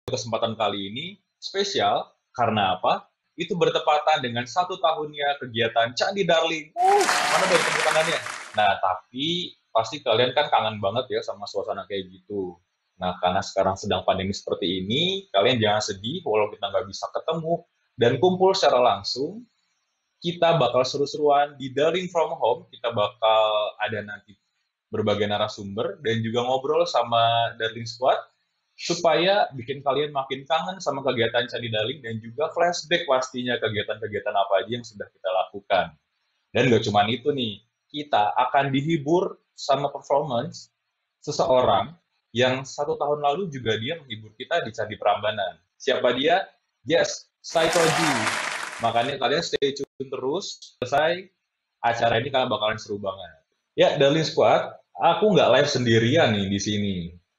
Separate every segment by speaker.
Speaker 1: kesempatan kali ini spesial karena apa? Itu bertepatan dengan 1 tahunnya kegiatan Candi Darling. Mana dong tepuk tangannya? Nah, tapi pasti kalian kan kangen banget ya sama suasana kayak gitu. Nah, karena sekarang sedang pandemi seperti ini, kalian jangan sedih walau kita nggak bisa ketemu dan kumpul secara langsung. Kita bakal seru-seruan di Darling from Home. Kita bakal ada nanti berbagai narasumber dan juga ngobrol sama Darling Squad supaya bikin kalian makin kangen sama kegiatan Candi Darling dan juga flashback pastinya kegiatan-kegiatan apa aja yang sudah kita lakukan. Dan gak cuma itu nih, kita akan dihibur sama performance seseorang yang 1 tahun lalu juga dia menghibur kita di Candi Prambanan. Siapa dia? Yes, Saitoji. Makanya kalian stay tune terus, selesai acara ini kalian bakalan seru banget. Ya, Darling Squad, aku nggak live sendirian nih di sini.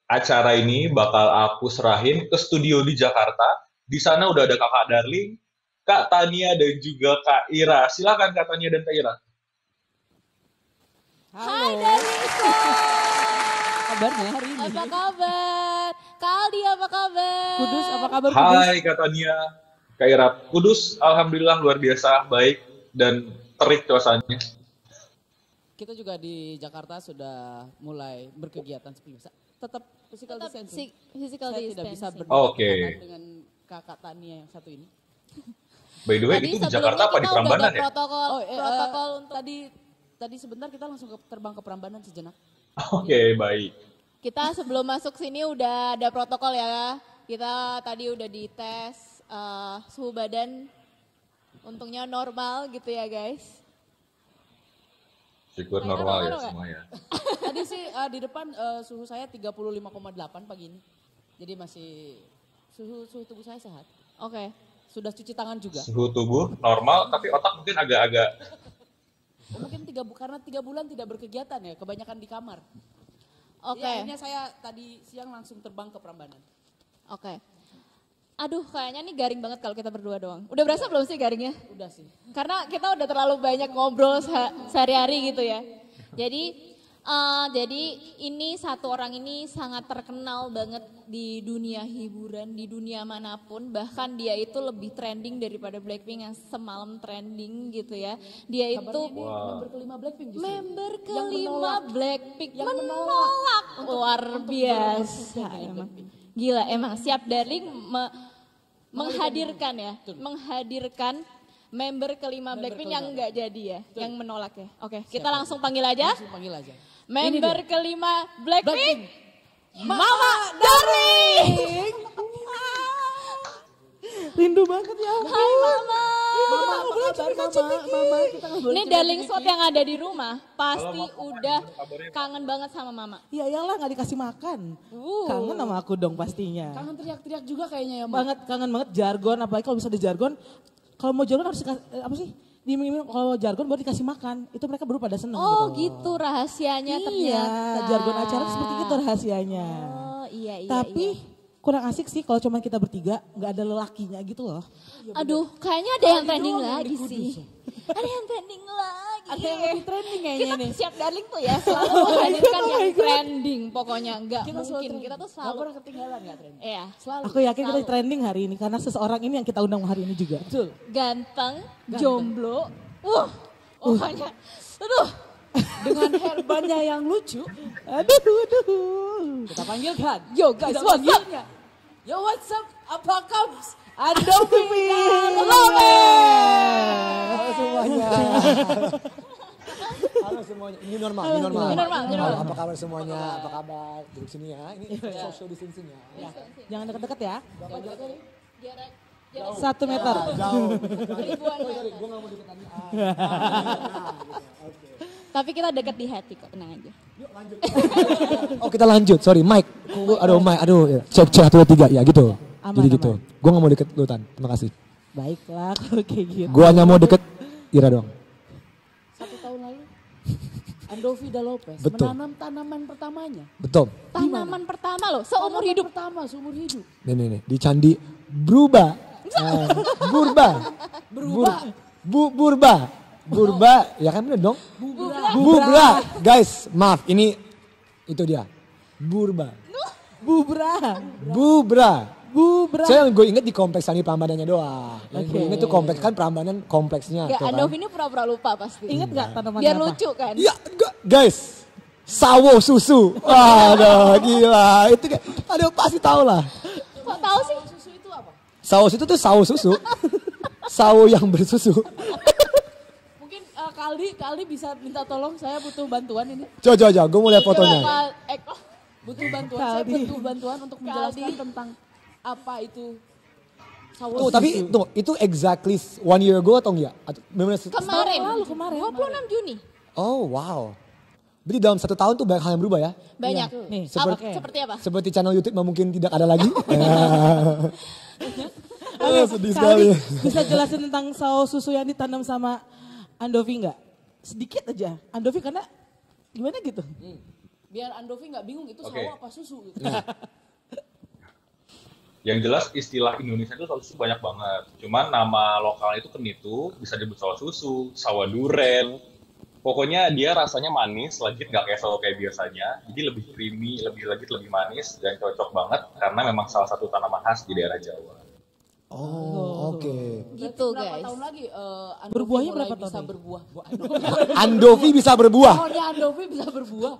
Speaker 1: Acara ini bakal aku serahin ke studio di Jakarta. Di sana udah ada Kakak Darling, Kak Tania, dan juga Kak Ira. Silakan Kak Tania dan Kak Ira.
Speaker 2: Hai Darling Squad.
Speaker 3: Kabarnya hari ini?
Speaker 2: Apa kabar? Kak Aldi apa kabar?
Speaker 3: Kudus apa kabar Kudus?
Speaker 1: Hai Kak Tania, Kak Ira. Kudus alhamdulillah luar biasa, baik dan terik suasananya.
Speaker 3: Kita juga di Jakarta sudah mulai berkegiatan seperti biasa. Tetap physical distancing.
Speaker 2: Physical
Speaker 3: Saya
Speaker 2: distancing.
Speaker 3: tidak bisa
Speaker 1: Oke.
Speaker 3: dengan kakak Tania yang satu ini.
Speaker 1: By the way,
Speaker 2: Tadi
Speaker 1: itu di
Speaker 2: sebelumnya
Speaker 1: Jakarta apa di
Speaker 2: kita udah
Speaker 1: Prambanan
Speaker 2: ada
Speaker 1: ya?
Speaker 2: protokol untuk
Speaker 3: Tadi sebentar kita langsung terbang ke Prambanan sejenak.
Speaker 1: Oke, baik.
Speaker 2: kita sebelum masuk sini udah ada protokol ya. Kita tadi udah dites suhu badan, untungnya normal gitu ya guys.
Speaker 1: Syukur
Speaker 2: Kak Ira,
Speaker 1: normal ya
Speaker 2: normal nggak?
Speaker 1: semua ya.
Speaker 3: Tadi sih di depan suhu saya 35,8 pagi ini. Jadi masih suhu tubuh saya sehat.
Speaker 2: Oke.
Speaker 3: Sudah cuci tangan juga.
Speaker 1: Suhu tubuh normal, tapi otak mungkin agak-agak.
Speaker 3: Mungkin karena 3 bulan tidak berkegiatan ya, kebanyakan di kamar.
Speaker 2: Oke.
Speaker 3: Ya, akhirnya saya tadi siang langsung terbang ke Prambanan.
Speaker 2: Oke. Aduh, kayaknya nih garing banget kalau kita berdua doang. Udah berasa belum sih garingnya?
Speaker 3: Udah sih.
Speaker 2: Karena kita udah terlalu banyak ngobrol sehari-hari gitu ya. Jadi ini satu orang ini sangat terkenal banget di dunia hiburan, di dunia manapun. Bahkan dia itu lebih trending daripada Blackpink yang semalam trending gitu ya. Dia itu
Speaker 3: Member kelima Blackpink justru.
Speaker 2: member
Speaker 3: Yang
Speaker 2: kelima
Speaker 3: menolak.
Speaker 2: Blackpink
Speaker 3: Yang
Speaker 2: menolak.
Speaker 3: untuk
Speaker 2: Luar biasa
Speaker 3: dengan
Speaker 2: emang.
Speaker 3: Blackpink.
Speaker 2: Gila emang siap Darling menghadirkan ya, menghadirkan member kelima Blackpink yang enggak jadi ya, yang menolak ya. Oke, kita langsung panggil aja.
Speaker 3: Langsung panggil aja.
Speaker 2: Member kelima Blackpink,
Speaker 3: Blackpink.
Speaker 2: Mama Darling.
Speaker 3: Rindu banget ya.
Speaker 2: Hai Mama.
Speaker 3: Mama, kita nggak boleh
Speaker 2: Ini
Speaker 3: cerita
Speaker 2: Darling
Speaker 3: dikit.
Speaker 2: Squad yang ada di rumah pasti udah kangen banget sama Mama.
Speaker 4: Iya iyalah nggak dikasih makan. Kangen sama aku dong pastinya.
Speaker 3: Kangen teriak-teriak juga kayaknya ya, Mbak.
Speaker 4: Banget kangen banget jargon apalagi kalau bisa ada jargon. Kalau mau jargon harus apa sih? Diiming-iming kalau jargon baru dikasih makan. Itu mereka baru pada seneng
Speaker 2: Oh
Speaker 4: gitu.
Speaker 2: gitu rahasianya
Speaker 4: Iya,
Speaker 2: ternyata.
Speaker 4: jargon acara seperti itu rahasianya.
Speaker 2: Oh iya.
Speaker 4: Tapi kurang asik sih kalau cuma kita bertiga nggak ada lelakinya gitu loh.
Speaker 2: Aduh, kayaknya ada yang trending lagi sih. Ada yang trending lagi.
Speaker 3: Ada yang lebih trending kayaknya
Speaker 2: Kita
Speaker 3: nih.
Speaker 2: siap Darling tuh ya selalu menghadirkan yang trending pokoknya. Enggak mungkin, kita tuh
Speaker 3: Gak
Speaker 2: selalu.
Speaker 3: pernah ketinggalan gak trending?
Speaker 2: Iya,
Speaker 3: Selalu.
Speaker 4: Aku yakin kita trending hari ini karena seseorang ini yang kita undang hari ini juga.
Speaker 3: Betul.
Speaker 2: ganteng, jomblo. Pokoknya. Aduh.
Speaker 3: Dengan herbannya yang lucu,
Speaker 4: Aduh.
Speaker 3: kita panggilkan.
Speaker 2: Yo guys,
Speaker 3: Kita
Speaker 2: what's up?
Speaker 3: panggilnya. Yo what's up? Apa kabar? Adobe.
Speaker 4: Halo semuanya.
Speaker 5: Halo semuanya, ini normal,
Speaker 4: Halo,
Speaker 5: ini normal.
Speaker 2: ini normal, ini normal.
Speaker 5: Halo, apa kabar semuanya? Apa kabar? Duduk sini ya. Ini social distancing ya.
Speaker 4: Jangan deket-deket ya.
Speaker 2: Jarak
Speaker 4: 1 meter.
Speaker 5: Jauh.
Speaker 2: ribuan meter.
Speaker 5: Gue gak mau deket tadi.
Speaker 2: Tapi kita deket di hati kok, tenang aja.
Speaker 5: Oh kita lanjut, sorry Mike. Aduh Mike, aduh. Ya. Cek 1, 2, 3 ya gitu.
Speaker 4: Aman,
Speaker 5: Jadi gitu.
Speaker 4: aman.
Speaker 5: Gue gak mau deket lu Tan, terima kasih.
Speaker 4: Baiklah kalau kayak gitu.
Speaker 5: Gue hanya mau deket Ira doang.
Speaker 3: 1 tahun lalu, Andovida Lopez
Speaker 5: Betul.
Speaker 3: menanam tanaman pertamanya.
Speaker 5: Betul.
Speaker 2: Tanaman pertama loh, seumur
Speaker 3: Tanaman
Speaker 2: hidup.
Speaker 3: pertama, seumur hidup.
Speaker 5: Nih. Di Candi Burba. Burba. Burba. Ya kan bener dong? Bubra. Guys, maaf ini itu dia. Burba.
Speaker 4: Bubra.
Speaker 5: Bubra.
Speaker 4: Bu Bra.
Speaker 5: Saya yang gue inget di kompleks Candi Prambanannya doang. Yang gue
Speaker 4: Oke.
Speaker 5: inget tuh kompleks kan Prambanan kompleksnya.
Speaker 2: Gak,
Speaker 5: tuh kan.
Speaker 2: Andovi ini pura-pura lupa pasti.
Speaker 4: Ingat gak tanaman
Speaker 2: Biar
Speaker 4: apa?
Speaker 2: lucu kan.
Speaker 5: Ya guys, sawo susu. Aduh gila. Itu kayak, aduh pasti tahu lah.
Speaker 2: Kok tahu sih?
Speaker 3: Susu itu apa?
Speaker 5: Sawo susu tuh sawo susu. Sawo yang bersusu.
Speaker 3: Mungkin Kaldi bisa minta tolong, saya butuh bantuan ini.
Speaker 5: Coba, gue mau lihat fotonya.
Speaker 3: Butuh bantuan, saya
Speaker 4: Kaldi.
Speaker 3: butuh bantuan untuk menjelaskan tentang apa itu sawo
Speaker 5: Tuh,
Speaker 3: susu.
Speaker 5: tapi tuh, itu exactly 1 year ago atau enggak? Atau,
Speaker 2: Kemarin.
Speaker 4: Kemarin.
Speaker 2: 26 Juni.
Speaker 5: oh wow. Berarti dalam 1 tahun tuh banyak hal yang berubah ya?
Speaker 2: Banyak.
Speaker 4: Nih,
Speaker 2: Seperti apa?
Speaker 5: Seperti channel YouTube yang mungkin tidak ada lagi.
Speaker 4: Oke,
Speaker 5: sedih sekali.
Speaker 4: Bisa jelasin tentang sawo susu yang ditanam sama Andovi nggak? Sedikit aja. Andovi karena gimana gitu?
Speaker 3: Biar Andovi nggak bingung itu
Speaker 1: Oke.
Speaker 3: sawo apa susu gitu.
Speaker 1: Yang jelas istilah Indonesia itu sawo susu banyak banget. Cuman nama lokal itu kenitu, bisa disebut sawo susu, sawo duren. Pokoknya dia rasanya manis, legit nggak kayak sawo kayak biasanya. Jadi lebih creamy, lebih manis, dan cocok banget karena memang salah satu tanaman khas di daerah Jawa.
Speaker 5: Oh, oke.
Speaker 2: Gitu
Speaker 3: Berapa
Speaker 2: guys.
Speaker 3: tahun lagi Andovi
Speaker 4: Berbuahnya
Speaker 3: mulai
Speaker 4: berapa tahun
Speaker 3: bisa
Speaker 4: lagi?
Speaker 3: berbuah?
Speaker 5: Andovi bisa berbuah.
Speaker 3: Pohonnya Andovi bisa berbuah.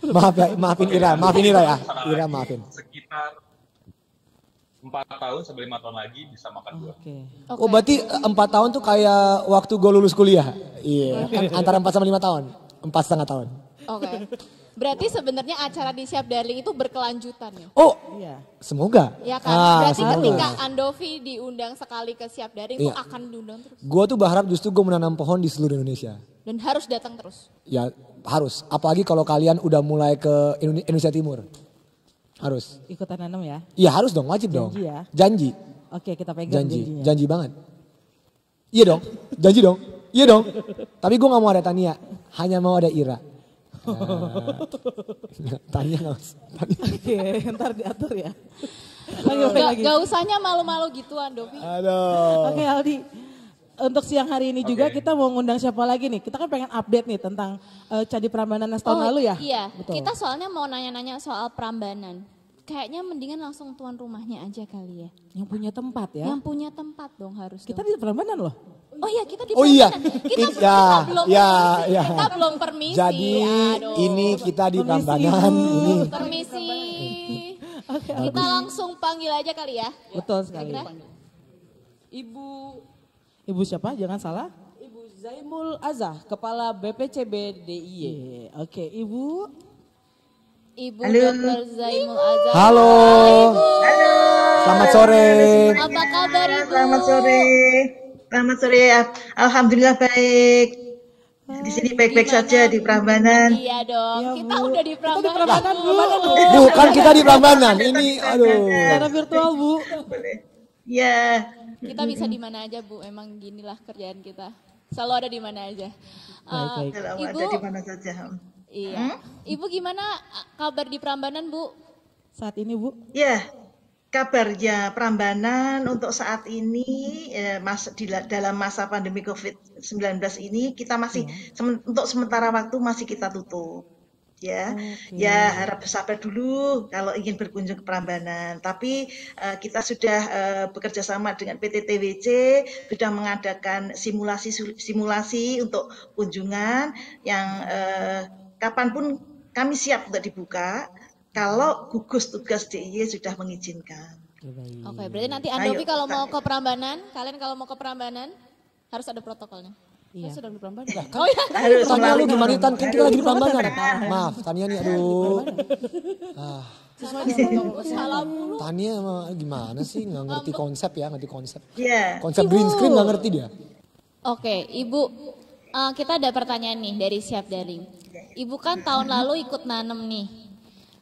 Speaker 5: Maaf ya, maafin Ira ya.
Speaker 1: Sana
Speaker 5: Ira
Speaker 1: lagi,
Speaker 5: maafin.
Speaker 1: Sekitar 4 tahun sampai 5 tahun lagi bisa makan buah.
Speaker 4: Oke.
Speaker 5: Oh berarti 4 tahun tuh kayak waktu gue lulus kuliah. Iya, antara 4 sama 5 tahun. 4,5 tahun.
Speaker 2: Oke. Berarti sebenarnya acara di Siap Darling itu berkelanjutan ya?
Speaker 5: Oh,
Speaker 4: Iya.
Speaker 5: semoga.
Speaker 2: Ya kan? Berarti
Speaker 5: semoga.
Speaker 2: ketika Andovi diundang sekali ke Siap Daring itu
Speaker 5: Iya.
Speaker 2: akan diundang terus.
Speaker 5: Gue tuh berharap justru gue menanam pohon di seluruh Indonesia.
Speaker 2: Dan harus datang terus.
Speaker 5: Ya harus. Apalagi kalau kalian udah mulai ke Indonesia Timur. Harus.
Speaker 4: Ikutan nanam ya.
Speaker 5: Iya harus dong, wajib dong.
Speaker 4: Janji ya.
Speaker 5: Janji.
Speaker 4: Oke, kita pegang
Speaker 5: Janji.
Speaker 4: janjinya.
Speaker 5: Janji banget. Iya dong. Janji dong. Iya dong. Tapi gue gak mau ada Tania. Hanya mau ada Ira. Tania gak usah.
Speaker 4: Oke, ntar diatur ya. Lagi.
Speaker 2: Gak usahnya malu-malu gitu Andovi.
Speaker 5: Aduh.
Speaker 4: Oke Aldi, untuk siang hari ini juga
Speaker 1: Oke.
Speaker 4: kita mau ngundang siapa lagi nih? Kita kan pengen update nih tentang Candi Prambanan tahun lalu ya?
Speaker 2: Iya,
Speaker 4: Betul.
Speaker 2: kita soalnya mau nanya-nanya soal Prambanan. Kayaknya mendingan langsung tuan rumahnya aja kali ya.
Speaker 4: Yang punya tempat ya?
Speaker 2: Yang punya tempat dong harus.
Speaker 4: Kita
Speaker 2: dong.
Speaker 4: di Prambanan loh.
Speaker 2: Oh iya kita di
Speaker 5: Oh iya.
Speaker 2: Prambanan. Kita,
Speaker 5: Ya,
Speaker 2: kita belum
Speaker 5: ya,
Speaker 2: permisi.
Speaker 5: ya.
Speaker 2: Kita belum permisi.
Speaker 5: Jadi
Speaker 2: Aduh.
Speaker 5: ini kita di
Speaker 4: Permisi,
Speaker 5: Prambanan.
Speaker 4: Ibu.
Speaker 5: Ini.
Speaker 2: Permisi.
Speaker 4: Oke,
Speaker 2: Kita langsung panggil aja kali ya.
Speaker 4: betul sekali.
Speaker 2: Kira-kira?
Speaker 3: Ibu
Speaker 4: Ibu siapa? Jangan salah.
Speaker 3: Ibu Zaimul Azah, Kepala BPCB DIY.
Speaker 4: Iya, oke, Ibu.
Speaker 2: Ibu Dr. Zaimul Azhar.
Speaker 5: Halo. Selamat sore.
Speaker 2: Apa kabar Ibu?
Speaker 6: Selamat sore. Selamat sore. Alhamdulillah baik. Di sini baik-baik saja di Prambanan.
Speaker 2: Iya dong,
Speaker 4: Iya,
Speaker 2: kita
Speaker 4: Bu.
Speaker 2: udah di
Speaker 4: Kita di
Speaker 2: Prambanan.
Speaker 4: Prambanan, Bu.
Speaker 5: Bukan kita di Prambanan. Ini aduh.
Speaker 4: Secara virtual, Bu.
Speaker 6: Ya,
Speaker 2: Kita bisa di mana aja Bu, emang ginilah kerjaan kita. Selalu ada di mana aja.
Speaker 4: Baik.
Speaker 6: kalau
Speaker 2: Ibu,
Speaker 6: ada di mana saja.
Speaker 2: iya. Ibu gimana kabar di Prambanan Bu?
Speaker 4: Saat ini, Bu.
Speaker 6: Ya, kabarnya Prambanan untuk saat ini dalam masa pandemi COVID-19 ini kita masih untuk sementara waktu masih kita tutup. Ya, ya harap bersabar dulu kalau ingin berkunjung ke Prambanan. Tapi kita sudah bekerja sama dengan PT TWC, sudah mengadakan simulasi untuk kunjungan yang kapanpun kami siap untuk dibuka kalau gugus tugas DIY sudah mengizinkan.
Speaker 2: Oke, berarti nanti Andovi kalau mau ke Prambanan, kalian kalau mau ke Prambanan harus ada protokolnya.
Speaker 4: Iya.
Speaker 3: Sedang di Prambanan.
Speaker 2: Oh iya.
Speaker 6: Harus
Speaker 5: Tania lu
Speaker 6: melalui
Speaker 5: gimana Tan? Kan kita lagi di Prambanan.
Speaker 6: Prambanan.
Speaker 5: Maaf, Tania nih aduh.
Speaker 3: Sesuai dengan protokol
Speaker 2: Salam dulu.
Speaker 5: Tania emang gimana sih? Nggak ngerti konsep ya, ngerti konsep.
Speaker 6: Ya,
Speaker 5: Konsep green screen nggak ngerti dia.
Speaker 2: Oke, Ibu, kita ada pertanyaan nih dari Siap Daring. Ibu kan tahun lalu ikut nanem nih.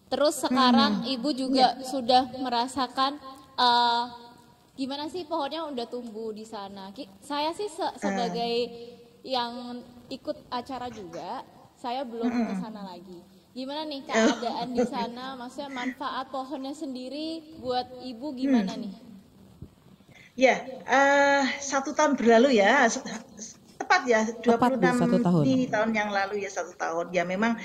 Speaker 2: Terus sekarang Ibu juga sudah merasakan gimana sih pohonnya udah tumbuh di sana. Saya sih sebagai yang ikut acara juga, saya belum ke sana lagi. Gimana nih keadaan di sana? Maksudnya manfaat pohonnya sendiri buat Ibu gimana nih?
Speaker 6: ya, 1 tahun berlalu ya, tepat ya,
Speaker 4: Tepat, Bu, 1 tahun.
Speaker 6: di tahun yang lalu ya 1 tahun. Ya memang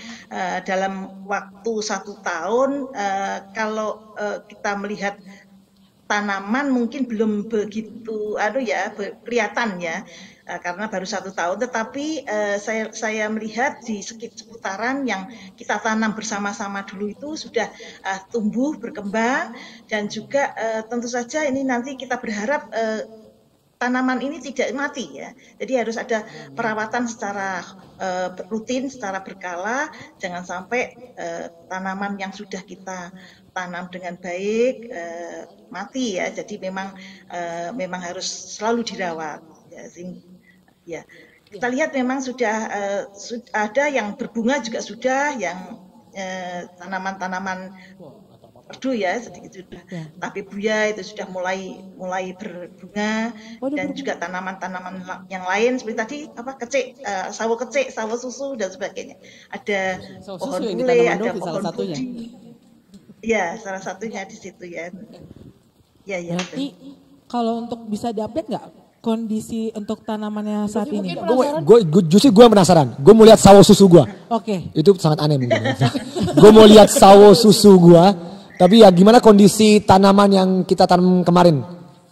Speaker 6: dalam waktu 1 tahun kalau kita melihat tanaman mungkin belum begitu kelihatan ya. Karena baru 1 tahun, tetapi saya melihat di seputaran yang kita tanam bersama-sama dulu itu sudah tumbuh, berkembang, dan juga tentu saja ini nanti kita berharap tanaman ini tidak mati ya. Jadi harus ada perawatan secara rutin, secara berkala, jangan sampai tanaman yang sudah kita tanam dengan baik mati ya. Jadi memang harus selalu dirawat ya. Ya, kita lihat memang sudah ada yang berbunga juga sudah, yang tanaman-tanaman perdu ya sedikit sudah, tapi buya itu sudah mulai berbunga, dan juga tanaman-tanaman yang lain seperti tadi sawo kecik, sawo susu dan sebagainya. Ada pohon bule, ada pohon budi. Ya, salah satunya di situ ya. Ya.
Speaker 4: Berarti kalau untuk bisa diupdate nggak kondisi untuk tanamannya saat ini?
Speaker 5: Gue penasaran. Gue mau lihat sawo susu gue.
Speaker 4: Oke.
Speaker 5: Itu sangat aneh mungkin. Gue mau lihat sawo susu gue. Tapi ya gimana kondisi tanaman yang kita tanam kemarin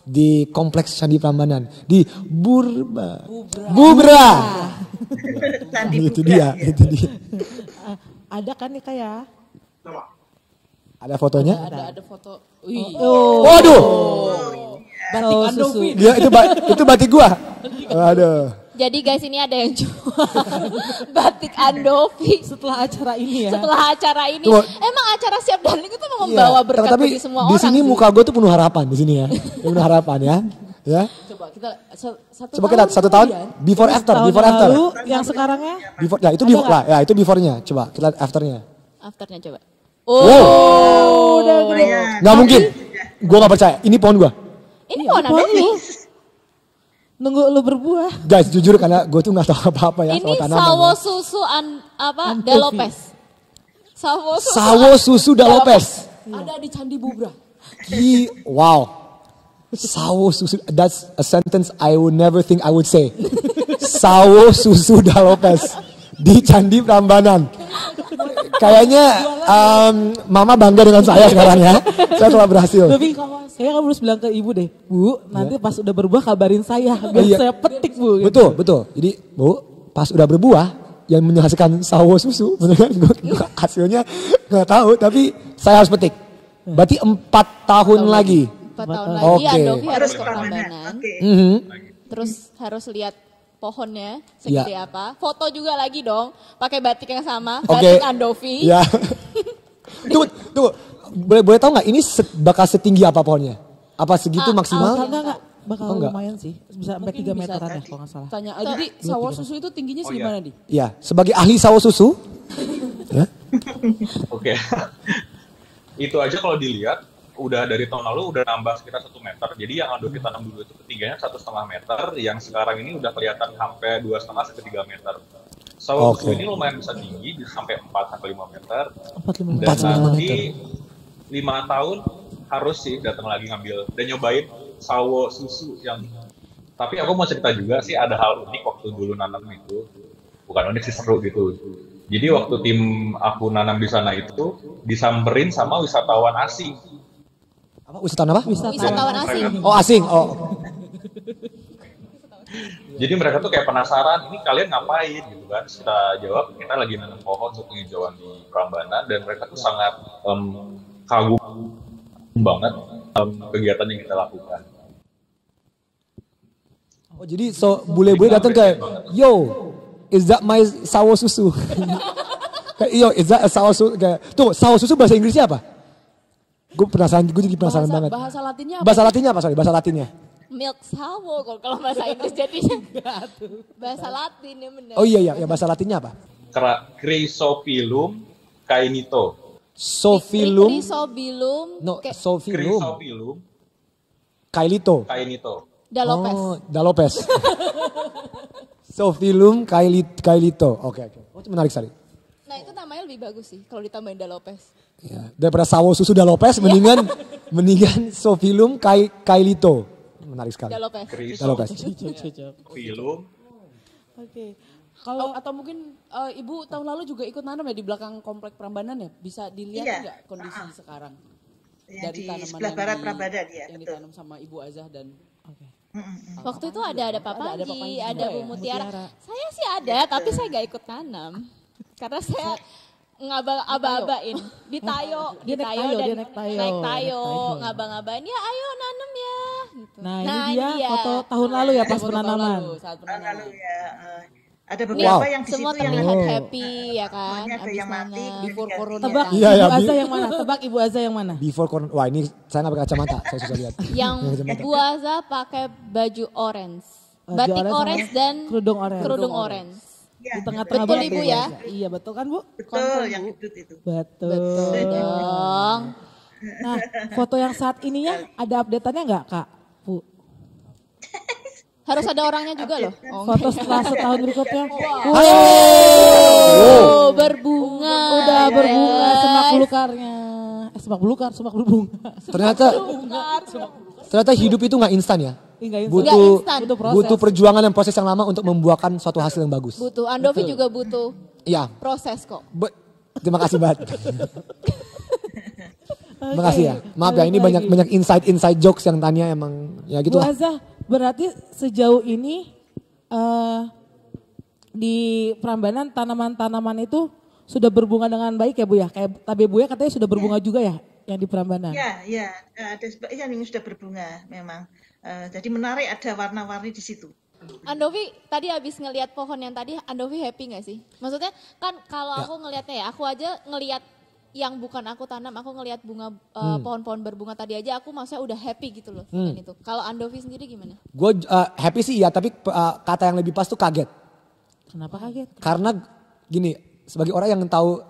Speaker 5: di kompleks Candi Prambanan di Bubra. Itu dia.
Speaker 4: Ada kan nih kayak?
Speaker 5: Ada fotonya?
Speaker 3: Ada foto.
Speaker 5: Waduh.
Speaker 4: Batik Andovi.
Speaker 5: Dia itu batik gua. Aduh.
Speaker 2: Jadi guys, ini ada yang jual batik Andovi
Speaker 4: Setelah acara ini ya.
Speaker 2: setelah acara ini.
Speaker 5: Tuh.
Speaker 2: Emang acara Siap Darling itu memang membawa berkat
Speaker 5: tapi
Speaker 2: bagi semua
Speaker 5: di
Speaker 2: orang.
Speaker 5: sini
Speaker 2: sih.
Speaker 5: muka gue tuh penuh harapan di sini ya. Penuh harapan ya. Ya.
Speaker 3: Coba kita
Speaker 5: Coba kita 1 tahun before after.
Speaker 4: Lalu yang sekarangnya?
Speaker 5: Before, ya itu before lah. Ya itu before-nya. Coba kita lihat after-nya.
Speaker 2: Afternya coba.
Speaker 4: Udah gede.
Speaker 5: Nggak mungkin. Gue gak percaya. Ini pohon gue.
Speaker 2: Ini pohon apa
Speaker 4: Pohon
Speaker 2: nih?
Speaker 4: lu. Nunggu lu berbuah.
Speaker 5: Guys jujur karena gue tuh gak tahu apa-apa ya.
Speaker 2: Ini
Speaker 5: soal tanaman
Speaker 2: sawo
Speaker 5: ya.
Speaker 2: susu
Speaker 4: Andovi.
Speaker 2: Dalopes. Sawo
Speaker 5: Susu Dalopes.
Speaker 3: ada di Candi Bubra.
Speaker 5: Wow. Sawo susu. That's a sentence I would never think I would say. Sawo susu Dalopes. Di Candi Prambanan. Kayaknya mama bangga dengan saya sekarang ya. Saya telah berhasil.
Speaker 4: Tapi saya harus bilang ke ibu deh, Bu, nanti pas udah berbuah kabarin saya, biar
Speaker 5: Iya.
Speaker 4: saya petik Bu. Gitu.
Speaker 5: Betul. Jadi Bu, pas udah berbuah, yang menghasilkan sawo susu, bener kan? Gua hasilnya nggak tahu, tapi saya harus petik. Berarti 4 tahun lagi.
Speaker 2: 4 tahun
Speaker 4: Oke.
Speaker 2: lagi
Speaker 5: Oke.
Speaker 2: Andovi harus
Speaker 6: Harus
Speaker 2: ke
Speaker 6: Prambanan.
Speaker 2: Prambanan.
Speaker 6: Oke.
Speaker 2: Terus harus lihat pohonnya segede apa. Foto juga lagi dong, pakai batik yang sama,
Speaker 5: Oke.
Speaker 2: batik Andovi.
Speaker 5: Ya. Tunggu. Boleh tahu nggak ini bakal setinggi apa pohonnya? Apa segitu maksimal?
Speaker 4: Enggak. Bakal
Speaker 5: Oh, enggak.
Speaker 4: lumayan sih. Bisa sampai 3 meteran ya kalau nggak salah.
Speaker 3: Tanya, jadi sawo susu itu tingginya segimana di?
Speaker 5: Iya, sebagai ahli sawo susu. Ya.
Speaker 1: Oke. Itu aja kalau dilihat udah dari tahun lalu udah nambah sekitar 1 meter. Jadi yang Andovi tanam dulu itu ketinggiannya 1,5 meter, yang sekarang ini udah kelihatan sampai 2,5 sampai 3 meter. Sawo susu ini lumayan bisa tinggi, bisa sampai 4 sampai 5 meter.
Speaker 4: 4-5
Speaker 1: Dan
Speaker 5: 4-5
Speaker 1: nanti 5 tahun harus sih datang lagi ngambil dan nyobain sawo susu yang. Tapi aku mau cerita juga sih ada hal unik waktu dulu nanam itu. Bukan unik sih, seru gitu. Jadi waktu tim aku nanam di sana itu disamperin sama wisatawan asing.
Speaker 5: Apa wisatawan apa?
Speaker 2: Wisatawan asing.
Speaker 5: Oh asing. Oh.
Speaker 1: Jadi mereka tuh kayak penasaran, ini kalian ngapain gitu kan? Kita jawab, kita lagi nanam pohon untuk penghijauan di Prambanan, dan mereka tuh sangat kagum banget kegiatan yang kita lakukan.
Speaker 5: Oh jadi bule-bule datang kayak, yo, is that my sawo susu? Kayak, yo, is that a sawo susu? Kayak, tuh sawo susu bahasa Inggrisnya apa? Gue jadi penasaran banget.
Speaker 3: Bahasa Latinnya apa?
Speaker 5: Bahasa Latinnya apa? Sorry, bahasa Latinnya.
Speaker 2: Milk sawo kalau bahasa Inggris jadinya. Bahasa Latin ya benar.
Speaker 5: Oh iya, bahasa Latinnya apa?
Speaker 1: Chrysophyllum cainito.
Speaker 5: Sophyllum,
Speaker 2: Chrysobilum
Speaker 5: Sophyllum,
Speaker 1: Chrysophyllum
Speaker 5: Kailito.
Speaker 1: cainito.
Speaker 2: Dalopes.
Speaker 5: Oh, Dalopes. Sophyllum Kailito. Oke. Oh, itu menarik sekali.
Speaker 2: Nah itu namanya lebih bagus sih kalau ditambahin Dalopes.
Speaker 5: Ya, daripada sawo susu Dalopes, mendingan Sophyllum Kailito. Menarik sekali.
Speaker 2: Dalopes.
Speaker 5: Dalopes.
Speaker 1: Chrysophyllum
Speaker 4: Oke.
Speaker 3: Kalau
Speaker 4: Kalau
Speaker 3: atau mungkin Ibu tahun lalu juga ikut nanam ya di belakang komplek Prambanan ya? Bisa dilihat
Speaker 6: Iya.
Speaker 3: nggak kondisi sekarang
Speaker 6: Yang di
Speaker 3: tanaman
Speaker 6: sebelah
Speaker 3: yang
Speaker 6: barat Prambanan ya,
Speaker 3: yang
Speaker 6: betul.
Speaker 3: ditanam sama Ibu Azah dan
Speaker 4: oke.
Speaker 2: Waktu itu ada Pak
Speaker 3: Ada Pak
Speaker 2: Panji,
Speaker 3: Panji
Speaker 2: ada
Speaker 3: juga
Speaker 2: Bu
Speaker 3: ya?
Speaker 2: Mutiara.
Speaker 4: Mutiara.
Speaker 2: Saya sih ada, tapi saya nggak ikut tanam. Karena saya ngaba-abain. Ditayo,
Speaker 4: Dia naik tayo,
Speaker 2: dan
Speaker 4: dia naik tayo,
Speaker 2: naik
Speaker 4: naik
Speaker 2: tayo,
Speaker 4: tayo.
Speaker 2: ngabang-ngabain. Ya ayo nanam ya. Gitu.
Speaker 4: Nah, ini dia foto tahun lalu ya pas
Speaker 3: foto tahun
Speaker 4: penanaman.
Speaker 3: lalu, saat
Speaker 6: Tahun
Speaker 3: penanaman.
Speaker 6: lalu ya. Ada beberapa yang di
Speaker 2: Semua
Speaker 6: situ yang
Speaker 2: terlihat
Speaker 4: Oh.
Speaker 2: happy ya kan,
Speaker 6: semuanya ada
Speaker 2: abis
Speaker 6: yang mati.
Speaker 2: nanam.
Speaker 3: Before corona.
Speaker 4: Tebak
Speaker 5: Iya,
Speaker 4: Ibu
Speaker 5: ya,
Speaker 4: Azza yang mana? Tebak Ibu Azza yang mana?
Speaker 5: Before corona. Wah ini saya nggak pakai kacamata, saya susah lihat.
Speaker 2: Yang Bu Azza pakai baju orange,
Speaker 4: Baju
Speaker 2: batik
Speaker 4: orange sama
Speaker 2: orange dan
Speaker 4: kerudung orange.
Speaker 2: kerudung orange.
Speaker 6: Ya,
Speaker 4: Di tengah-tengah
Speaker 2: Betul,
Speaker 4: banget
Speaker 2: Ibu,
Speaker 4: Bu
Speaker 2: ya?
Speaker 4: Azza. Iya betul kan Bu?
Speaker 6: betul yang gendut itu.
Speaker 4: Betul.
Speaker 2: Dong.
Speaker 4: Nah, foto yang saat ininya ada update-annya nggak Kak? Bu?
Speaker 2: Harus ada orangnya juga loh. Oh,
Speaker 4: Foto setelah setahun berikutnya.
Speaker 2: oh, berbunga.
Speaker 4: Udah berbunga
Speaker 2: Yes.
Speaker 4: semak belukarnya. Semak belukar, semak berbunga.
Speaker 5: Ternyata hidup itu nggak instan ya.
Speaker 4: Enggak instan.
Speaker 2: Nggak
Speaker 5: Butuh
Speaker 2: instan.
Speaker 4: Butuh proses.
Speaker 5: butuh perjuangan dan proses yang lama untuk membuahkan suatu hasil yang bagus.
Speaker 2: Butuh, Andovi juga butuh
Speaker 5: Iya.
Speaker 2: proses kok.
Speaker 5: Terima kasih banget. Terima kasih ya. Maaf ya, ini
Speaker 4: Balik lagi.
Speaker 5: banyak inside jokes yang Tania emang ya gitu
Speaker 4: Bu
Speaker 5: lah.
Speaker 4: Azza, berarti sejauh ini di Prambanan tanaman-tanaman itu sudah berbunga dengan baik ya Bu ya? Kayak tabe buaya katanya sudah berbunga juga ya yang di Prambanan?
Speaker 6: Ya, ada sebagian yang sudah berbunga memang. Jadi menarik, ada warna-warni di situ.
Speaker 2: Andovi tadi habis ngelihat pohon yang tadi, Andovi happy gak sih? Maksudnya kan kalau aku ngelihatnya ya, aku aja ngelihat yang bukan aku tanam, aku ngelihat bunga pohon-pohon berbunga tadi aja, aku maksudnya udah happy gitu loh dengan itu. Kalau Andovi sendiri gimana?
Speaker 5: Gue happy sih ya, tapi kata yang lebih pas tuh kaget.
Speaker 4: Kenapa kaget?
Speaker 5: Karena gini, sebagai orang yang tahu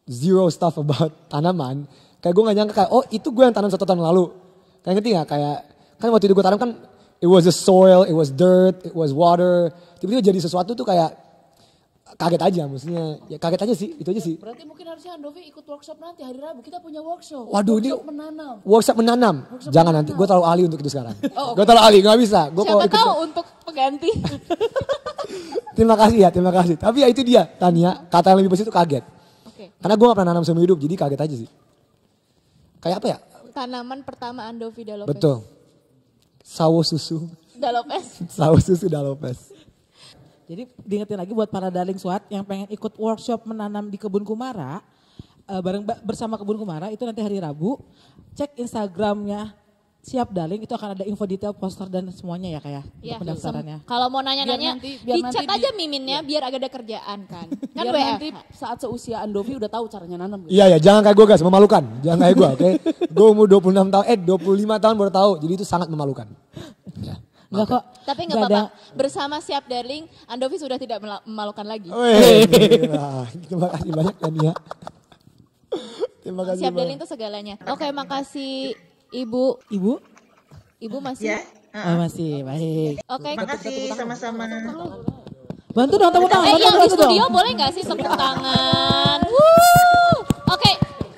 Speaker 5: zero stuff about tanaman, kayak gue gak nyangka kayak, oh itu gue yang tanam 1 tahun lalu. Kayak ngerti gak? Kayak, kan waktu itu gue tanam kan, it was the soil, it was dirt, it was water. Tiba-tiba jadi sesuatu tuh kayak kaget aja, maksudnya ya kaget aja sih, itu aja sih.
Speaker 3: Berarti mungkin harusnya Andovi ikut workshop nanti hari Rabu. Kita punya workshop.
Speaker 5: Waduh, ini
Speaker 3: Workshop menanam.
Speaker 5: workshop menanam. Jangan nanti, gue terlalu ahli untuk itu sekarang. Gue terlalu ahli, gak bisa. Gue
Speaker 2: Siapa tahu untuk pengganti.
Speaker 5: Terima kasih ya, terima kasih. Tapi ya itu dia, Tania, kata yang lebih pas itu kaget.
Speaker 2: Oke.
Speaker 5: Karena gue gak pernah nanam seumur hidup, jadi kaget aja sih. Kayak apa ya?
Speaker 2: Tanaman pertama Andovi Dalopes.
Speaker 5: Betul. Sawo susu.
Speaker 2: Dalopes.
Speaker 5: Sawo susu Dalopes.
Speaker 4: Jadi diingetin lagi buat para darling SWAT yang pengen ikut workshop menanam di Kebun Kumara, bersama Kebun Kumara itu nanti hari Rabu. Cek Instagramnya Siap Darling, itu akan ada info detail, poster dan semuanya ya kayak
Speaker 2: Ya,
Speaker 4: pendaftarannya.
Speaker 2: kalau mau nanya-nanya,
Speaker 3: biar
Speaker 2: di-chat
Speaker 3: nanti
Speaker 2: aja miminnya biar agak ada kerjaan kan. Kan
Speaker 3: Biar
Speaker 2: WFH.
Speaker 3: nanti saat seusia Andovi udah tahu caranya nanam. Gitu.
Speaker 5: Iya ya, jangan kayak gue guys, memalukan. Jangan kayak gue, oke? Gue umur 26 tahun, 25 tahun baru tahu. Jadi itu sangat memalukan. Ya.
Speaker 4: Enggak kok.
Speaker 2: Tapi nggak
Speaker 4: Nggak ada.
Speaker 2: apa-apa. Bersama Siap Darling, Andovi sudah tidak memalukan lagi.
Speaker 5: Wih, terima kasih banyak Tania. Terima kasih
Speaker 2: Siap
Speaker 5: banyak.
Speaker 2: Darling itu segalanya. Oke, makasih Ibu.
Speaker 4: Ibu?
Speaker 2: Ibu masih.
Speaker 6: Ya,
Speaker 4: Oh, masih baik.
Speaker 2: Oke.
Speaker 6: makasih sama-sama.
Speaker 4: Bantu dong tepuk tangan.
Speaker 2: Eh,
Speaker 4: bantu
Speaker 2: yang di
Speaker 4: dong.
Speaker 2: studio boleh nggak sih tepuk tangan? Wuh. Oke.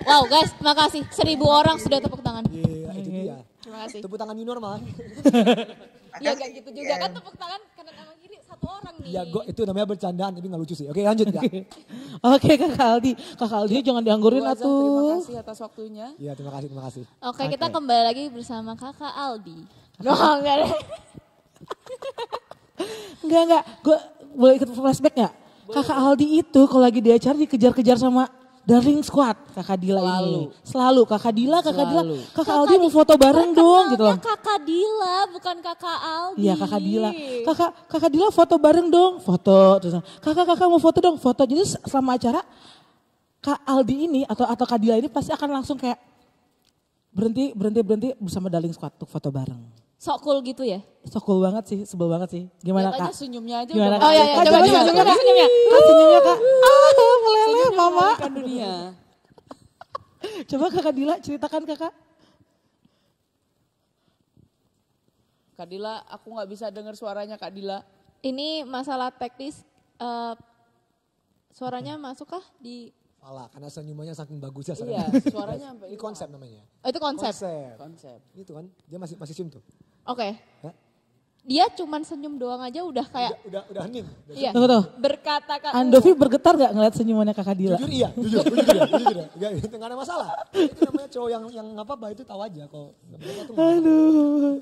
Speaker 2: Wow guys, makasih. 1000 orang sudah tepuk tangan.
Speaker 5: Iya, itu dia.
Speaker 2: Terima kasih.
Speaker 5: Tepuk tangan new normal.
Speaker 2: Ya nggak gitu juga kan tepuk tangan kanan sama kiri 1 orang nih.
Speaker 5: Ya, itu namanya bercandaan, tapi gak lucu sih. Oke, lanjut ya.
Speaker 4: Oke Kak Aldi. Kak Aldi jangan dianggurin
Speaker 3: Bu Azah, terima
Speaker 4: atuh.
Speaker 3: kasih atas waktunya.
Speaker 5: Iya, terima kasih, terima kasih.
Speaker 2: Oke, kita kembali lagi bersama Kakak Aldi. Enggak deh.
Speaker 4: Enggak. Gue boleh ikut flashback gak? Kakak Aldi itu kalau lagi di acara dikejar-kejar sama Darling Squad. Kakak Dila ini. Selalu. Kakak Dila. Kakak Aldi mau foto bareng dong gitu loh.
Speaker 2: Kakak Dila, bukan Kakak Aldi.
Speaker 4: Iya Kakak Dila. Kakak Dila foto bareng dong. Foto. Terus, kakak mau foto dong. Foto. Jadi selama acara Kak Aldi ini atau Kak Dila ini pasti akan langsung kayak berhenti bersama Darling Squad untuk foto bareng.
Speaker 2: Sok cool gitu ya?
Speaker 4: So cool banget sih, sebel banget sih. Gimana
Speaker 3: Lihat aja
Speaker 4: Kak?
Speaker 3: senyumnya aja.
Speaker 4: Gimana
Speaker 3: udah
Speaker 4: Kak?
Speaker 2: Oh iya,
Speaker 4: Kak,
Speaker 2: coba
Speaker 4: senyumnya
Speaker 2: senyumnya.
Speaker 4: Kak, senyumnya Kak. Meleleh mama.
Speaker 3: melelehkan dunia.
Speaker 4: Coba Kakak Dila ceritakan Kakak.
Speaker 3: Kak Dila, aku nggak bisa dengar suaranya Kak Dila.
Speaker 2: Ini masalah teknis. Suaranya masuk kah di...
Speaker 5: Salah, karena senyumannya saking bagusnya.
Speaker 3: Iya, suaranya sampai
Speaker 5: Ini konsep namanya.
Speaker 2: Oh, itu konsep?
Speaker 3: konsep.
Speaker 5: Itu kan, dia masih cium tuh.
Speaker 2: Oke.
Speaker 5: Ya?
Speaker 2: dia cuman senyum doang aja udah kayak
Speaker 5: Udah hening.
Speaker 2: iya,
Speaker 4: Tunggu tuh.
Speaker 2: berkata-kata.
Speaker 4: Andovi bergetar gak ngeliat senyumannya kakak Dila?
Speaker 5: Jujur iya, jujur ya. Gak ada masalah. Itu namanya cowok yang apa itu tahu aja kok.
Speaker 4: Aduh.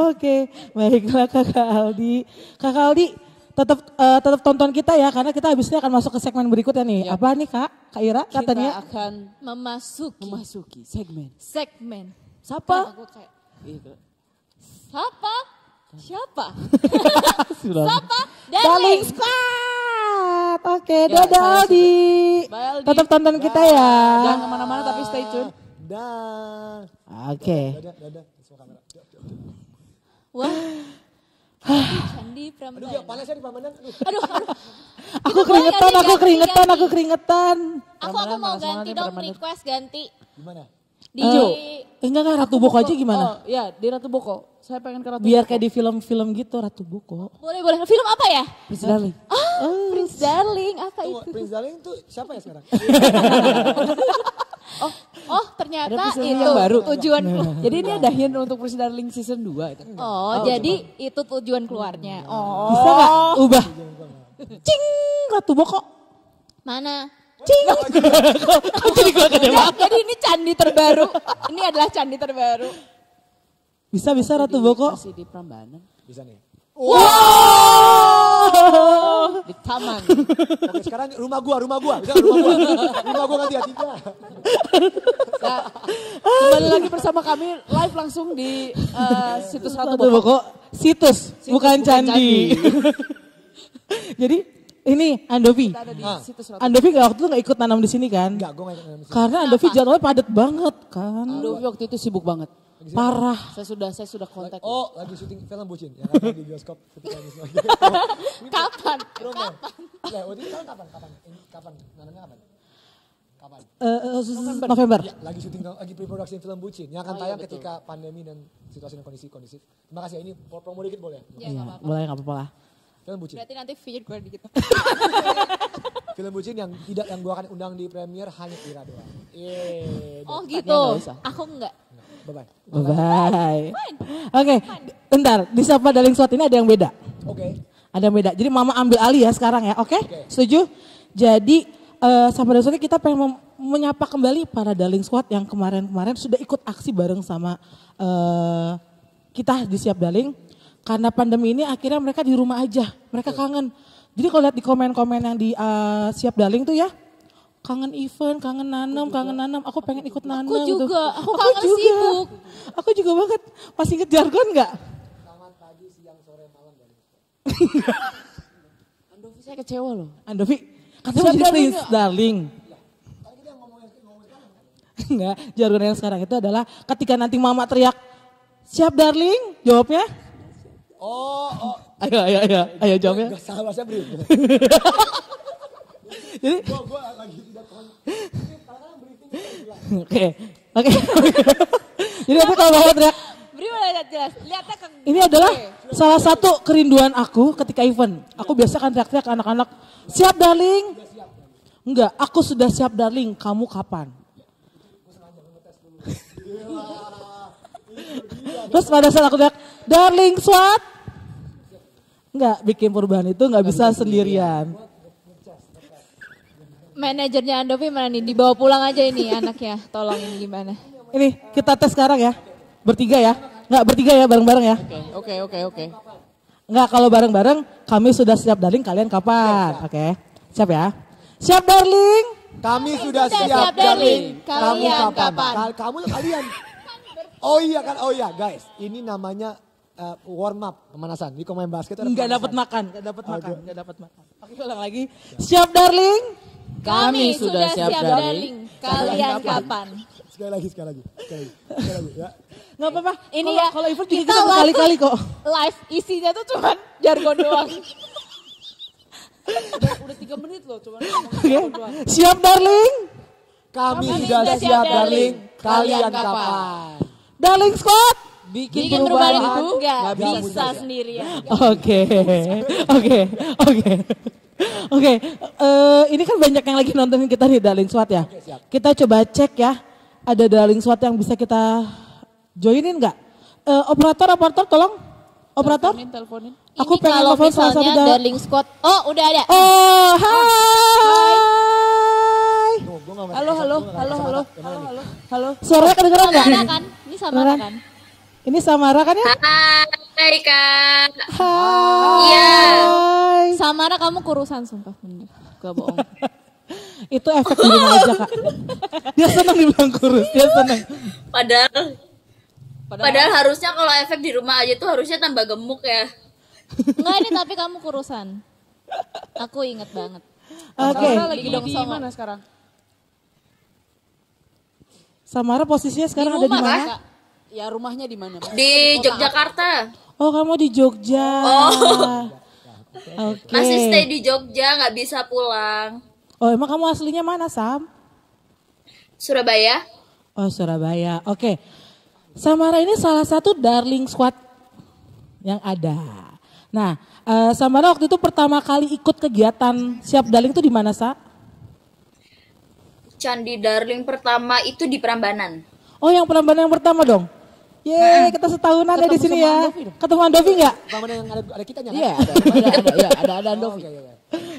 Speaker 4: Oke, baiklah Kakak Aldi. Kakak Aldi tetap tonton kita ya karena kita habisnya akan masuk ke segmen berikutnya nih. Apa nih Kak? Kak Ira katanya?
Speaker 3: Kita akan
Speaker 2: memasuki
Speaker 3: segmen.
Speaker 2: segmen.
Speaker 3: Siapa?
Speaker 2: Aku kayak,
Speaker 3: Gitu.
Speaker 2: Siapa?
Speaker 4: Sudah.
Speaker 2: Siapa?
Speaker 4: Darling Squad. Oke,
Speaker 3: Ya,
Speaker 4: dadah
Speaker 3: saya
Speaker 4: Aldi.
Speaker 3: Bye, Aldi.
Speaker 4: Tetap tonton kita ya.
Speaker 3: Jangan kemana-mana tapi stay tune.
Speaker 5: Dah.
Speaker 4: Oke.
Speaker 5: Dadah. Semua kamera.
Speaker 2: Wah. Candi Prambanan.
Speaker 5: Aduh, panasnya di Prambanan.
Speaker 2: Aduh.
Speaker 4: Aku
Speaker 2: boleh
Speaker 4: keringetan,
Speaker 2: ganti.
Speaker 4: aku keringetan.
Speaker 2: Aku mau ganti dong, request ganti.
Speaker 5: Gimana?
Speaker 2: Di
Speaker 4: Enggak Ratu Boko aja gimana?
Speaker 3: Oh ya di Ratu Boko. Saya pengen ke Ratu
Speaker 4: Biar
Speaker 3: Boko.
Speaker 4: kayak di film-film gitu Ratu Boko.
Speaker 2: boleh. Film apa ya?
Speaker 4: Prince Darling.
Speaker 2: Prince Darling, apa
Speaker 5: Tunggu,
Speaker 2: itu?
Speaker 5: Prince Darling tuh siapa ya sekarang?
Speaker 2: Oh, ternyata
Speaker 3: Ada Prince
Speaker 2: itu
Speaker 3: yang baru.
Speaker 2: tujuan.
Speaker 3: Jadi ini ada hint untuk Prince Darling season 2 itu.
Speaker 2: Oh, jadi itu tujuan keluarnya. Oh.
Speaker 4: Bisa gak ubah? Cing, Ratu Boko.
Speaker 2: Mana?
Speaker 4: Cing. Kok jadi gue gede banget?
Speaker 2: Jadi ini candi terbaru. Ini adalah candi terbaru.
Speaker 4: Bisa Ratu Boko.
Speaker 3: Masih di Prambanan.
Speaker 5: Bisa nih.
Speaker 3: Di taman.
Speaker 5: Oke, sekarang rumah gua. Bisa nggak rumah gua? Rumah gua ganti ya, 3.
Speaker 3: Nah, kembali lagi bersama kami live langsung di situs Ratu
Speaker 4: Ratu
Speaker 3: Boko.
Speaker 4: Boko. Situs, bukan candi. Jadi ini Andovi.
Speaker 3: Kita ada di situs Ratu
Speaker 4: Andovi waktu itu gak ikut nanam di sini kan?
Speaker 5: Enggak, gua nggak ikut.
Speaker 4: Karena Andovi jadwalnya padat banget kan.
Speaker 3: Boko. waktu itu sibuk banget.
Speaker 4: Parah.
Speaker 3: Saya sudah kontak.
Speaker 5: Oh, lagi syuting film bucin. Ya kan di bioskop ketika ini semua.
Speaker 2: Kapan?
Speaker 5: Ya, waktu itu kapan? Nanamnya kapan?
Speaker 4: November.
Speaker 5: Ya, lagi syuting, lagi pre-production film bucin. Yang akan tayang ketika pandemi dan situasi dan kondisi kondusif. Terima kasih ya, ini promo dikit boleh?
Speaker 2: Ya,
Speaker 4: Iya,
Speaker 2: nggak apa-apa.
Speaker 4: boleh gak apa-apa lah.
Speaker 5: Film bucin.
Speaker 2: Berarti nanti feature gue dikit.
Speaker 5: Film bucin yang gua akan undang di premiere hanya Ira doang.
Speaker 2: Oh
Speaker 3: Tempatnya
Speaker 2: gitu.
Speaker 3: nggak usah.
Speaker 2: Aku enggak.
Speaker 5: Bye-bye.
Speaker 4: Bye. Oke, bentar. Di Sapa Darling Swat ini ada yang beda.
Speaker 5: Oke.
Speaker 4: Ada yang beda. Jadi Mama ambil alih ya sekarang ya. Oke? Setuju? Jadi Sapa Darling Swat ini kita pengen menyapa kembali para Darling Swat yang kemarin-kemarin sudah ikut aksi bareng sama kita di Siap Darling. Karena pandemi ini akhirnya mereka di rumah aja. Mereka kangen. Jadi kalau lihat di komen-komen yang di Siap Darling tuh ya. Kangen event, kangen nanam. Aku pengen ikut nanam.
Speaker 2: Aku
Speaker 4: gitu.
Speaker 2: juga. Aku kangen sibuk.
Speaker 4: Aku juga banget. Masih inget jargon gak?
Speaker 5: Selamat pagi, siang, sore, malam.
Speaker 3: Andovi saya kecewa loh.
Speaker 4: Andovi, katanya
Speaker 3: Siap
Speaker 4: jadi
Speaker 3: Darling
Speaker 4: Prince Darling. Enggak, jargon yang sekarang itu adalah ketika nanti Mama teriak, siap Darling, jawabnya.
Speaker 5: Oh.
Speaker 4: Ayo jawabnya.
Speaker 5: Gak salah saya beri.
Speaker 4: Jadi,
Speaker 5: Gua lagi tidak
Speaker 4: oke. Jadi nanti kalau Mama teriak,
Speaker 2: Beri mana jelas. Lihatnya ke
Speaker 4: ini adalah salah satu kerinduan aku ketika event. Aku biasa kan teriak-teriak ke anak-anak, siap Darling. Enggak, aku sudah siap Darling, kamu kapan? Terus pada saat aku teriak, Darling Swat. Enggak, bikin perubahan itu enggak bisa sendirian.
Speaker 2: manajernya Andovi mana nih? Dibawa pulang aja ini anaknya. Tolong ini gimana?
Speaker 4: Ini kita tes sekarang ya. Bertiga ya. Enggak bertiga ya, bareng-bareng ya.
Speaker 3: Oke.
Speaker 4: Enggak, kalau bareng-bareng kami sudah siap Darling, kalian kapan? Oke. Siap ya. Siap Darling.
Speaker 5: Kami sudah
Speaker 2: Sudah
Speaker 5: siap,
Speaker 2: siap, Darling.
Speaker 5: Kamu
Speaker 2: Kalian
Speaker 5: kapan?
Speaker 2: kapan?
Speaker 5: Kamu tuh kalian. Oh iya guys. Ini namanya warm up, pemanasan. Di main basket itu ada
Speaker 4: Enggak
Speaker 5: pemanasan.
Speaker 4: dapat makan, enggak dapat makan. Oke, ulang lagi. Siap Darling.
Speaker 2: Kami sudah siap Darling. Kalian kapan?
Speaker 5: Sekali lagi ya.
Speaker 4: Enggak apa-apa.
Speaker 2: Ini
Speaker 4: Kalau-
Speaker 2: ya,
Speaker 4: kalau event
Speaker 2: kita
Speaker 4: kita
Speaker 2: live
Speaker 4: berkali-kali kok.
Speaker 2: Live isinya tuh cuman jargon doang.
Speaker 3: Udah 3 menit loh cuman
Speaker 4: Oke. Siap Darling.
Speaker 5: Kami
Speaker 2: Kami
Speaker 5: sudah
Speaker 2: sudah
Speaker 5: siap,
Speaker 2: siap,
Speaker 5: Darling.
Speaker 2: Darling.
Speaker 5: Kalian
Speaker 3: Kalian
Speaker 5: kapan?
Speaker 4: Darling Squad.
Speaker 3: bikin
Speaker 2: Bikin perubahan itu
Speaker 3: nggak
Speaker 2: nggak
Speaker 5: bisa
Speaker 2: bisa
Speaker 5: mudah.
Speaker 2: sendirian.
Speaker 4: Oke. Oke, ini kan banyak yang lagi nontonin kita nih Darling Swat ya. Kita coba cek ya, ada Darling Swat yang bisa kita joinin nggak? Operator tolong. Operator?
Speaker 3: Teleponin.
Speaker 4: Aku
Speaker 2: Ini
Speaker 4: pengen
Speaker 2: kalau
Speaker 4: telepon salah satu
Speaker 2: misalnya Darling Squad. Oh, udah ada.
Speaker 4: Oh, hai.
Speaker 3: Halo.
Speaker 4: Suaranya kedengeran nggak?
Speaker 2: Samara kan? Ini Samara kan?
Speaker 4: Ini Samara kan ya?
Speaker 7: Hai Kak.
Speaker 4: Hai.
Speaker 7: Iya.
Speaker 2: Samara kamu kurusan sumpah bener. Gak bohong.
Speaker 4: Itu efek di rumah aja kak. Dia senang dibilang kurus, dia senang.
Speaker 7: Padahal harusnya kalau efek di rumah aja tuh harusnya tambah gemuk ya.
Speaker 2: Enggak ini tapi kamu kurusan. Aku inget banget.
Speaker 4: Oke.
Speaker 3: Samara lagi
Speaker 2: Dong
Speaker 3: di
Speaker 2: Songo.
Speaker 3: mana sekarang?
Speaker 4: Samara posisinya sekarang ada di
Speaker 2: rumah,
Speaker 4: mana?
Speaker 2: Kak.
Speaker 3: Ya rumahnya di mana?
Speaker 7: Di Yogyakarta.
Speaker 4: Oh kamu di Jogja.
Speaker 7: Oh.
Speaker 4: Oke.
Speaker 7: Masih stay di Jogja, nggak bisa pulang.
Speaker 4: Oh emang kamu aslinya mana Sam?
Speaker 7: Surabaya.
Speaker 4: Oh Surabaya. Oke. Samara ini salah satu Darling Squad yang ada. Nah, Samara waktu itu pertama kali ikut kegiatan Siap Darling itu di mana, Sa?
Speaker 7: Candi Darling pertama itu di Prambanan.
Speaker 4: Oh, yang Prambanan yang pertama dong. Yeay, kita setahunan ya di sini ya. Ketemu Andovi nggak?
Speaker 5: Prambanan yang ada kitanya kan?
Speaker 3: Iya, ada Andovi.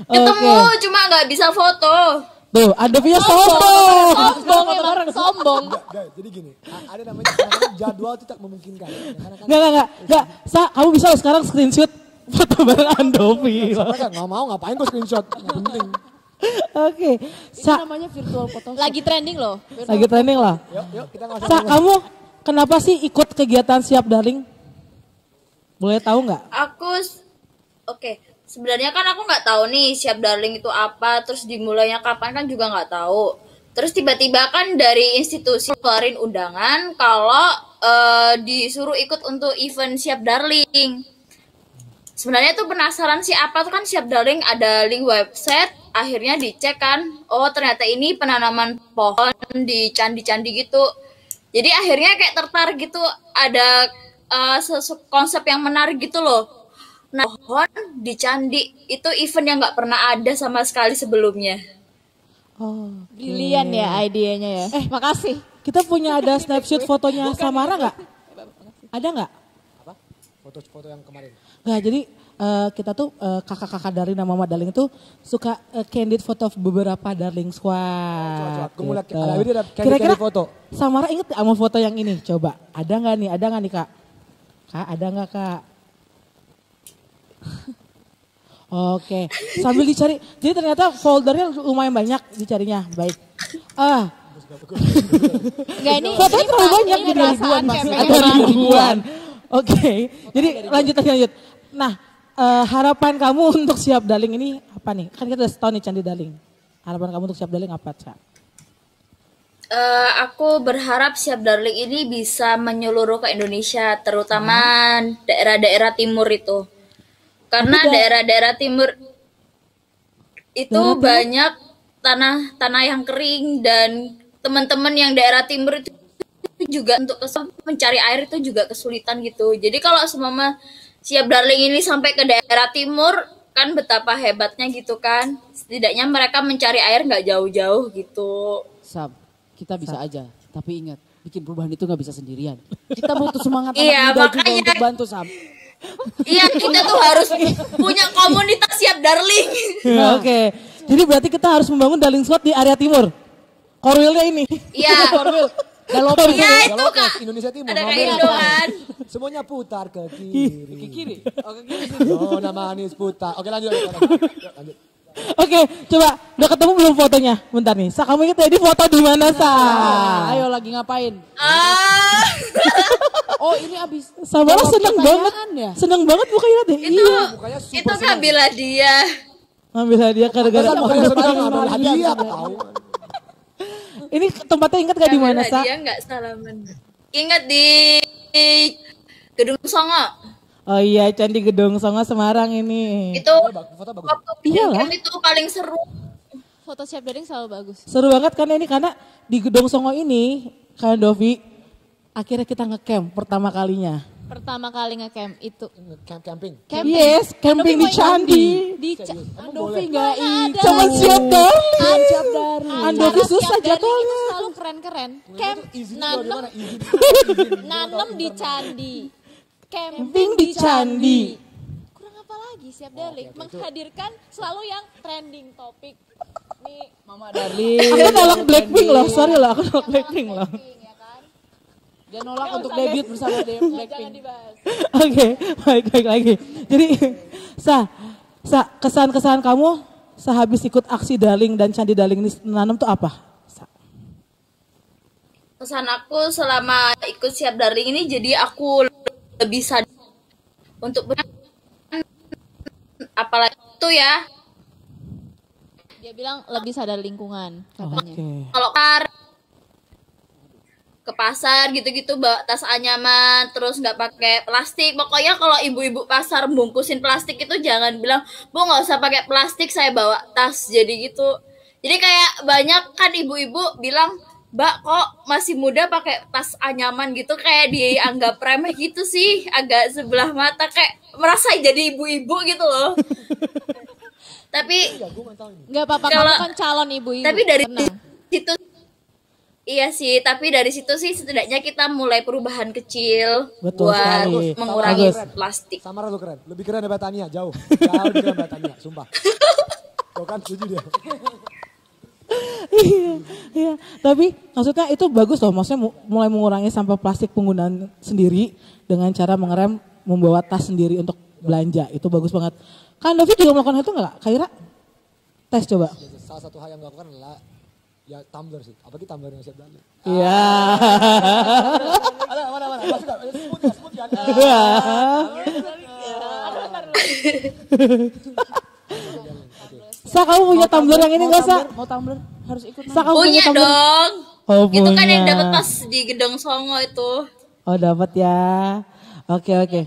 Speaker 7: Ketemu, cuma nggak bisa foto.
Speaker 4: Tuh, Andovinya sombong.
Speaker 2: Sombong emang, sombong.
Speaker 5: Guys, jadi gini, ada namanya kadang-kadang jadwal itu tak memungkinkan. Karena kan
Speaker 4: Nggak. Sa, kamu bisa loh sekarang screenshot foto bareng Andovi.
Speaker 5: mereka nggak mau ngapain gue screenshot, nggak penting.
Speaker 4: Oke,
Speaker 3: Ini
Speaker 4: Sa,
Speaker 3: namanya virtual foto.
Speaker 2: Lagi trending loh.
Speaker 4: lagi trending lah.
Speaker 5: Yuk kita nggak usah
Speaker 4: Sa, kamu kenapa sih ikut kegiatan Siap Darling? Boleh tahu nggak?
Speaker 7: Oke. Sebenarnya kan aku nggak tahu nih Siap Darling itu apa, terus dimulainya kapan kan juga nggak tahu. Terus tiba-tiba kan dari institusi keluarin undangan kalau disuruh ikut untuk event Siap Darling. Sebenarnya tuh penasaran sih apa tuh kan Siap Darling, ada link website, akhirnya dicek kan, oh ternyata ini penanaman pohon di candi-candi gitu. Jadi akhirnya kayak tertarik gitu, ada konsep yang menarik gitu loh. Nah, pohon di candi itu event yang nggak pernah ada sama sekali sebelumnya.
Speaker 4: Oh,
Speaker 2: Brilian ya idenya ya. Makasih.
Speaker 4: kita punya ada snapshot fotonya Samara nggak? Ada nggak?
Speaker 5: foto yang kemarin.
Speaker 4: Nggak, jadi kita tuh kakak-kakak Darling dan Mama Darling itu suka candid foto beberapa Darling Squad.
Speaker 5: Coba, gue mau lihat,
Speaker 4: gitu.
Speaker 5: ada ini ada
Speaker 4: Kira-kira
Speaker 5: candid foto.
Speaker 4: Samara inget gak sama foto yang ini? Coba, ada nggak nih kak? Kak, ada nggak kak? Oke, sambil dicari. Jadi ternyata foldernya lumayan banyak dicarinya. Baik.
Speaker 2: Enggak ini
Speaker 4: Fotonya terlalu banyak
Speaker 2: ini
Speaker 4: jadi
Speaker 2: perasaan
Speaker 4: ribuan.
Speaker 2: kayak
Speaker 4: Ada
Speaker 2: pengen
Speaker 4: ribuan. Oke, jadi lanjut. Nah, harapan kamu untuk Siap Darling ini apa nih? Kan kita udah setahun nih Candi Darling. Harapan kamu untuk Siap Darling apa, Ca?
Speaker 7: Aku berharap Siap Darling ini bisa menyeluruh ke Indonesia, terutama daerah-daerah timur itu. Karena daerah-daerah timur itu
Speaker 4: Daerah timur?
Speaker 7: banyak tanah yang kering dan teman-teman yang daerah timur itu juga untuk mencari air itu juga kesulitan gitu. Jadi kalau semua Siap Darling ini sampai ke daerah timur kan betapa hebatnya gitu kan. Setidaknya mereka mencari air nggak jauh-jauh gitu.
Speaker 3: Sam, kita bisa aja. Tapi ingat, bikin perubahan itu nggak bisa sendirian. Kita butuh semangat
Speaker 7: Iya,
Speaker 3: anak muda juga
Speaker 7: makanya.
Speaker 3: untuk bantu, Sam.
Speaker 7: Iya, kita tuh harus punya komunitas Siap Darling.
Speaker 4: Oke, jadi berarti kita harus membangun Darling Squad di area timur. Korwilnya ini.
Speaker 7: Iya.
Speaker 3: Galopin.
Speaker 7: Iya itu Kak.
Speaker 5: Indonesia Timur.
Speaker 7: Ada
Speaker 5: Mabel.
Speaker 7: kayak Indo kan.
Speaker 5: Semuanya putar ke kiri.
Speaker 3: Ke kiri. Oh, ke kiri.
Speaker 5: Nona manis putar. Oke lanjut. Lanjut.
Speaker 4: Oke, coba udah ketemu belum fotonya? Bentar nih, Sa kamu ingat ya di foto di mana Sa?
Speaker 3: Ayo lagi ngapain?
Speaker 7: Ah,
Speaker 3: Oh ini abis.
Speaker 4: Samara
Speaker 3: jawab
Speaker 4: seneng banget,
Speaker 3: pertanyaan ya?
Speaker 4: seneng banget bukannya deh.
Speaker 7: itu
Speaker 5: Mukanya super
Speaker 7: itu ngambil hadiah.
Speaker 4: Ngambil hadiah gara-gara.
Speaker 5: Masa bukannya senang ngambil hadiah tahu.
Speaker 4: Ini tempatnya ingat gak di mana Sa?
Speaker 7: Hadiah nggak salaman. Ingat di Gedung Songo.
Speaker 4: Oh iya, Candi Gedong Songo Semarang ini.
Speaker 7: Itu
Speaker 5: Foto bagus.
Speaker 7: waktu
Speaker 4: Iyalah.
Speaker 7: weekend itu paling seru.
Speaker 2: Foto Siap Darling selalu bagus.
Speaker 4: Seru banget kan ini karena di Gedong Songo ini, Kak Dovi, akhirnya kita ngecamp pertama kalinya.
Speaker 2: Pertama kali ngecamp itu.
Speaker 5: Camping.
Speaker 4: Yes, camping di Candi.
Speaker 2: Di
Speaker 3: Andovi nggak ikut.
Speaker 4: Sama Siap Darling.
Speaker 3: Siap Darling.
Speaker 4: Andovi susah
Speaker 2: Siap Darling itu
Speaker 4: jadwalnya.
Speaker 2: selalu keren-keren. Camp
Speaker 5: Izin
Speaker 2: nanem
Speaker 5: gimana? Izin.
Speaker 2: nanem di candi. camping di candi. Kurang apa lagi Siap Darling? Menghadirkan selalu yang trending topik. Nih,
Speaker 3: Mama Darling.
Speaker 4: Aku nolak Blackpink loh, sorry loh, aku nolak Blackpink loh.
Speaker 2: ya kan?
Speaker 3: Dia nolak untuk debut bersama
Speaker 2: Jangan
Speaker 3: Blackpink.
Speaker 2: dibahas.
Speaker 4: Oke, baik lagi. Jadi, kesan-kesan kamu sehabis ikut aksi Darling dan Candi Darling ini nanam tuh apa?
Speaker 7: Pesan aku selama ikut Siap Darling ini jadi aku lebih sadar untuk apalagi itu ya
Speaker 2: Dia bilang lebih sadar lingkungan katanya.
Speaker 4: Oke.
Speaker 7: kalau ke pasar gitu-gitu bawa tas anyaman terus nggak pakai plastik. Pokoknya kalau ibu-ibu pasar bungkusin plastik itu jangan bilang Bu nggak usah pakai plastik saya bawa tas, jadi gitu. Jadi kayak banyak kan ibu-ibu bilang Mbak kok masih muda pakai tas anyaman gitu, kayak dianggap remeh gitu sih, agak sebelah mata, kayak merasa jadi ibu-ibu gitu loh. Tapi
Speaker 2: Nggak apa-apa, kamu
Speaker 7: Kalau-
Speaker 2: kan calon ibu-ibu.
Speaker 7: tapi dari
Speaker 2: tenang.
Speaker 7: situ iya sih, tapi dari situ sih setidaknya kita mulai perubahan kecil
Speaker 4: Betul
Speaker 7: buat
Speaker 4: sekali.
Speaker 7: mengurangi
Speaker 4: Bagus.
Speaker 7: plastik.
Speaker 5: Samara lu keren. Lebih keren daripada Tania, jauh. Jauh lebih keren daripada Tania, sumpah. Tuh kan, setuju dia.
Speaker 4: Iya, tapi maksudnya itu bagus loh, maksudnya mulai mengurangi sampah plastik penggunaan sendiri dengan cara mengerem membawa tas sendiri untuk belanja, itu bagus banget. Kan David juga melakukan itu nggak, Kaira? Tes coba.
Speaker 5: Salah satu hal yang dilakukan adalah ya tumbler sih. Apalagi tumbler yang siap Darling.
Speaker 4: Iya.
Speaker 5: Mana? Masuk gak? Sebut kan?
Speaker 4: Iya. Sa, kamu punya tumbler yang ini nggak, Sa?
Speaker 3: Mau tumbler harus ikut.
Speaker 4: Sa, kamu punya
Speaker 7: Punya
Speaker 4: tumbler?
Speaker 7: dong.
Speaker 4: Oh,
Speaker 7: Itu kan yang
Speaker 4: punya.
Speaker 7: dapat pas di Gedong Songo itu.
Speaker 4: Oh, dapat ya. Oke.
Speaker 2: Event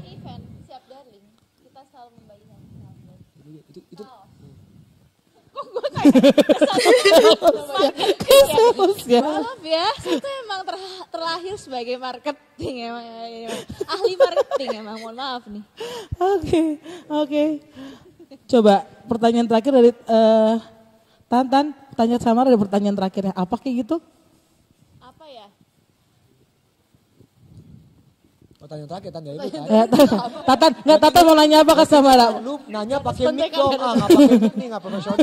Speaker 2: Siap Darling, kita selalu membagikan tumbler.
Speaker 5: Itu
Speaker 4: Serius ya.
Speaker 2: Maaf ya, itu emang terlahir sebagai marketing emang. Ahli marketing emang, mohon maaf nih.
Speaker 4: Oke. Coba pertanyaan terakhir dari Tan, tanya Samara ada pertanyaan terakhirnya. Apa kayak gitu?
Speaker 2: Apa ya?
Speaker 5: pertanyaan terakhir Tan ya itu kan.
Speaker 4: Tatan mau nanya apa ke Samara?
Speaker 5: Lu nanya pakai mic dong, nggak pakai mic nih, nggak profesional.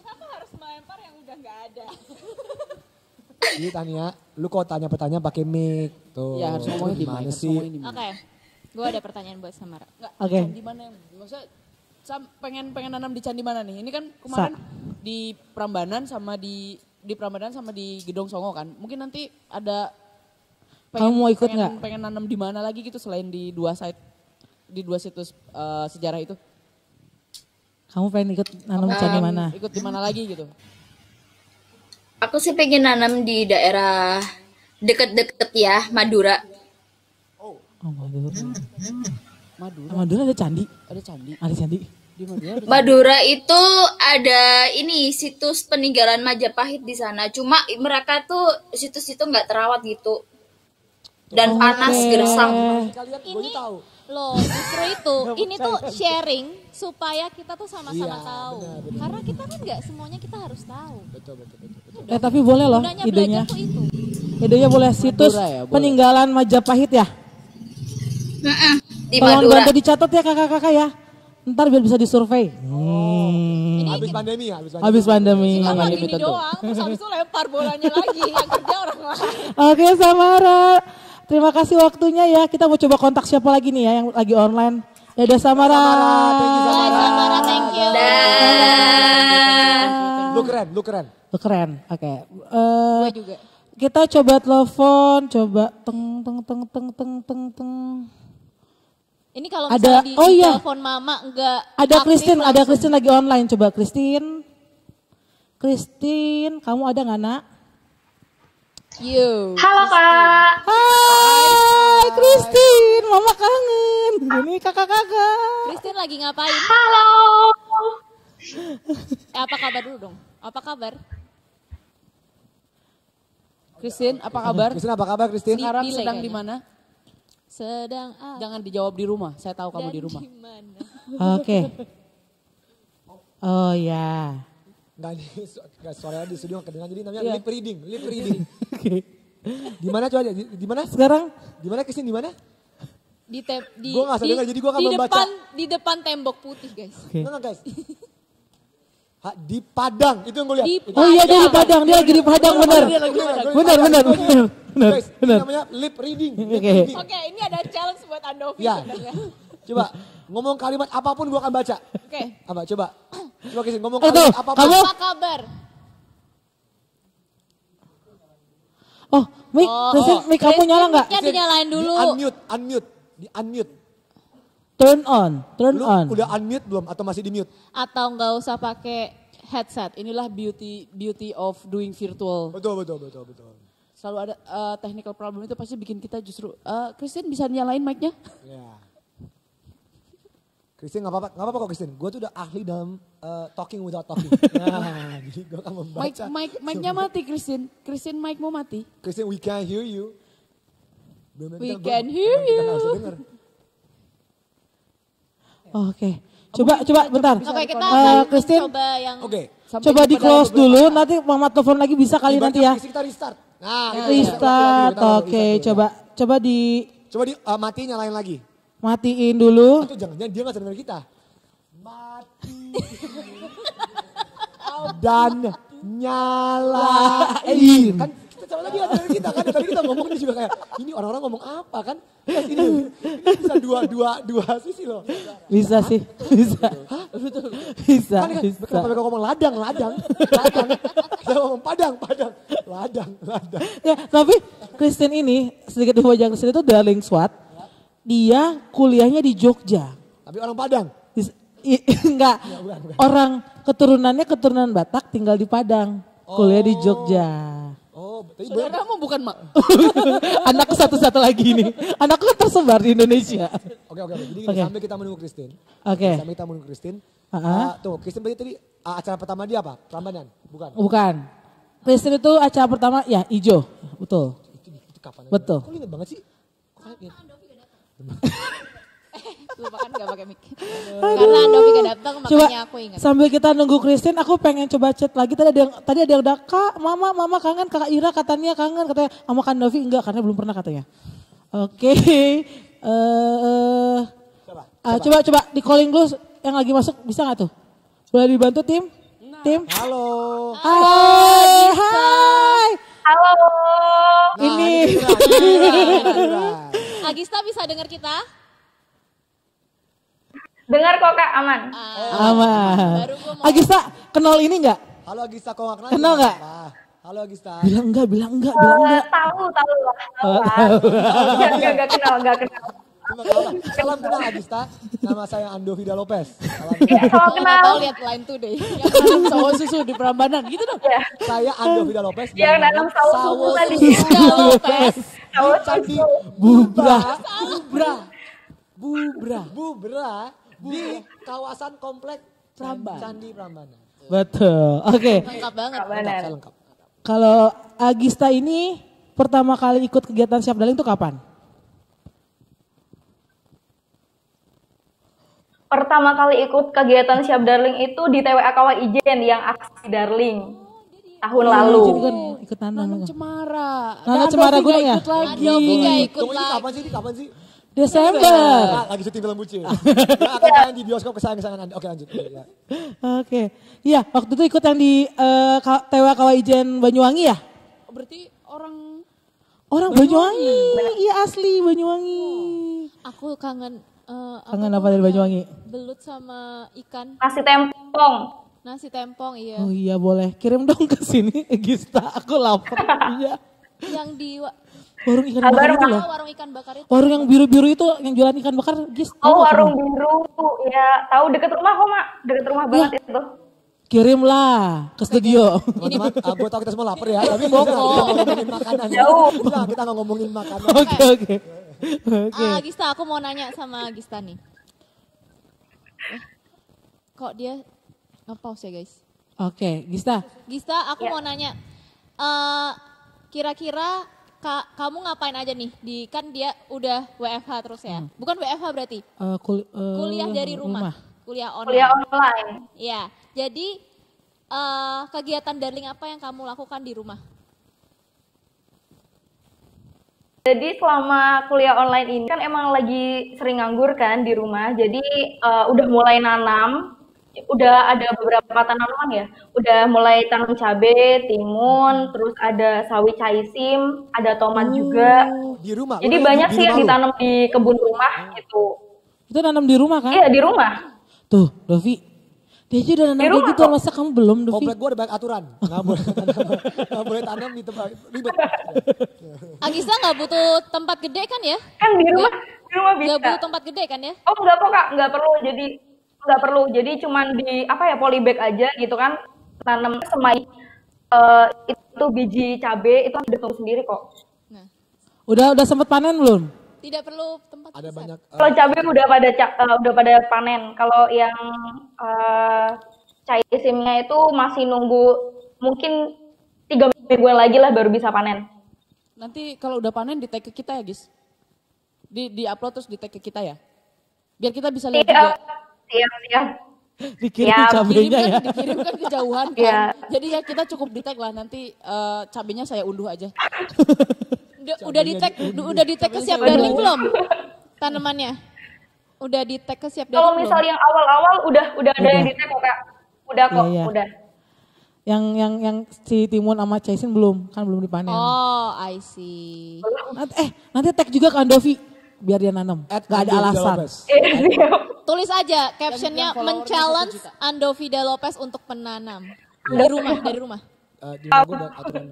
Speaker 2: Kenapa harus melempar yang udah nggak ada?
Speaker 5: Iya Tania, lu kok tanya pertanyaan pakai mic tuh.
Speaker 3: Ya harus ngomongin di
Speaker 5: Gimana
Speaker 3: mana
Speaker 5: sih?
Speaker 2: Oke, gue ada pertanyaan buat Samara.
Speaker 4: Oke.
Speaker 3: Di mana yang maksudnya pengen nanam di candi mana nih? Ini kan kemarin di Prambanan sama di Prambanan sama di Gedong Songo kan. Mungkin nanti ada
Speaker 4: Kamu mau ikut nggak?
Speaker 3: Pengen nanam di mana lagi gitu selain di dua situs sejarah itu.
Speaker 4: Kamu pengen ikut nanam candi mana?
Speaker 3: Ikut di mana lagi gitu.
Speaker 7: Aku sih pengen nanam di daerah deket-deket ya, Madura.
Speaker 4: Oh, Madura.
Speaker 3: Madura
Speaker 4: Madura ada candi.
Speaker 3: ada candi.
Speaker 4: Ada candi.
Speaker 3: Di Madura ada
Speaker 7: Madura itu ada ini situs peninggalan Majapahit di sana. Cuma mereka tuh situs itu nggak terawat gitu. Dan panas gersang.
Speaker 5: Kalian gue tahu.
Speaker 2: Loh, justru itu. Ini tuh sharing supaya kita tuh sama-sama tahu. Karena kita kan nggak semuanya kita harus tahu.
Speaker 5: Betul.
Speaker 4: Tapi boleh loh
Speaker 2: Gunanya
Speaker 4: idenya.
Speaker 2: belajar tuh itu.
Speaker 4: Idenya boleh situs
Speaker 3: Madura ya, boleh.
Speaker 4: peninggalan Majapahit ya.
Speaker 7: Di
Speaker 4: Tolong
Speaker 7: Madura.
Speaker 4: bantu dicatat ya kakak-kakak ya. Ntar biar bisa disurvey.
Speaker 5: Habis pandemi ya,
Speaker 4: Habis pandemi.
Speaker 2: Apa
Speaker 3: Ini
Speaker 2: gini
Speaker 3: tentu.
Speaker 2: doang, terus habis itu lempar bolanya lagi. Yang kerja orang lain.
Speaker 4: Oke Samara, terima kasih waktunya ya. Kita mau coba kontak siapa lagi nih ya yang lagi online. Dadah Samara.
Speaker 2: Bye, Samara, thank you.
Speaker 5: Lu keren.
Speaker 4: Tuh keren. Oke.
Speaker 2: Gue juga.
Speaker 4: Kita coba telepon, coba teng.
Speaker 2: Ini kalau
Speaker 4: Ada-
Speaker 2: misalnya di
Speaker 4: oh iya.
Speaker 2: telepon mama enggak
Speaker 4: Ada
Speaker 2: aktif
Speaker 4: Christine,
Speaker 2: langsung.
Speaker 4: lagi online. Coba Christine, kamu ada nggak nak?
Speaker 2: You.
Speaker 8: Halo Kak.
Speaker 4: Hai Christine, mama kangen. Ini kakak-kakak.
Speaker 2: Christine lagi ngapain?
Speaker 8: Halo.
Speaker 2: Apa kabar dulu dong? Apa kabar?
Speaker 3: Christine, apa kabar?
Speaker 5: Christine apa kabar Christine?
Speaker 3: Sekarang
Speaker 2: Delay
Speaker 3: sedang di
Speaker 2: kayaknya.
Speaker 3: mana?
Speaker 2: Sedang
Speaker 3: Jangan dijawab di rumah. Saya tahu kamu di rumah.
Speaker 2: di mana?
Speaker 4: Oke. Oh ya.
Speaker 5: Enggak ini suaranya di studio nggak kedengeran jadi namanya lip reading. Di mana coba? Di mana?
Speaker 4: Sekarang
Speaker 5: Di mana Christine di mana? Gua nggak usah dengar, jadi gua akan membaca.
Speaker 2: Di depan tembok putih, guys.
Speaker 5: Nah, guys. Di Padang, itu yang gue lihat.
Speaker 2: Di
Speaker 4: Oh iya dia di Padang, dia lagi di Padang benar. Benar.
Speaker 5: Guys, ini namanya lip reading.
Speaker 2: Oke, ini ada challenge buat Andovi
Speaker 5: Ya.
Speaker 2: sebenarnya.
Speaker 5: Coba ngomong kalimat apapun gue akan baca.
Speaker 2: Oke.
Speaker 5: Apa coba? Coba Kisin ngomong
Speaker 4: Itu,
Speaker 5: kalimat apapun.
Speaker 4: kamu?
Speaker 2: Apa kabar?
Speaker 4: Oh, mic kamu nyala nggak?
Speaker 2: Mic-nya dinyalain dulu.
Speaker 5: Di unmute.
Speaker 4: Turn on.
Speaker 5: Lu udah unmute belum atau masih di mute?
Speaker 2: Atau nggak usah pakai
Speaker 3: Headset, inilah beauty of doing virtual.
Speaker 5: Betul.
Speaker 3: Selalu ada technical problem itu pasti bikin kita justru, Christine bisa nyalain mic-nya?
Speaker 5: Ya. Christine nggak apa-apa kok Christine. Gue tuh udah ahli dalam talking without talking. Nah, jadi gue akan membaca.
Speaker 3: Mic-nya mati Christine. Christine mic-mu mati.
Speaker 5: Christine, we can hear you.
Speaker 3: We can hear you.
Speaker 5: Kita nggak bisa denger.
Speaker 4: Oke. Coba bentar.
Speaker 2: Oke, kita
Speaker 4: Christine,
Speaker 2: coba yang
Speaker 5: Oke.
Speaker 4: coba di close dulu. Nanti Mama telepon lagi bisa kali nanti ya.
Speaker 5: Kita restart. Nah,
Speaker 4: Restart. Oke, coba
Speaker 5: Coba di mati nyalain lagi.
Speaker 4: matiin dulu.
Speaker 5: Atau jangan-jangan dia nggak denger kita. Mati. Dan nyalain. Kan kita coba lagi nggak denger kita kan. Tadi kita ngomong dia juga kayak ini orang-orang ngomong apa kan? Guys, ini bisa dua sisi loh.
Speaker 4: Bisa sih, bisa. Bisa.
Speaker 5: Kenapa mereka ngomong ladang. Saya ngomong padang. Ladang.
Speaker 4: Ya, tapi Christine ini sedikit wajah Christine itu darling SWAT. Dia kuliahnya di Jogja.
Speaker 5: Tapi orang Padang.
Speaker 4: Enggak. Orang keturunan Batak tinggal di Padang. Kuliah di Jogja.
Speaker 5: Oh, tapi
Speaker 3: Saudaramu bukan mak.
Speaker 4: Anakku satu-satu lagi nih. Anakku kan tersebar di Indonesia.
Speaker 5: Oke. Jadi sambil kita menunggu Christine.
Speaker 4: Oke.
Speaker 5: Tuh, Christine berarti tadi acara pertama dia apa? Prambanan?
Speaker 4: Bukan. Christine itu acara pertama ya Ijo. Betul.
Speaker 5: Itu kapan?
Speaker 4: Betul.
Speaker 5: Kok inget banget sih?
Speaker 2: lupa kan gak pakai mic. Karena Andovi gak datang makanya aku ingat.
Speaker 4: Sambil kita nunggu Christine, aku pengen coba chat lagi. Tadi ada yang udah Kak, Mama kangen, Kakak Ira katanya kangen, katanya sama Kak Andovi enggak karena belum pernah katanya. Oke. Coba di calling dulu yang lagi masuk bisa nggak tuh? Boleh dibantu tim? Tim?
Speaker 5: Halo.
Speaker 4: Hai.
Speaker 7: Halo.
Speaker 4: Ini.
Speaker 2: Agista bisa dengar kita?
Speaker 7: Dengar kok Kak, aman.
Speaker 4: Aman. Agista kenal ini nggak?
Speaker 5: Halo Agista, kok nggak kenal?
Speaker 4: Kenal nggak?
Speaker 5: Halo Agista.
Speaker 4: Bilang enggak.
Speaker 7: Tahu lah. Enggak kenal.
Speaker 5: Salam kenal Agista. Nama saya Ando Vida Lopez.
Speaker 7: Salam kenal.
Speaker 2: Tahu lihat line today.
Speaker 3: Yang nanam sawo susu di Prambanan gitu dong.
Speaker 7: Ya.
Speaker 5: Saya Ando Vida Lopez.
Speaker 7: Yang nanam sawo susu tadi.
Speaker 2: Lopez.
Speaker 7: Sawo
Speaker 5: Candi
Speaker 7: susu.
Speaker 5: Bubra di kawasan komplek Candi Prambanan.
Speaker 4: Betul. Oke.
Speaker 2: Lengkap banget.
Speaker 5: Saya lengkap.
Speaker 4: Kalau Agista ini pertama kali ikut kegiatan Siap Darling itu kapan?
Speaker 7: Pertama kali ikut kegiatan Siap Darling itu di TWA Kawah Ijen yang aksi Darling tahun lalu.
Speaker 4: Jadi kan ikut nanam.
Speaker 3: Cemara.
Speaker 4: Nanam Cemara gunung ya?
Speaker 3: Ikut lagi.
Speaker 2: Andovi gak ikut
Speaker 5: Tunggu ini
Speaker 2: lah.
Speaker 5: kapan sih?
Speaker 4: Desember.
Speaker 5: Lagi syuting film bucin. Akan tayang di bioskop kesayangan Anda. Oke lanjut. Ya.
Speaker 4: Oke. Iya, waktu itu ikut yang di TWA Kawah Ijen Banyuwangi ya?
Speaker 3: Berarti orang
Speaker 4: Banyuwangi. Iya asli Banyuwangi.
Speaker 2: Aku kangen.
Speaker 4: Kangen apa dari Banyuwangi?
Speaker 2: Belut sama ikan.
Speaker 7: Nasi tempong.
Speaker 2: Nasi tempong iya.
Speaker 4: Oh iya boleh. Kirim dong ke sini Gista. Aku lapar. Iya.
Speaker 2: Yang di
Speaker 4: Warung ikan bakar itu loh.
Speaker 2: warung ikan bakar itu.
Speaker 4: Warung yang biru-biru itu yang jualan ikan bakar, Gis.
Speaker 7: Oh, warung biru. Ya, tahu deket rumah kok, Mak. Deket rumah banget itu.
Speaker 4: Kirimlah ke studio.
Speaker 5: Teman-teman, gue tahu kita semua lapar ya. Tapi kita nggak ngomongin makanan.
Speaker 7: Jauh.
Speaker 5: Kita nggak ngomongin makanan.
Speaker 4: Oke.
Speaker 2: Gista, aku mau nanya sama Gista nih. Kok dia nge-pause ya guys?
Speaker 4: Oke, Gista.
Speaker 2: Gista, aku mau nanya. Kira-kira kamu ngapain aja nih? Kan dia udah WFH terus ya? Bukan WFH berarti? Kuliah dari rumah. Kuliah
Speaker 7: online.
Speaker 2: Iya. Jadi kegiatan Darling apa yang kamu lakukan di rumah?
Speaker 8: Jadi selama kuliah online ini kan emang lagi sering nganggur kan di rumah. Jadi udah mulai nanam, udah ada beberapa tanaman ya. Udah mulai tanam cabai, timun, terus ada sawi caisim, ada tomat juga.
Speaker 5: Di rumah.
Speaker 8: Jadi banyak sih yang ditanam di kebun rumah gitu.
Speaker 4: Itu nanam di rumah kan?
Speaker 8: Iya di rumah.
Speaker 4: Tuh, Dovi. Dia aja udah nanam kayak gitu, masa kamu belum, Dovi?
Speaker 5: Komplek gue ada banyak aturan. Nggak boleh tanam di tempat ribet.
Speaker 2: Agista nggak butuh tempat gede kan ya?
Speaker 8: Kan di rumah bisa.
Speaker 2: Nggak butuh tempat gede kan ya?
Speaker 8: Oh enggak kok Kak, nggak perlu. Jadi cuman di polybag aja gitu kan. Tanam semai itu biji cabai itu udah tumbuh sendiri kok.
Speaker 2: Nah,
Speaker 4: Udah sempet panen belum?
Speaker 2: tidak perlu tempat
Speaker 5: Ada
Speaker 2: besar.
Speaker 5: banyak.
Speaker 8: Kalau cabai udah pada panen. Kalau yang caisimnya itu masih nunggu mungkin 3 mingguan lagi lah baru bisa panen.
Speaker 3: Nanti kalau udah panen di tag ke kita ya, Gis. Di upload terus di tag ke kita ya. Biar kita bisa lihat juga.
Speaker 8: Siap.
Speaker 4: Dikirim
Speaker 8: Ya,
Speaker 4: cabenya ya.
Speaker 3: Dikirimkan kejauhan kan.
Speaker 8: Iya.
Speaker 3: Jadi ya kita cukup di tag lah, nanti cabenya saya unduh aja.
Speaker 2: Udah di tag ke siap darling belum? Tanamannya? Udah di tag ke siap darling
Speaker 8: Kalau
Speaker 2: belum?
Speaker 8: misal yang awal-awal udah ada yang di tag kok Kak. Udah kok,
Speaker 4: Iya.
Speaker 8: udah.
Speaker 4: Yang si timun sama caisin belum, kan belum dipanen.
Speaker 2: Oh, I see.
Speaker 4: Nanti tag juga kan Dovi, biar dia nanam. Gak ada alasan.
Speaker 2: Tulis aja captionnya
Speaker 3: yang followernya
Speaker 2: men-challenge
Speaker 3: 1 juta.
Speaker 2: Andovida Lopez untuk penanam. Dari rumah.
Speaker 5: Di rumah gue banyak aturan.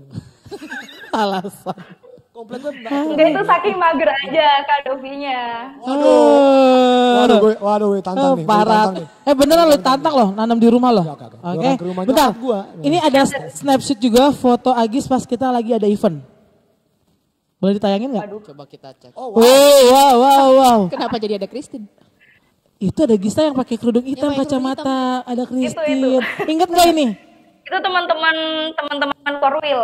Speaker 4: Alasan.
Speaker 5: Komplek gue
Speaker 8: Enggak itu saking mager aja Kak Dovinya.
Speaker 5: Waduh, tantang nih.
Speaker 4: Parah.
Speaker 5: Tantang nih.
Speaker 4: Beneran lo tantang loh, nanam di rumah loh.
Speaker 5: Oke.
Speaker 4: Oke.
Speaker 5: Orang ke rumah
Speaker 4: Bentar.
Speaker 5: nyokap gua.
Speaker 4: Ini ada snapshot juga foto Agis pas kita lagi ada event. Boleh ditayangin nggak?
Speaker 3: Coba kita cek.
Speaker 5: Oh,
Speaker 4: Wow.
Speaker 2: Kenapa jadi ada Christine?
Speaker 4: Itu ada Gista yang pakai kerudung hitam,
Speaker 2: pakai kerudung
Speaker 4: kacamata, ada Christine.
Speaker 8: Itu.
Speaker 4: Ingat nggak ini?
Speaker 8: Itu teman-teman Korwil.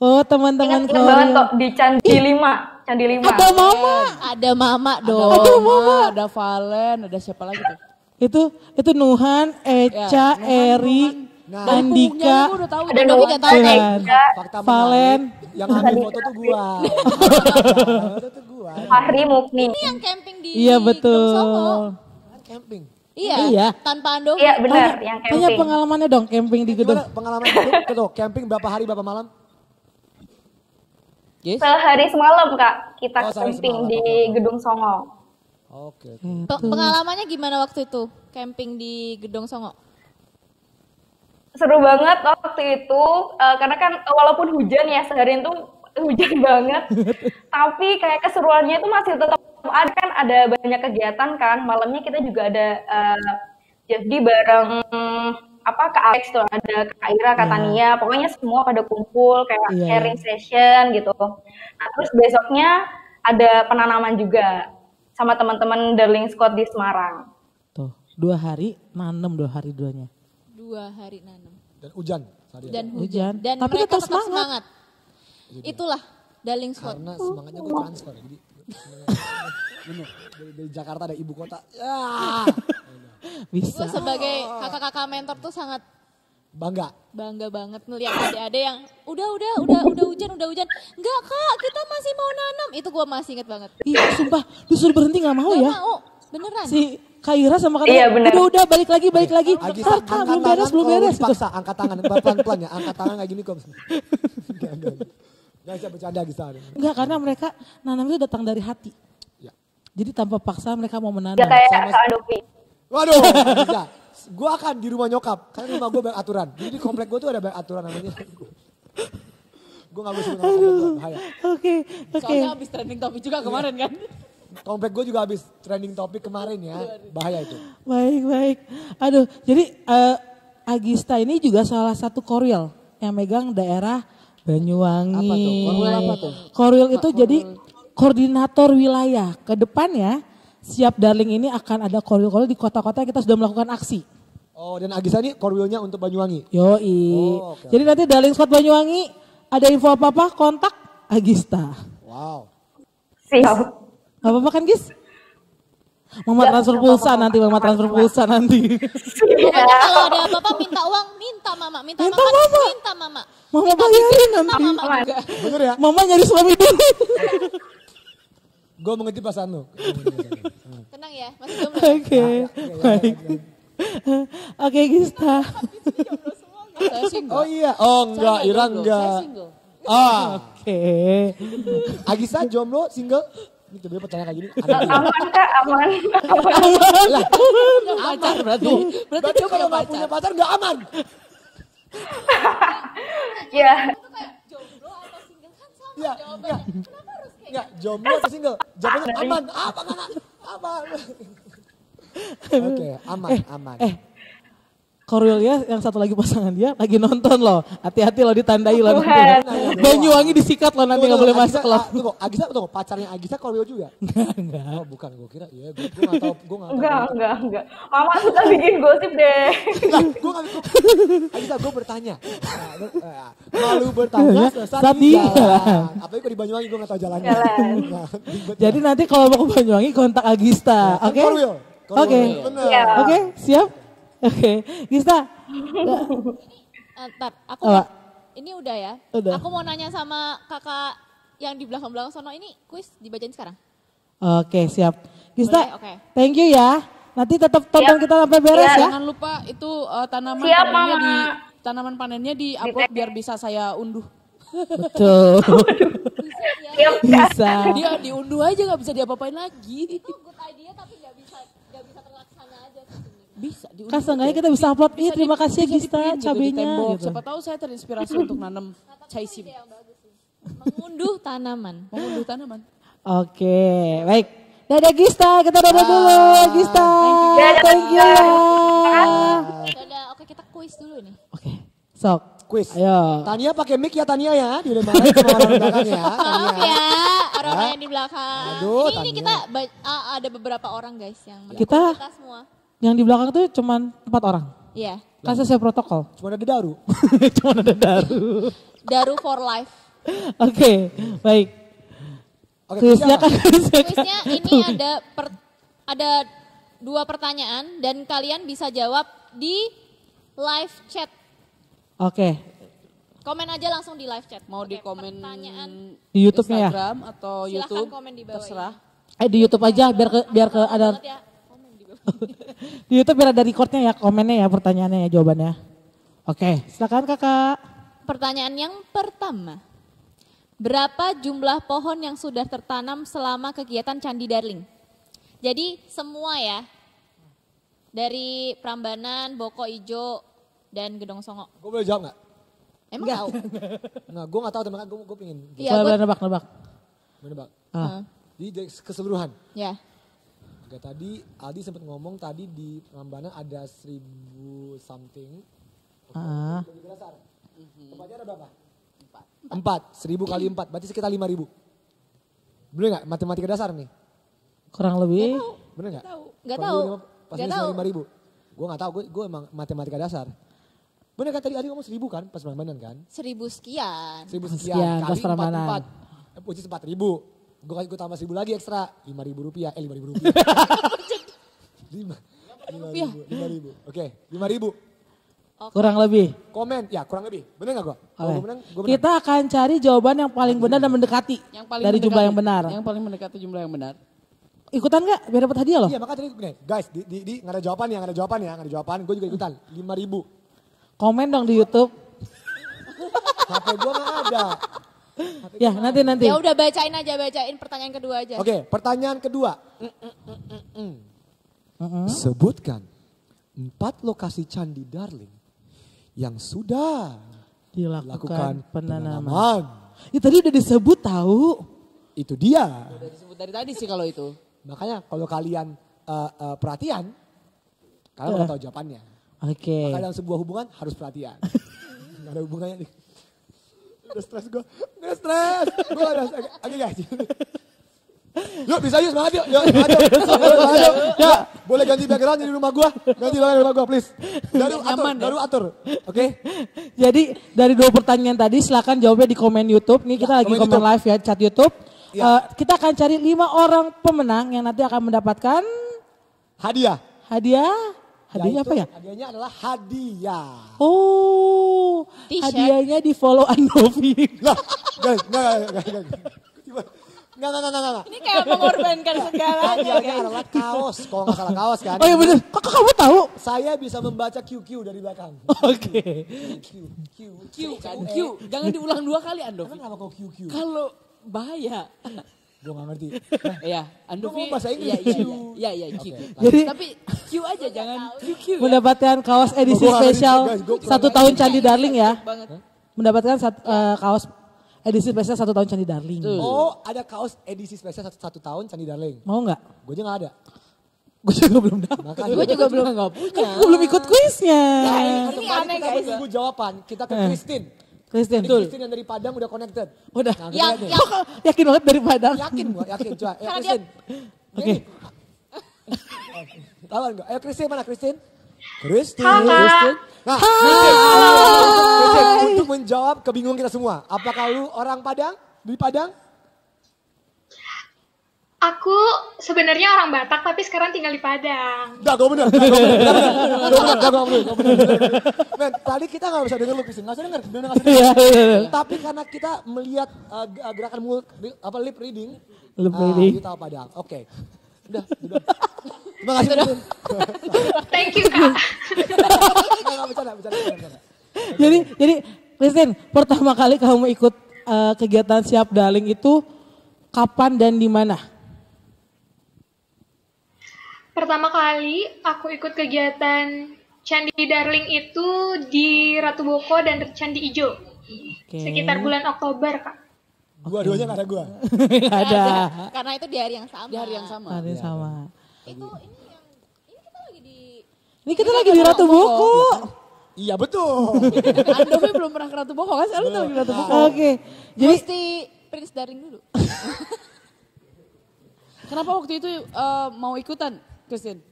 Speaker 4: Oh, teman-teman
Speaker 8: Ingat banget
Speaker 4: Korwil.
Speaker 8: kok di Candi 5. Candi 5.
Speaker 4: Ada Mama.
Speaker 2: Ada Mama
Speaker 3: Ada
Speaker 2: dong.
Speaker 3: Mama, ada Valen, ada siapa lagi tuh?
Speaker 4: Itu Nuhan, Eca, Eri, Andika,
Speaker 3: Gue udah tahu.
Speaker 8: Ada
Speaker 2: Tapi nggak tahu kan?
Speaker 4: dan
Speaker 5: fakta
Speaker 4: Valen.
Speaker 5: menarik, yang ambil foto tuh gua.
Speaker 8: Fahri Mukni.
Speaker 2: Ini yang camping di
Speaker 4: Iya
Speaker 2: Gedung Songo.
Speaker 4: betul.
Speaker 5: Camping.
Speaker 2: Iya. Tanpa Ando.
Speaker 8: Iya benar, yang
Speaker 4: Tanya
Speaker 8: camping.
Speaker 4: pengalamannya dong camping di gedung.
Speaker 5: Gimana pengalaman itu tuh camping berapa hari berapa malam?
Speaker 3: Yes.
Speaker 8: Sehari semalam Kak, kita
Speaker 5: Oh, sehari
Speaker 8: camping
Speaker 5: semalam,
Speaker 8: di
Speaker 5: oke.
Speaker 8: Gedung Songo.
Speaker 5: Oke.
Speaker 2: Pengalamannya gimana waktu itu? Camping di Gedong Songo.
Speaker 8: Seru banget waktu itu, karena kan walaupun hujan ya, seharian tuh hujan banget. Tapi kayak keseruannya itu masih tetap ada, kan ada banyak kegiatan kan. Malamnya kita juga ada jadi bareng Kak Alex tuh, ada Kak Ira, Kak Tania, pokoknya semua pada kumpul kayak
Speaker 4: Iya.
Speaker 8: sharing session gitu. Nah, terus besoknya ada penanaman juga sama teman-teman Darling Squad di Semarang.
Speaker 4: Tuh, 2 hari nanem 2 hari duanya.
Speaker 2: 2 hari nanam.
Speaker 5: Dan hujan. Seharian.
Speaker 2: Dan
Speaker 4: Hujan.
Speaker 2: hujan. Dan
Speaker 4: Tapi
Speaker 2: mereka
Speaker 4: tetap
Speaker 2: tetap
Speaker 4: semangat.
Speaker 2: semangat. Itulah Darling Squad.
Speaker 5: Karena semangatnya gue transfer. Jadi bener, dari Jakarta ada ibu kota. Ya.
Speaker 4: Bisa.
Speaker 2: Gue sebagai kakak-kakak mentor tuh sangat
Speaker 5: Bangga.
Speaker 2: bangga banget ngeliat adik-adik yang udah hujan. Enggak Kak, kita masih mau nanam. Itu gue masih inget banget.
Speaker 4: Iya sumpah, disuruh berhenti gak mau
Speaker 2: Gak
Speaker 4: ya.
Speaker 2: mau, beneran.
Speaker 4: Si Kak Ira sama Kak
Speaker 8: Iya,
Speaker 4: Tania,
Speaker 8: bener.
Speaker 4: udah balik lagi.
Speaker 5: Agis,
Speaker 4: Kak, belum beres.
Speaker 5: kalau
Speaker 4: Gitu.
Speaker 5: dipaksa, angkat tangan. Pelan-pelan ya, angkat tangan kayak gini kok. Enggak. Gak bisa bercanda Agisa.
Speaker 4: Enggak, karena mereka nanam itu datang dari hati.
Speaker 5: Ya.
Speaker 4: Jadi tanpa paksa mereka mau menanam.
Speaker 8: Ya kayak Kak Adopi.
Speaker 5: Waduh, Agisa. Gue akan di rumah nyokap, karena rumah gue banyak aturan. Jadi di komplek gue tuh ada banyak aturan namanya. Gue gak bisa komplek gue, bahaya.
Speaker 4: Oke.
Speaker 3: Soalnya habis trending topik juga kemarin kan.
Speaker 5: Komplek gue juga habis trending topik kemarin ya, bahaya itu.
Speaker 4: Baik. Aduh, jadi Agista ini juga salah satu Korwil yang megang daerah Banyuwangi.
Speaker 5: Apa tuh? Korwil apa tuh?
Speaker 4: Korwil itu jadi koordinator wilayah. Ke depannya Siap Darling ini akan ada korwil-korwil di kota-kota yang kita sudah melakukan aksi.
Speaker 5: Oh, dan Agisa ini korwilnya untuk Banyuwangi.
Speaker 4: Yoi.
Speaker 5: Oh, oke.
Speaker 4: Jadi nanti Darling Squad Banyuwangi ada info apa-apa kontak Agista.
Speaker 5: Wow.
Speaker 8: Siap.
Speaker 4: Gak apa-apa kan Gis? Mama transfer pulsa nanti, Mama transfer pulsa nanti.
Speaker 2: Pokoknya kalau ada apa-apa minta uang, minta Mama. Minta
Speaker 4: Minta
Speaker 2: makan,
Speaker 4: Mama.
Speaker 2: minta Mama.
Speaker 4: Mama
Speaker 2: Minta
Speaker 4: bayarin
Speaker 2: bisnis, minta
Speaker 4: nanti.
Speaker 2: Mama juga.
Speaker 5: Bener ya?
Speaker 4: Mama nyari suami dulu.
Speaker 5: Gue mengerti perasaan lu.
Speaker 2: Tenang ya, masih jomblo.
Speaker 4: Oke, baik. Oke, Gista.
Speaker 3: Saya single.
Speaker 5: Oh iya, oh enggak,
Speaker 3: Saya
Speaker 5: Ira
Speaker 3: jomblo,
Speaker 5: enggak.
Speaker 3: Saya single.
Speaker 4: Oke.
Speaker 5: Agisa jomblo, single? Ini coba pertanyaan kayak gini. Ada dia.
Speaker 8: Aman Kak, aman.
Speaker 5: Lah,
Speaker 3: Pacar berarti.
Speaker 5: berarti
Speaker 3: dia
Speaker 5: kalau
Speaker 3: punya
Speaker 5: nggak punya pacar nggak aman.
Speaker 8: Ya,
Speaker 2: Jomblo atau single kan sama
Speaker 5: Iya,
Speaker 2: jawabannya. Kenapa harus kayak
Speaker 5: enggak, jomblo atau single? Jawabannya aman. Apa aman? Aman. Oke, aman.
Speaker 4: Korwilnya yang satu lagi pasangan dia lagi nonton loh. Hati-hati loh ditandai loh.
Speaker 8: Tuhan.
Speaker 4: Banyuwangi disikat loh nanti nggak boleh masuk loh.
Speaker 5: Tunggu, Agisa tunggu, pacarnya Agisa Korwil juga?
Speaker 4: Enggak.
Speaker 5: Oh bukan, gue kira. Iya, gue nggak tahu.
Speaker 8: enggak. Mama suka bikin gosip deh.
Speaker 5: Lah, gue nggak tahu. Agisa, gue bertanya. Malu bertanya saat di jalan. Apalagi kalau di Banyuwangi gue nggak tahu jalannya.
Speaker 8: Jalan.
Speaker 5: Nah, ribet.
Speaker 4: Jadi nanti kalau mau ke Banyuwangi kontak Agista,
Speaker 5: Kan
Speaker 4: oke?
Speaker 5: Korwil.
Speaker 4: Oke.
Speaker 5: Bener.
Speaker 8: Iya.
Speaker 4: Oke, siap? Oke, Gista.
Speaker 2: Ntar, aku
Speaker 4: Apa?
Speaker 2: ini udah ya.
Speaker 4: Udah.
Speaker 2: Aku mau nanya sama kakak yang di belakang-belakang sono ini kuis dibacain sekarang.
Speaker 4: Oke, siap. Gista,
Speaker 2: Boleh, oke.
Speaker 4: thank you ya. Nanti tetap tonton
Speaker 8: Siap.
Speaker 4: kita sampai beres
Speaker 8: Iya.
Speaker 4: ya.
Speaker 3: Jangan lupa itu
Speaker 8: Siap, Mama.
Speaker 3: tanaman panennya di upload biar bisa saya unduh.
Speaker 4: Betul.
Speaker 8: Siap Kak.
Speaker 4: Bisa.
Speaker 3: Dia diunduh aja nggak bisa diapa-apain lagi.
Speaker 2: Itu good idea tapi nggak bisa terlaksana aja sih.
Speaker 3: Bisa diunduh.
Speaker 4: Kan seenggaknya kita bisa upload. Ih, terima kasih ya
Speaker 3: Bisa
Speaker 4: Gista,
Speaker 3: di-print gitu di
Speaker 4: cabenya.
Speaker 3: tembok.
Speaker 4: Gitu.
Speaker 3: Siapa tahu saya terinspirasi untuk nanam chai sim.
Speaker 2: Yang bagus sih. Mengunduh tanaman.
Speaker 3: Mengunduh tanaman.
Speaker 4: Oke, baik. Dadah Gista, kita dadah dulu Gista. Thank you ya.
Speaker 2: Dadah, oke kita kuis dulu nih.
Speaker 4: Oke, sok.
Speaker 5: Quiz.
Speaker 4: Ayo.
Speaker 5: Tania pakai mic ya Tania ya. Dia udah marah sama orang belakang ya.
Speaker 2: Maaf
Speaker 5: Tania.
Speaker 2: ya, orang yang di belakang.
Speaker 5: Aduh,
Speaker 2: ini
Speaker 5: Tania.
Speaker 2: kita ada beberapa orang guys yang
Speaker 4: Kita-
Speaker 2: kita semua.
Speaker 4: Yang di belakang tuh cuman 4 orang.
Speaker 2: Iya,
Speaker 4: Kan sesuai protokol.
Speaker 5: Cuma ada Daru.
Speaker 4: Cuman ada Daru.
Speaker 2: Daru for life.
Speaker 4: Oke, baik.
Speaker 5: Oke,
Speaker 4: Kuisnya
Speaker 5: apa?
Speaker 4: kan
Speaker 2: Kuisnya ini ada 2 pertanyaan dan kalian bisa jawab di live chat.
Speaker 4: Oke,
Speaker 2: Komen aja langsung di live chat.
Speaker 3: Mau
Speaker 2: Oke,
Speaker 3: di komen
Speaker 2: pertanyaan
Speaker 4: di YouTube-nya ya.
Speaker 3: Instagram atau
Speaker 2: Silahkan
Speaker 3: YouTube.
Speaker 2: komen di bawah
Speaker 3: Terserah.
Speaker 4: Di YouTube aja biar ke ada
Speaker 2: banget ya. Komen di bawah.
Speaker 4: di YouTube biar ada recordnya ya, komennya ya, pertanyaannya ya, jawabannya. Oke, silakan Kakak.
Speaker 2: Pertanyaan yang pertama. Berapa jumlah pohon yang sudah tertanam selama kegiatan Candi Darling? Jadi semua ya. Dari Prambanan, Boko Ijo, dan Gedong Songo.
Speaker 5: Gue boleh jawab nggak?
Speaker 2: Emang tahu?
Speaker 5: Nggak, gue nggak tahu teman gue pengen.
Speaker 2: Iya,
Speaker 4: Boleh
Speaker 2: gue-
Speaker 4: nebak.
Speaker 5: Menebak.
Speaker 4: Ah.
Speaker 5: Jadi dari keseluruhan.
Speaker 2: Ya.
Speaker 5: Oke, tadi Aldi sempat ngomong tadi di Prambanan ada 1000 something.
Speaker 4: Ah.
Speaker 5: Lebih dasar. Tempatnya ada berapa? 4. 1000 kali 4, berarti sekitar 5000. Bener nggak? Matematika dasar nih.
Speaker 4: Kurang lebih.
Speaker 5: Bener nggak?
Speaker 2: Nggak
Speaker 5: Kalau
Speaker 2: tahu.
Speaker 5: dulu Pas
Speaker 2: Nggak
Speaker 5: ini
Speaker 2: tahu.
Speaker 5: 5000. Gue nggak tahu, gue emang matematika dasar. Bener kan tadi Aldi ngomong 1000 kan pas Prambanan kan?
Speaker 2: 1000 sekian.
Speaker 5: 1000
Speaker 4: Sekian,
Speaker 5: sekian
Speaker 4: pas
Speaker 5: kali
Speaker 4: Prambanan.
Speaker 5: 4. Which is 4000. Gue tambah 1000 lagi ekstra. 5000 rupiah. 5000 rupiah. 5.000. Oke, 5.000.
Speaker 4: Kurang lebih.
Speaker 5: Komen, ya kurang lebih. Bener gak gue? Kalau
Speaker 4: Oke.
Speaker 5: gue menang, gue menang.
Speaker 4: Kita akan cari jawaban yang paling benar dan mendekati
Speaker 3: Yang paling
Speaker 4: dari jumlah
Speaker 3: mendekati.
Speaker 4: yang benar.
Speaker 3: Yang paling mendekati jumlah yang benar.
Speaker 4: Ikutan nggak? Biar dapat hadiah loh.
Speaker 5: Iya makanya tadi nih, guys, di nggak ada jawaban ya, nggak ada jawaban ya, nggak ada jawaban. Gue juga ikutan. 5.000.
Speaker 4: Komen dong di YouTube.
Speaker 5: HP gue nggak ada.
Speaker 4: Ya nanti.
Speaker 2: Ya udah bacain pertanyaan kedua aja.
Speaker 5: Oke, pertanyaan kedua. Sebutkan 4 lokasi Candi Darling yang sudah
Speaker 4: Dilakukan
Speaker 5: dilakukan
Speaker 4: penanaman.
Speaker 5: penanaman.
Speaker 4: Ya tadi udah disebut tahu.
Speaker 5: Itu dia.
Speaker 3: Udah disebut dari tadi sih kalau itu.
Speaker 5: Makanya kalau kalian perhatian, kalian bakal tahu jawabannya.
Speaker 4: Oke.
Speaker 5: Maka dalam sebuah hubungan harus perhatian. Gak ada hubungannya nih. Udah stres gue. Udah stres. Gue udah agak guys. Yuk bisa yuk semangat yuk. Yuk semangat yuk. Semangat yuk. Yuk. Boleh ganti background di rumah gue. Ganti background di rumah gue please. Daru atur. Oke.
Speaker 4: Jadi dari 2 pertanyaan tadi silakan jawabnya di komen YouTube. Nih kita lagi
Speaker 5: komen
Speaker 4: komen
Speaker 5: YouTube.
Speaker 4: live ya chat YouTube.
Speaker 5: Ya.
Speaker 4: Kita akan cari 5 orang pemenang yang nanti akan mendapatkan
Speaker 5: Hadiah.
Speaker 4: hadiah. Hadiahnya apa ya?
Speaker 5: Hadiahnya adalah hadiah.
Speaker 4: Oh,
Speaker 2: T-shirt.
Speaker 4: hadiahnya di follow Andovi.
Speaker 5: Lah, guys, enggak. Enggak.
Speaker 3: Ini kayak mengorbankan segalanya
Speaker 5: Hadiahnya
Speaker 3: guys.
Speaker 5: adalah kaos, kalau nggak salah kaos kan.
Speaker 4: Oh iya bener, kok kamu tahu?
Speaker 5: Saya bisa membaca QQ dari belakang.
Speaker 4: Oke.
Speaker 3: Q kan, Q. Jangan diulang 2 kali Andovi.
Speaker 5: Kenapa kau QQ?
Speaker 3: Kalau bahaya.
Speaker 5: Gue nggak ngerti.
Speaker 3: Iya, Andovi.
Speaker 5: Ngomong bahasa Inggris, Q.
Speaker 3: Iya, Q.
Speaker 4: Jadi
Speaker 3: Tapi Q aja jangan QQ ya.
Speaker 4: mendapatkan kaos edisi
Speaker 5: Gua nggak ngerti,
Speaker 4: spesial
Speaker 5: guys. Gua
Speaker 4: 1 tahun Candi Darling ya.
Speaker 3: Banget.
Speaker 4: Mendapatkan kaos edisi spesial 1 tahun Candi Darling.
Speaker 5: Oh, ada kaos edisi spesial 1 tahun Candi Darling.
Speaker 4: Mau nggak?
Speaker 5: Gue aja nggak ada.
Speaker 4: Gue juga belum dapat.
Speaker 5: Makanya
Speaker 3: Gue juga belum nggak punya.
Speaker 4: Kan gue belum ikut kuisnya.
Speaker 3: Ini aneh
Speaker 5: kita
Speaker 3: guys.
Speaker 5: menunggu jawaban. Kita ke Christine.
Speaker 4: Christine.
Speaker 5: Ini Christine yang dari Padang udah connected.
Speaker 4: Udah.
Speaker 5: Nah, kita
Speaker 7: Yang-
Speaker 5: lihat nih.
Speaker 7: yang-
Speaker 4: Yakin banget dari Padang.
Speaker 5: Yakin gua, yakin. Coba, ya
Speaker 7: Karena
Speaker 5: Christine.
Speaker 4: Oke.
Speaker 5: Tahu nggak? Ayo Christine, mana Christine? Christine.
Speaker 8: Halo, Kak.
Speaker 5: Christine. Nah, Christine, untuk menjawab kebingungan kita semua. Apakah lu orang Padang? Di Padang?
Speaker 9: Aku sebenarnya orang Batak tapi sekarang tinggal di Padang.
Speaker 5: Enggak, gue bener. Men, tadi kita nggak bisa denger lu Christine. Nggak usah denger, bener nggak usah
Speaker 4: Iya,
Speaker 5: denger.
Speaker 4: iya, iya.
Speaker 5: Tapi karena kita melihat gerakan lip reading.
Speaker 4: Lip reading.
Speaker 5: Kita tahu Padang. Oke. Udah. Terima kasih Christine.
Speaker 9: Thank you Kak.
Speaker 5: Nggak, bercanda.
Speaker 4: Jadi Christine, pertama kali kamu ikut kegiatan Siap Darling itu kapan dan di mana?
Speaker 9: Pertama kali aku ikut kegiatan Candi Darling itu di Ratu Boko dan Candi Ijo.
Speaker 4: Oke.
Speaker 9: Sekitar bulan Oktober Kak.
Speaker 5: Dua-duanya nggak ada gua.
Speaker 4: Nggak ada.
Speaker 2: Karena itu di hari yang sama.
Speaker 3: Di hari yang sama.
Speaker 4: Ada yang sama.
Speaker 2: Itu ini kita lagi di
Speaker 4: Ini kita lagi di Ratu Boko.
Speaker 5: Iya betul.
Speaker 3: Andovi belum pernah ke Ratu Boko kan? Sekarang kita lagi di Ratu Boko.
Speaker 4: Oke. Jadi
Speaker 2: mesti Prince Darling dulu.
Speaker 3: Kenapa waktu itu mau ikutan, Christine?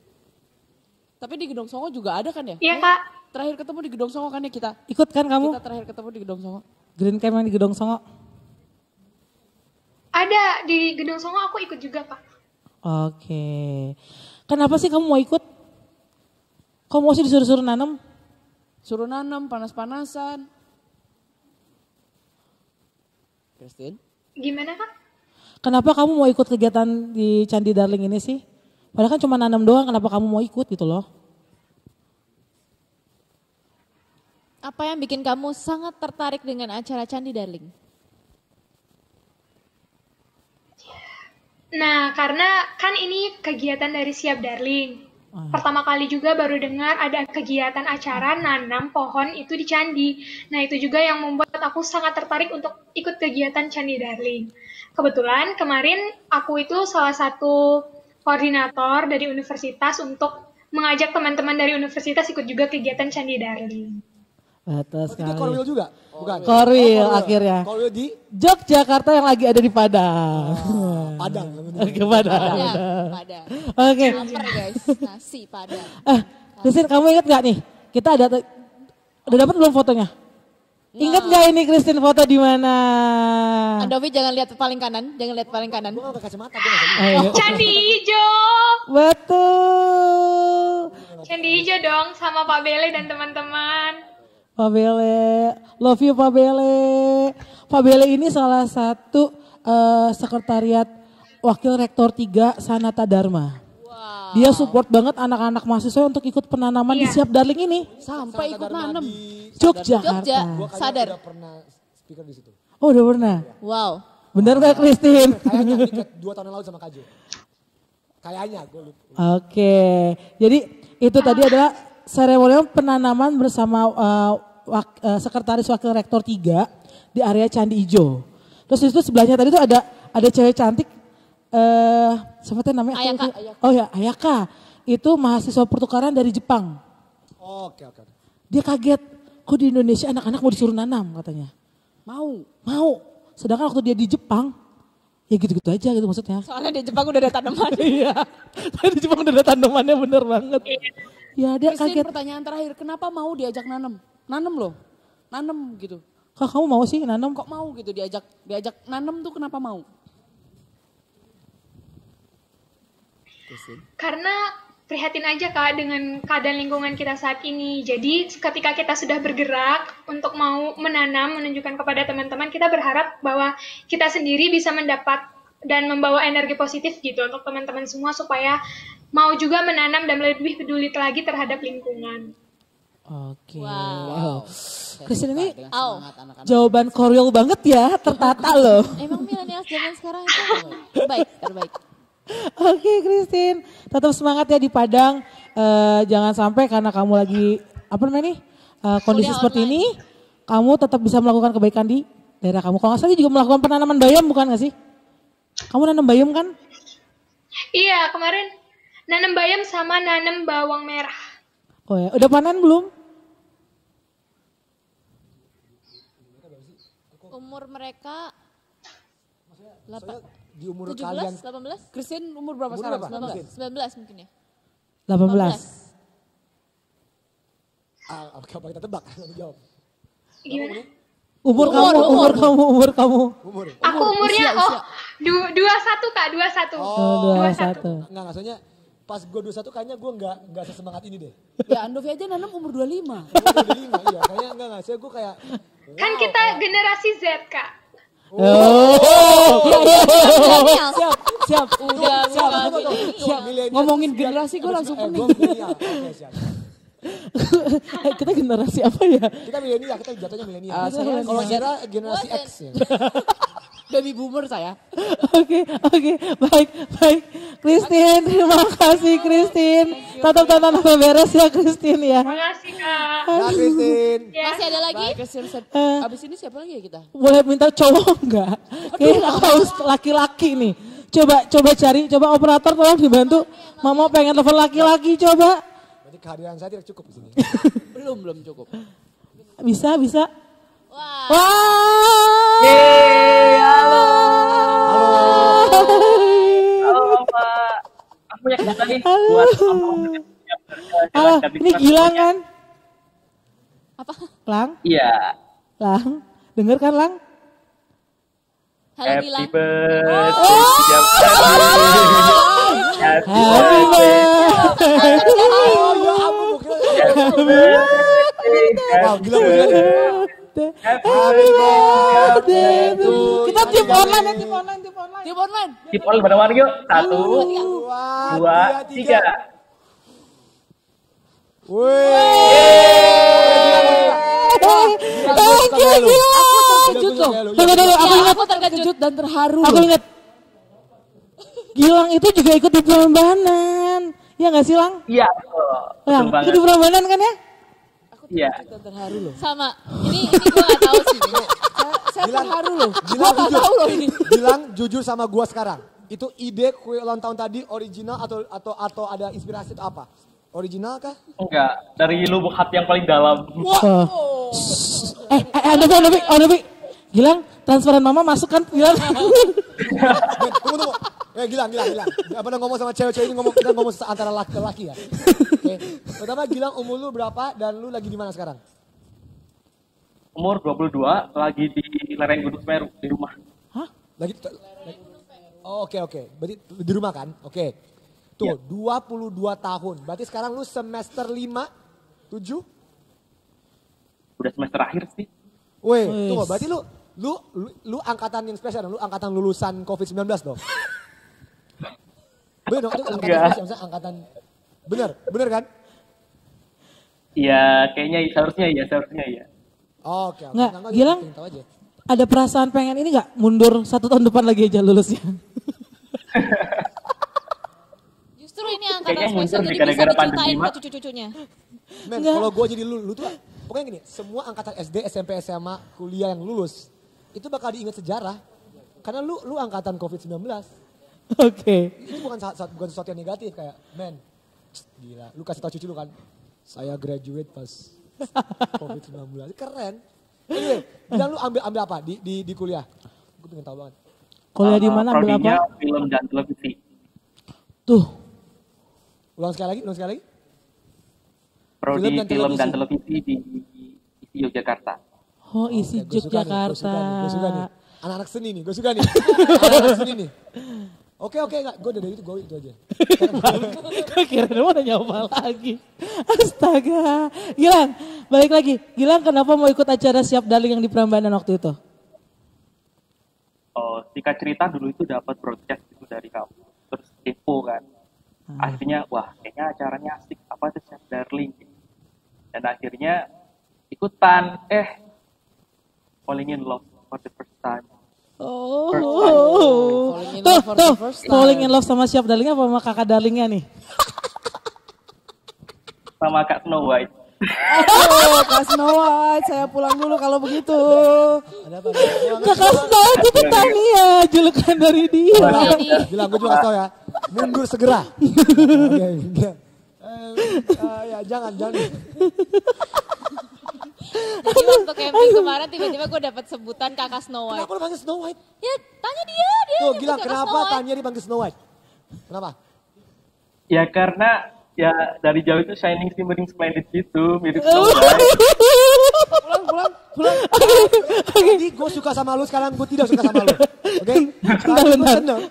Speaker 3: Tapi di Gedong Songo juga ada kan ya?
Speaker 9: Iya Kak.
Speaker 3: Terakhir ketemu di Gedong Songo kan ya kita?
Speaker 4: ikut kan kamu
Speaker 3: Kita terakhir ketemu di Gedong Songo.
Speaker 4: Green Camp yang di Gedong Songo?
Speaker 9: Ada di Gedung Songo aku ikut juga Kak.
Speaker 4: Oke. Kenapa sih kamu mau ikut? Kamu mau sih disuruh-suruh nanam?
Speaker 3: Suruh nanam, panas-panasan. Christine?
Speaker 9: Gimana Kak?
Speaker 4: Kenapa kamu mau ikut kegiatan di Candi Darling ini sih? Padahal kan cuma nanam doang, kenapa kamu mau ikut gitu loh?
Speaker 2: Apa yang bikin kamu sangat tertarik dengan acara Candi Darling?
Speaker 9: Nah, karena kan ini kegiatan dari Siap Darling. Pertama kali juga baru dengar ada kegiatan acara nanam pohon itu di Candi. Nah, itu juga yang membuat aku sangat tertarik untuk ikut kegiatan Candi Darling. Kebetulan kemarin aku itu salah satu koordinator dari universitas untuk mengajak teman-teman dari universitas ikut juga kegiatan Candi Darling.
Speaker 4: Betul
Speaker 5: Itu
Speaker 4: sekali.
Speaker 5: Korwil juga? Bukan.
Speaker 4: Korwil akhirnya.
Speaker 5: Korwil di
Speaker 4: Yogyakarta yang lagi ada di Padang.
Speaker 5: Padang.
Speaker 4: Ke Padang.
Speaker 2: Ya, Padang.
Speaker 4: Oke.
Speaker 2: Lapar guys, nasi Padang.
Speaker 4: Christine kamu ingat gak nih? Kita udah dapat belum fotonya? Ingat gak ini Christine foto di mana?
Speaker 2: Andovi jangan lihat paling kanan, jangan lihat paling kanan.
Speaker 5: Gue gak pakai kacamata. Gue gak bisa.
Speaker 4: Ayo.
Speaker 9: Candi Ijo!
Speaker 4: Betul.
Speaker 9: Candi Ijo dong sama Pak Bele dan teman-teman.
Speaker 4: Pak Bele, love you Pak Bele. Pak Bele ini salah satu sekretariat Wakil Rektor 3 Sanata Dharma. Dia support banget anak-anak mahasiswa untuk ikut penanaman di Siap Darling ini.
Speaker 3: Sampai ikut nanam.
Speaker 4: Yogyakarta.
Speaker 2: Jogja,
Speaker 5: Gue
Speaker 2: sadar.
Speaker 5: udah pernah speaker di situ.
Speaker 4: Oh udah pernah?
Speaker 2: Wow.
Speaker 4: Bener gak Christine?
Speaker 5: Kayaknya ini kayak 2 tahun yang lalu sama Kaju. Kayaknya gue lupa.
Speaker 4: Oke, jadi itu tadi adalah seremonial penanaman bersama Sekretaris Wakil Rektor 3 di area Candi Ijo. Terus itu sebelahnya tadi tuh ada cewek cantik, siapa namanya?
Speaker 2: Ayaka.
Speaker 4: Oh ya, Ayaka. Itu mahasiswa pertukaran dari Jepang.
Speaker 5: Oke.
Speaker 4: Dia kaget, kok di Indonesia anak-anak mau disuruh nanam katanya. Mau. Sedangkan waktu dia di Jepang, ya gitu-gitu aja gitu maksudnya.
Speaker 2: Soalnya di Jepang udah ada tanaman.
Speaker 4: Iya, di Jepang udah ada tanamannya bener banget. Ya dia
Speaker 3: Christine,
Speaker 4: kaget.
Speaker 3: pertanyaan terakhir, kenapa mau diajak nanam? Nanam loh, nanam gitu.
Speaker 4: Kok kamu mau sih nanam?
Speaker 3: Kok mau gitu diajak nanam tuh kenapa mau?
Speaker 9: Karena prihatin aja Kak dengan keadaan lingkungan kita saat ini. Jadi ketika kita sudah bergerak untuk mau menanam, menunjukkan kepada teman-teman, kita berharap bahwa kita sendiri bisa mendapat dan membawa energi positif gitu untuk teman-teman semua supaya mau juga menanam dan lebih peduli lagi terhadap lingkungan.
Speaker 4: Oke.
Speaker 2: Wow.
Speaker 4: Christine ini
Speaker 3: Dengan semangat anak-anak.
Speaker 4: jawaban koreol banget ya, tertata loh.
Speaker 2: Emang milenial zaman sekarang itu terbaik, terbaik.
Speaker 4: Oke Christine, tetap semangat ya di Padang. Jangan sampai karena kamu lagi apa namanya nih kondisi
Speaker 2: Kuliah
Speaker 4: seperti
Speaker 2: online.
Speaker 4: ini, kamu tetap bisa melakukan kebaikan di daerah kamu. Kalau nggak salah juga melakukan penanaman bayam bukan nggak sih? Kamu nanam bayam kan?
Speaker 9: Iya, kemarin nanam bayam sama nanam bawang merah.
Speaker 4: Oh ya, udah panen belum?
Speaker 2: Umur mereka 8,
Speaker 5: Di umur
Speaker 2: 17,
Speaker 5: kalian
Speaker 2: 18,
Speaker 3: Christine umur berapa
Speaker 5: Umur
Speaker 3: sekarang?
Speaker 5: berapa?
Speaker 2: 19 mungkin ya.
Speaker 4: 18.
Speaker 5: Oke, apa kita tebak? Nanti jawab.
Speaker 9: Gimana?
Speaker 4: Umur kamu.
Speaker 5: Umur.
Speaker 9: Aku umurnya
Speaker 3: usia.
Speaker 9: 21 Kak, 21.
Speaker 4: Oh, 21.
Speaker 5: Enggak, maksudnya pas gue 21 kayaknya gue enggak sesemangat ini deh.
Speaker 3: Ya Andovi aja nanam umur 25.
Speaker 5: Gue udah 5, iya. Kayaknya enggak, saya gue kayak
Speaker 9: Kan kita generasi Z Kak.
Speaker 4: Siap.
Speaker 2: Udah bukan
Speaker 5: Milenial.
Speaker 3: Ngomongin generasi gue langsung
Speaker 5: gue
Speaker 3: pening.
Speaker 5: milenial. Oke, siap.
Speaker 4: Kita generasi apa ya?
Speaker 5: Kita milenial, kita jatuhnya milenial.
Speaker 3: Saya
Speaker 5: Kalau Zara generasi X ya.
Speaker 3: Baby boomer saya.
Speaker 4: Oke, baik. Christine, terima kasih Christine. Tetap tonton sampai beres ya Christine ya.
Speaker 9: Makasih Kak.
Speaker 5: Ya, Christine.
Speaker 9: Ya.
Speaker 2: Masih ada lagi?
Speaker 3: Baik, Christine. Abis ini siapa lagi ya kita?
Speaker 4: Boleh minta cowok enggak? Kayaknya aku harus laki-laki nih. Coba cari, operator tolong dibantu. Mama pengen telepon laki-laki coba.
Speaker 5: Berarti kehadiran saya tidak cukup di sini.
Speaker 3: Belum cukup.
Speaker 4: Bisa.
Speaker 2: Wah.
Speaker 4: Wah.
Speaker 10: Halo Pak, aku punya cerita nih buat
Speaker 4: Halo, ini Gilang kan?
Speaker 2: Apa?
Speaker 4: Lang?
Speaker 10: Iya,
Speaker 4: Lang? Denger kan Lang?
Speaker 2: Halo
Speaker 10: happy
Speaker 2: Gilang.
Speaker 10: birthday
Speaker 4: Happy birthday.
Speaker 5: Wow, gila bener.
Speaker 4: Happy birthday to you. Kita tim online ya, tim online.
Speaker 3: Tim online.
Speaker 10: Keep all pada Wario. 1, 2, 3.
Speaker 4: Thank you, Gilang.
Speaker 3: Terkejut loh.
Speaker 4: Tunggu,
Speaker 3: Aku terkejut dan terharu.
Speaker 4: Aku
Speaker 3: loh.
Speaker 4: ingat. Gilang itu juga ikut di Prambanan. Ya nggak sih Lang?
Speaker 10: Iya,
Speaker 4: Lang,
Speaker 10: betul
Speaker 4: itu di
Speaker 10: banget.
Speaker 4: Prambanan kan ya?
Speaker 10: Iya.
Speaker 3: Dan terharu loh.
Speaker 2: Sama. Ini gue gak tahu sih.
Speaker 3: Saya terharu loh. Gue
Speaker 5: Gilang
Speaker 3: gak tahu loh ini.
Speaker 5: Gilang jujur sama gua sekarang. Itu ide kue ulang tahun tadi original atau ada inspirasi atau apa? Original kah?
Speaker 10: Enggak, dari lubuk hati yang paling dalam.
Speaker 4: Novi. Gilang, transferan mama masuk kan? Gilang.
Speaker 5: Tunggu. Gilang. Apa ngomong sama cewek-cewek ini kita ngomong antara laki-laki ya. Oke. Pertama Gilang umur lu berapa dan lu lagi di mana sekarang?
Speaker 10: Umur 22, lagi di lereng Gunung Semeru, di rumah.
Speaker 5: Lagi Oh, oke. Berarti di rumah kan? Oke. Tuh, 22 tahun. Berarti sekarang lu semester 5, 7?
Speaker 10: Udah semester akhir sih.
Speaker 5: Weh, tunggu. Berarti lu angkatan yang spesial dong. Lu angkatan lulusan COVID-19 dong. Bener dong, itu angkatan
Speaker 10: Enggak.
Speaker 5: spesial, misalnya angkatan. Bener kan?
Speaker 10: Iya, kayaknya seharusnya iya.
Speaker 5: Oke.
Speaker 4: Nggak,
Speaker 5: Nggak,
Speaker 4: Gilang.
Speaker 5: pengen tahu aja.
Speaker 4: Ada perasaan pengen ini gak? Mundur 1 tahun depan lagi aja lulusnya.
Speaker 2: Justru ini angkatan
Speaker 10: Kayaknya
Speaker 2: spesial
Speaker 10: mundur
Speaker 2: jadi
Speaker 10: gara-gara
Speaker 2: bisa
Speaker 10: pandemi,
Speaker 2: diceritain
Speaker 10: Mak.
Speaker 2: ke cucu-cucunya.
Speaker 5: Men,
Speaker 4: Nggak.
Speaker 5: kalau gue jadi lu tuh pokoknya gini, semua angkatan SD, SMP, SMA, kuliah yang lulus itu bakal diingat sejarah karena lu angkatan COVID-19.
Speaker 4: Oke.
Speaker 5: Itu bukan sesuatu yang negatif kayak, men, gila, lu kasih tau cucu lu kan, saya graduate pas COVID-19, keren. Anyway, bilang lu ambil apa di kuliah? Gue pengen tahu banget.
Speaker 4: Kuliah di mana? Ambil
Speaker 10: Prodinya
Speaker 4: apa?
Speaker 10: film dan televisi.
Speaker 4: Tuh.
Speaker 5: Ulang sekali lagi.
Speaker 10: Prodi
Speaker 5: Film dan
Speaker 10: film dan
Speaker 5: televisi.
Speaker 10: televisi di Yogyakarta.
Speaker 4: Oh, isi
Speaker 5: Gue suka
Speaker 4: Yogyakarta.
Speaker 5: nih. Anak-anak seni nih, gue suka nih. Anak-anak seni nih. Oke, enggak. Gue dari itu aja.
Speaker 4: Gue kira mau nanya apa lagi. Astaga. Gilang, balik lagi. Gilang kenapa mau ikut acara Siap Darling yang di Prambanan waktu itu?
Speaker 10: singkat cerita dulu itu dapat broadcast itu dari kamu, terus info kan. Akhirnya wah kayaknya acaranya asik, apa tuh Chef Darling, dan akhirnya ikutan, falling in love for the first time.
Speaker 4: Falling in love sama Chef Darling apa sama kakak Darlingnya nih?
Speaker 10: Sama Kak Snow White.
Speaker 3: Kak Snow White, saya pulang dulu kalau begitu.
Speaker 4: Kakak Snow itu Tania, julukan dari dia.
Speaker 5: Bilang gue juga tau ya, mundur segera. Ya jangan.
Speaker 2: Jadi waktu camping kemarin tiba-tiba gue dapat sebutan kakak Snow White.
Speaker 5: Kenapa lu panggil Snow White?
Speaker 2: Ya tanya dia
Speaker 5: Tuh,
Speaker 2: yang
Speaker 5: Gilang,
Speaker 2: kakak
Speaker 5: kenapa
Speaker 2: Snow White.
Speaker 5: Tania dipanggil Snow White? Kenapa?
Speaker 10: Ya karena ya dari jauh itu shining shimmering splendid gitu, mirip Snow White.
Speaker 5: Pulang. Jadi gue suka sama lu, sekarang gue tidak suka sama lu. Oke?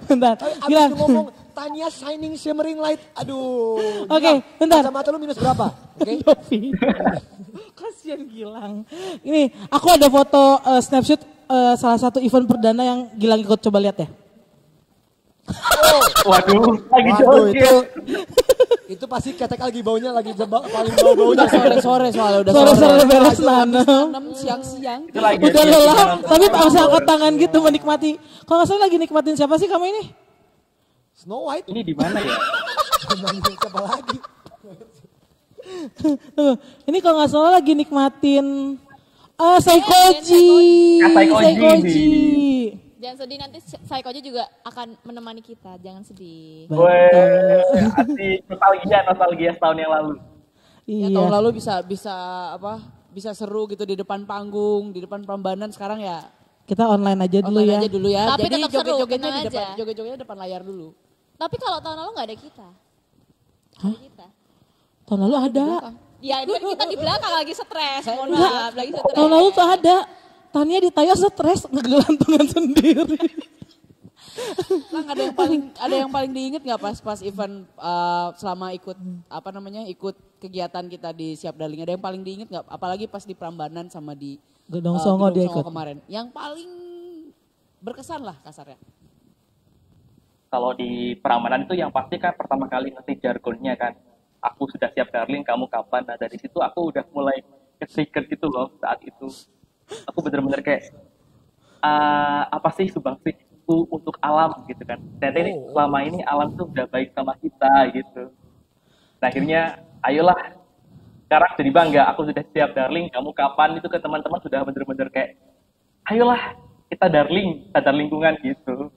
Speaker 4: Bentar.
Speaker 5: Abis
Speaker 4: Gilang.
Speaker 5: lu ngomong Tania shining shimmering light. Aduh.
Speaker 4: Oke, bentar.
Speaker 5: Kacamata lu minus berapa? Oke?
Speaker 4: Kasian Gilang. Ini aku ada foto snapshot salah satu event perdana yang Gilang ikut, coba lihat ya.
Speaker 10: Waduh, lagi
Speaker 5: Waduh,
Speaker 10: joget.
Speaker 5: itu pasti ketek lagi baunya lagi paling bau-baunya.
Speaker 3: Sore soalnya udah
Speaker 4: Sore beres nanam.
Speaker 3: Siang-siang.
Speaker 10: Itu lagi
Speaker 4: Udah lelah, tapi masih angkat tangan gitu menikmati. Kalau nggak salah lagi nikmatin siapa sih kamu ini?
Speaker 5: Snow White?
Speaker 10: Ini di mana ya?
Speaker 5: Siapa lagi?
Speaker 4: Tuh, ini kalau nggak salah lagi nikmatin Saikoji.
Speaker 10: Saikoji.
Speaker 2: Jangan sedih, nanti Saikoji juga akan menemani kita, jangan sedih.
Speaker 10: Weh, asik, nostalgia setahun yang lalu.
Speaker 3: Ya,
Speaker 4: Iya.
Speaker 3: tahun lalu bisa seru gitu di depan panggung, di depan Prambanan. Sekarang ya
Speaker 4: Kita online aja dulu
Speaker 3: online
Speaker 4: ya.
Speaker 3: aja dulu ya.
Speaker 2: Tapi
Speaker 3: Jadi
Speaker 2: tetap seru,
Speaker 3: joget-jogetnya
Speaker 2: tenang
Speaker 3: di depan,
Speaker 2: aja.
Speaker 3: joget-jogetnya depan layar dulu.
Speaker 2: Tapi kalau tahun lalu nggak ada kita. Ada kita.
Speaker 4: Tahun lalu ada.
Speaker 2: Ya itu kan kita di belakang lagi stres, mohon
Speaker 4: Enggak.
Speaker 2: maaf, lagi stres.
Speaker 4: Tahun lalu tuh ada. Tania di Tayo stres ngegelantungan sendiri.
Speaker 3: Lang, ada yang paling diinget nggak pas event selama ikut kegiatan kita di Siap Darling, ada yang paling diinget nggak? Apalagi pas di Prambanan sama di
Speaker 4: Gedong Songo dia ikut.
Speaker 3: kemarin. Yang paling berkesan lah kasarnya.
Speaker 10: Kalau di Prambanan itu yang pasti kan pertama kali ngerti jargonnya kan. Aku sudah siap darling, kamu kapan? Nah dari situ aku udah mulai ke-trigger gitu loh saat itu. Aku bener-bener kayak apa sih sumbangsiku untuk alam gitu kan. Ternyata ini selama ini alam tuh udah baik sama kita gitu. Nah akhirnya ayolah sekarang jadi bangga, aku sudah siap darling, kamu kapan? Itu ke teman-teman sudah bener-bener kayak ayolah kita darling, sadar lingkungan gitu.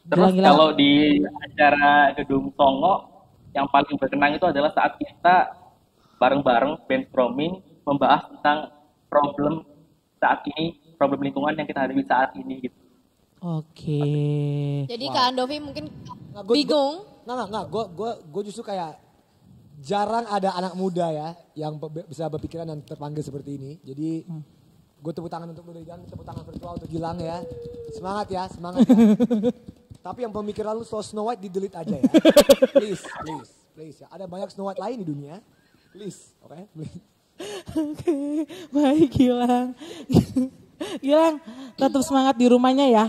Speaker 10: Terus kalau di acara Gedung Songo yang paling berkenang itu adalah saat kita bareng-bareng brainstorming membahas tentang problem saat ini, problem lingkungan yang kita hadapi saat ini gitu.
Speaker 4: Oke.
Speaker 2: Jadi Kak Andovi mungkin bingung.
Speaker 5: Gue justru kayak jarang ada anak muda ya yang bisa berpikiran dan terpanggil seperti ini. Jadi gue tepuk tangan untuk lu Gilang, tepuk tangan virtual untuk Gilang ya. Semangat ya. Tapi yang pemikiran lu soal Snow White di-delete aja ya. Please ya. Ada banyak Snow White lain di dunia. Please, oke?
Speaker 4: Oke, baik Gilang. Gilang, tetap semangat di rumahnya ya.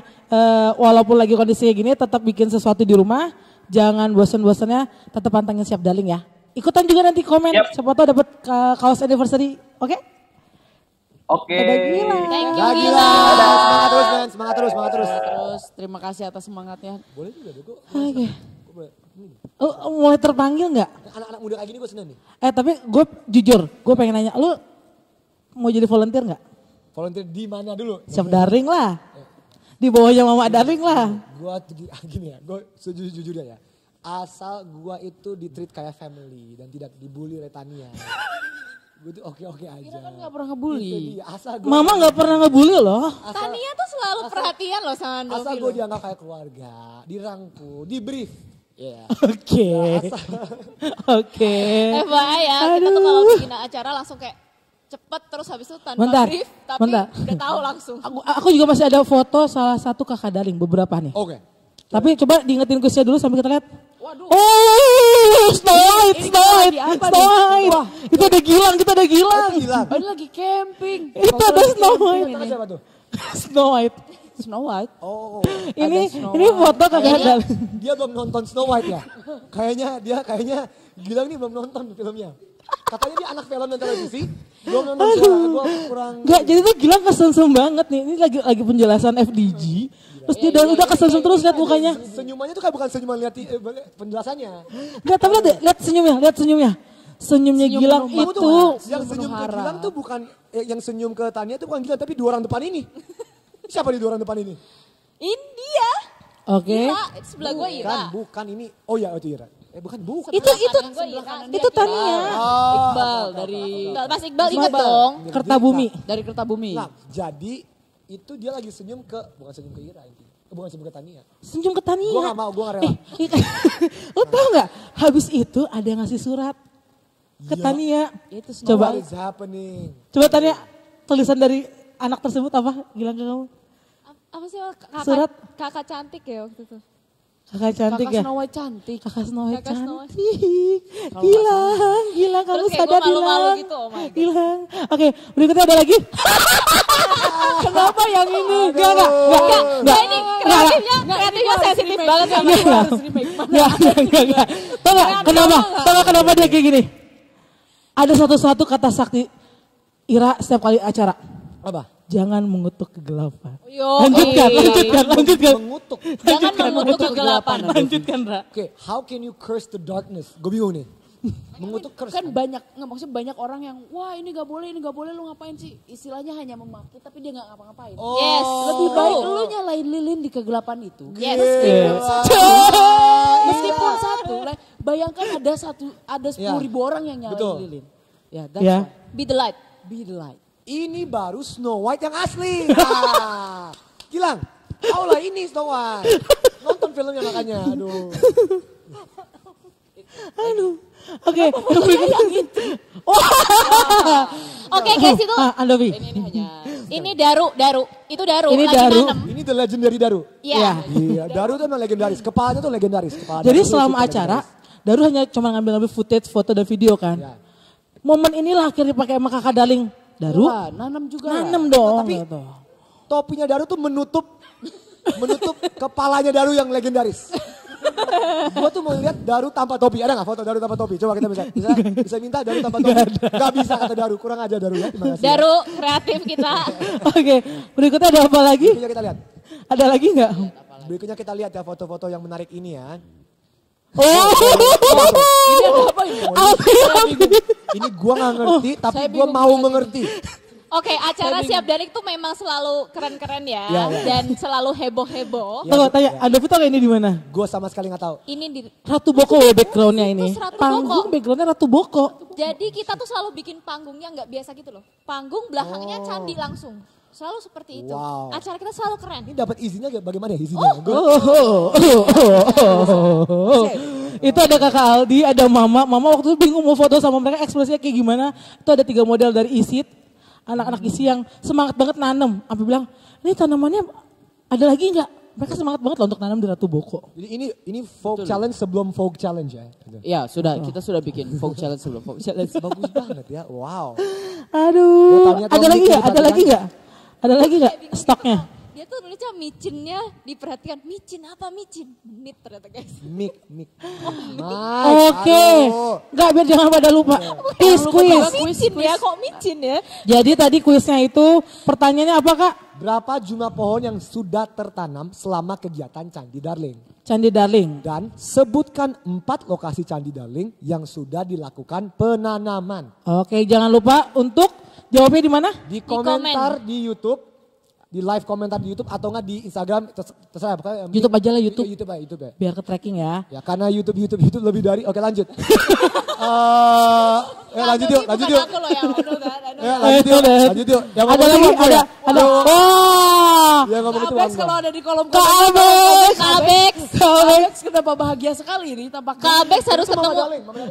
Speaker 4: Walaupun lagi kondisinya gini, tetap bikin sesuatu di rumah. Jangan bosan-bosannya, tetap pantengin Siap Darling ya. Ikutan juga nanti komen, siapa tahu dapat kaos anniversary, oke?
Speaker 10: Oke.
Speaker 4: Ada Gilang.
Speaker 2: Thank you
Speaker 5: Gilang.
Speaker 2: Gilang.
Speaker 5: Semangat terus.
Speaker 3: Terus terima kasih atas semangatnya.
Speaker 5: Boleh juga deh,
Speaker 4: Oke. Mulai terpanggil nggak?
Speaker 5: anak-anak muda kayak gini gue seneng nih.
Speaker 4: Tapi gue jujur, gue pengen nanya, lu mau jadi volunteer nggak?
Speaker 5: Volunteer di mana dulu?
Speaker 4: Siap Darling lah. Di bawahnya Mama Darling lah.
Speaker 5: Gue gini ya, gue sejujurnya ya. Asal gue itu di-treat kayak family dan tidak dibully oleh Tania. Gue tuh oke-oke aja.
Speaker 3: Kita kan gak pernah ngebully.
Speaker 4: Mama gak pernah ngebully loh.
Speaker 2: Tania tuh selalu perhatian loh sama Andovi.
Speaker 5: Asal gue dianggap kayak keluarga, dirangkul, di-brief.
Speaker 4: Oke.
Speaker 2: FYI ya, kita tuh kalau bikin acara langsung kayak cepet terus habis itu tanpa brief, tapi udah tahu langsung.
Speaker 4: Aku juga masih ada foto salah satu kakak Darling, beberapa nih.
Speaker 5: Oke.
Speaker 4: Tapi coba diingetin kuisnya dulu sambil kita lihat.
Speaker 3: Waduh.
Speaker 4: Oh, Snow White. Itu ada Gilang, kita ada Gilang.
Speaker 3: Ini lagi camping.
Speaker 4: Itu ada Snow White.
Speaker 5: Siapa tuh?
Speaker 4: Snow White.
Speaker 3: Snow White.
Speaker 5: Oh,
Speaker 4: Ini foto kagak ada.
Speaker 5: dia belum nonton Snow White ya? Kayaknya Gilang nih belum nonton filmnya. Katanya dia anak film dan televisi, belum nonton gue kurang.
Speaker 4: Enggak, jadi tuh Gilang kesem banget nih. Ini lagi penjelasan FDG. Terus dia udah kesem terus lihat mukanya.
Speaker 5: Senyumannya tuh kayak bukan senyuman lihat penjelasannya.
Speaker 4: Enggak, tapi lihat senyumnya. Senyumnya Gilang itu.
Speaker 5: Yang senyum ke Gilang tuh bukan, yang senyum ke Tania tuh bukan Gilang, tapi dua orang depan ini. Siapa di dua orang depan ini?
Speaker 2: India.
Speaker 4: Oke.
Speaker 2: Ira, itu sebelah gue Ira.
Speaker 5: Bukan ini. Oh ya, itu Ira. Bukan.
Speaker 4: Itu Tania.
Speaker 3: Iqbal dari
Speaker 2: Mas Iqbal ingat dong.
Speaker 4: Kertabumi.
Speaker 3: Dari Kertabumi.
Speaker 5: Nah, jadi itu dia lagi senyum ke, bukan senyum ke Ira intinya. Bukan senyum ke Tania.
Speaker 4: Senyum ke Tania.
Speaker 5: Gue gak mau, gue gak rela.
Speaker 4: Lo tau gak? Habis itu ada yang ngasih surat ke Tania.
Speaker 3: Itu
Speaker 4: Coba.
Speaker 5: What is happening?
Speaker 4: Coba Tania, tulisan dari anak tersebut apa? Gilang ke kamu.
Speaker 2: Apa sih
Speaker 4: Surat.
Speaker 2: kakak cantik ya waktu itu.
Speaker 4: Kakak cantik
Speaker 3: Kakak
Speaker 4: ya?
Speaker 3: Snow White cantik.
Speaker 4: Kakak Snow White
Speaker 2: Kakak Snow White.
Speaker 4: cantik. Gilang kamu
Speaker 2: Terus kayak
Speaker 4: sadar
Speaker 2: gue malu-malu
Speaker 4: Gilang.
Speaker 2: gitu, oh my God.
Speaker 4: Gilang. Oke, berikutnya ada lagi. Kenapa yang ini? Enggak.
Speaker 2: Nah ini kreatifnya sensitif banget ya.
Speaker 4: Enggak. Tahu gak kenapa dia kayak gini? Ada satu kata sakti Ira setiap kali acara.
Speaker 5: Apa?
Speaker 4: Jangan mengutuk kegelapan.
Speaker 2: Lanjutkan.
Speaker 5: Mengutuk.
Speaker 2: Jangan mengutuk kegelapan.
Speaker 4: Lanjutkan, Ra.
Speaker 5: Oke, how can you curse the darkness? Gue bingung nih. Mengutuk curse.
Speaker 3: Kan maksudnya banyak orang yang, wah ini gak boleh, lu ngapain sih? Istilahnya hanya memaki, tapi dia gak ngapa-ngapain.
Speaker 2: Yes.
Speaker 3: Lebih baik lu nyalain lilin di kegelapan itu.
Speaker 2: Yes.
Speaker 3: Meskipun satu, bayangkan ada 10.000 orang yang nyalain lilin. Ya, that's right.
Speaker 2: Be the light.
Speaker 3: Be the light.
Speaker 5: Ini baru Snow White yang asli. Nah, Gilang, tau lah ini Snow White. Nonton filmnya makanya,
Speaker 4: Aduh. Oke, yang berikutnya.
Speaker 2: Oke guys itu.
Speaker 4: Andovi.
Speaker 2: Ini Daru. Itu Daru.
Speaker 4: Ini
Speaker 2: lagi
Speaker 4: Daru.
Speaker 2: nanem.
Speaker 5: Ini the legendary Daru.
Speaker 2: Iya.
Speaker 5: Iya, Daru tuh emang legendaris. Kepalanya tuh legendaris.
Speaker 4: Jadi selama acara, Daru hanya cuma ngambil footage, foto dan video kan.
Speaker 5: Ya.
Speaker 4: Momen inilah akhirnya pakai sama kakak Daling. Daru,
Speaker 3: nanam juga.
Speaker 4: nanam dong.
Speaker 5: Tapi
Speaker 4: gitu.
Speaker 5: topinya Daru tuh menutup kepalanya Daru yang legendaris. Gue tuh mau lihat Daru tanpa topi. Ada gak foto Daru tanpa topi? Coba kita bisa minta Daru tanpa topi. Gak bisa kata Daru. Kurang aja Daru ya. Terima kasih.
Speaker 2: Daru kreatif kita.
Speaker 4: Oke, berikutnya ada apa lagi?
Speaker 5: Berikutnya kita lihat.
Speaker 4: Ada lagi nggak?
Speaker 5: Berikutnya kita lihat ya foto-foto yang menarik ini ya.
Speaker 3: Ini ada apa ini?
Speaker 5: Ini gue gak ngerti tapi gue mau mengerti.
Speaker 2: Oke, acara Siap Daring tuh memang selalu keren-keren ya, dan selalu heboh-heboh.
Speaker 4: Tunggu, tanya, Anda tahu ini di mana?
Speaker 5: Gue sama sekali gak tahu.
Speaker 2: Ini di
Speaker 4: Ratu Boko backgroundnya ini.
Speaker 2: Itu Ratu
Speaker 4: Panggung
Speaker 2: Boko.
Speaker 4: backgroundnya Ratu Boko.
Speaker 2: Jadi kita tuh selalu bikin panggungnya nggak biasa gitu loh. Panggung belakangnya candi langsung. Selalu seperti itu.
Speaker 5: Wow.
Speaker 2: Acara kita selalu keren.
Speaker 5: Ini dapat izinnya bagaimana ya izinnya?
Speaker 4: Itu ada kakak Aldi, ada mama. Mama waktu itu bingung mau foto sama mereka, ekspresinya kayak gimana. Itu ada 3 model dari ISIT. Anak-anak isi yang semangat banget nanam. Sampai bilang, ini tanamannya ada lagi nggak? Mereka semangat banget loh untuk nanam di Ratu Boko.
Speaker 5: Jadi ini folk challenge sebelum folk challenge ya?
Speaker 3: Ya sudah, kita sudah bikin folk challenge sebelum folk challenge.
Speaker 5: Bagus banget ya, wow.
Speaker 4: Aduh, ada lagi nggak? Ada lagi nggak? Ada lagi nggak stoknya?
Speaker 2: Dia tuh nulisnya micinnya diperhatikan. Micin apa micin? Menit ternyata guys.
Speaker 5: Mik.
Speaker 4: Oke, nggak biar jangan pada lupa. Quiz.
Speaker 2: Micin ya, kok micin ya?
Speaker 4: Jadi tadi kuisnya itu pertanyaannya apa Kak?
Speaker 5: Berapa jumlah pohon yang sudah tertanam selama kegiatan Candi Darling?
Speaker 4: Candi Darling.
Speaker 5: Dan sebutkan 4 lokasi Candi Darling yang sudah dilakukan penanaman.
Speaker 4: Oke, jangan lupa untuk jawabnya di mana?
Speaker 5: Di komentar di YouTube, di live komentar di YouTube atau enggak di Instagram, terserah pokoknya.
Speaker 4: YouTube aja lah, YouTube.
Speaker 5: YouTube ya.
Speaker 4: Biar ke tracking ya.
Speaker 5: Ya karena YouTube lebih dari. Oke lanjut. Lanjut yuk.
Speaker 2: Aku loh yang
Speaker 5: Lanjut yuk. Yang
Speaker 4: Ada
Speaker 5: ngomong
Speaker 4: lagi,
Speaker 5: itu Wanggo ya?
Speaker 4: ada. Wah.
Speaker 5: Yang ngomong itu
Speaker 3: Abex
Speaker 5: Wanggo.
Speaker 3: kalau ada di kolom
Speaker 4: Kak
Speaker 3: komentar.
Speaker 4: Abex.
Speaker 3: Abex kenapa bahagia sekali ini tampaknya.
Speaker 2: Kak Abex harus ketemu.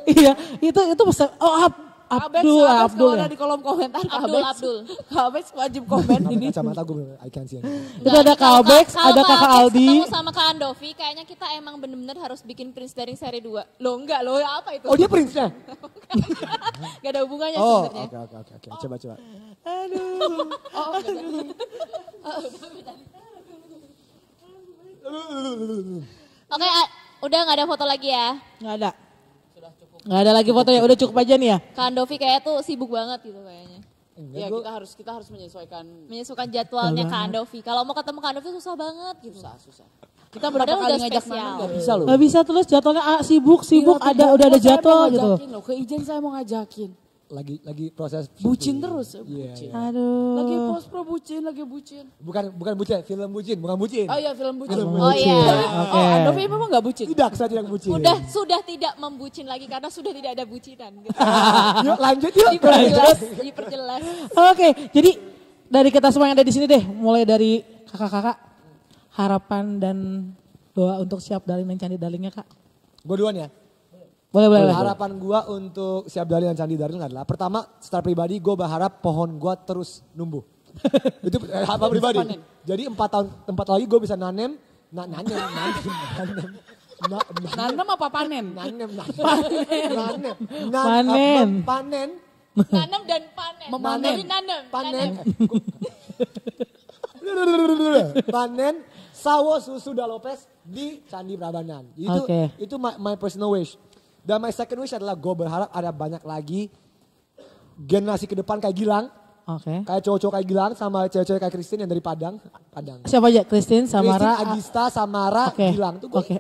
Speaker 4: Iya, itu pesan. Oh, Abdul
Speaker 3: kalau
Speaker 4: ya.
Speaker 3: ada di kolom komentar Kak
Speaker 2: Abdul.
Speaker 3: Abex wajib komen ini.
Speaker 5: Kacamata gue I can't see anything.
Speaker 4: Itu ada Kak Abex, ada Kakak Aldi.
Speaker 2: Ketemu sama Kak Andovi, kayaknya kita emang bener-bener harus bikin Prince Daring seri 2. Loh enggak loh, apa itu?
Speaker 5: Oh dia prince-nya?
Speaker 2: Gak ada hubungannya
Speaker 5: Oh
Speaker 2: sebenarnya.
Speaker 5: oke. Coba.
Speaker 3: Oh,
Speaker 2: Oke, udah nggak ada foto lagi ya?
Speaker 4: Nggak ada. Nggak ada lagi fotonya, udah cukup aja nih ya.
Speaker 2: Kak Andovi kayak tuh sibuk banget gitu kayaknya.
Speaker 3: Ya kita harus menyesuaikan
Speaker 2: Menyesuaikan jadwalnya Kak Andovi. Kalau mau ketemu Kak Andovi susah banget gitu.
Speaker 3: susah. Kita berapa
Speaker 2: Padahal
Speaker 3: kali
Speaker 2: udah
Speaker 3: ngajak
Speaker 2: spesial.
Speaker 3: mana nggak bisa loh.
Speaker 4: Nggak bisa terus jadwalnya sibuk,
Speaker 3: Iya,
Speaker 4: udah ada
Speaker 3: saya
Speaker 4: jadwal
Speaker 3: mau
Speaker 4: gitu.
Speaker 3: ngajakin loh, ke Ijen saya mau ngajakin.
Speaker 5: Lagi proses
Speaker 3: Bucin terus.
Speaker 5: Iya,
Speaker 3: Bucin.
Speaker 5: iya.
Speaker 4: Aduh.
Speaker 3: Lagi post-pro bucin, lagi bucin.
Speaker 5: Bukan bucin, film bucin, bukan bucin.
Speaker 3: Oh iya film bucin.
Speaker 5: Film
Speaker 2: Oh iya.
Speaker 4: Oke.
Speaker 3: Oh Andovi memang nggak bucin?
Speaker 5: Tidak, saya tidak bucin.
Speaker 2: Sudah tidak membucin lagi karena sudah tidak ada bucinan gitu.
Speaker 5: Yuk lanjut yuk.
Speaker 2: Diperjelas.
Speaker 4: Oke, jadi dari kita semua yang ada di sini deh, mulai dari kakak-kakak, harapan dan doa untuk Siap Darling dan Candi Darlingnya Kak.
Speaker 5: Gue duluan ya.
Speaker 4: Boleh.
Speaker 5: Harapan gue untuk Siap Darling dan Candi Darling adalah pertama, secara pribadi gue berharap pohon gue terus numbuh. Itu harapan pribadi. Jadi 4 tahun lagi gue bisa nanem.
Speaker 3: Nanam apa panen?
Speaker 5: Panen.
Speaker 2: Nanam dan panen.
Speaker 3: Memanen.
Speaker 2: Jadi nanam.
Speaker 5: Panen sawo susu Dalopes di Candi Prambanan. Itu my personal wish. Dan my second wish adalah gue berharap ada banyak lagi generasi ke depan kayak Gilang.
Speaker 4: Oke.
Speaker 5: Kayak cowok-cowok kayak Gilang sama cewek-cewek kayak Christine yang dari Padang.
Speaker 4: Siapa aja? Christine, Samara.
Speaker 5: Agista, Samara,
Speaker 4: Oke.
Speaker 5: Gilang. Tuh
Speaker 4: Oke.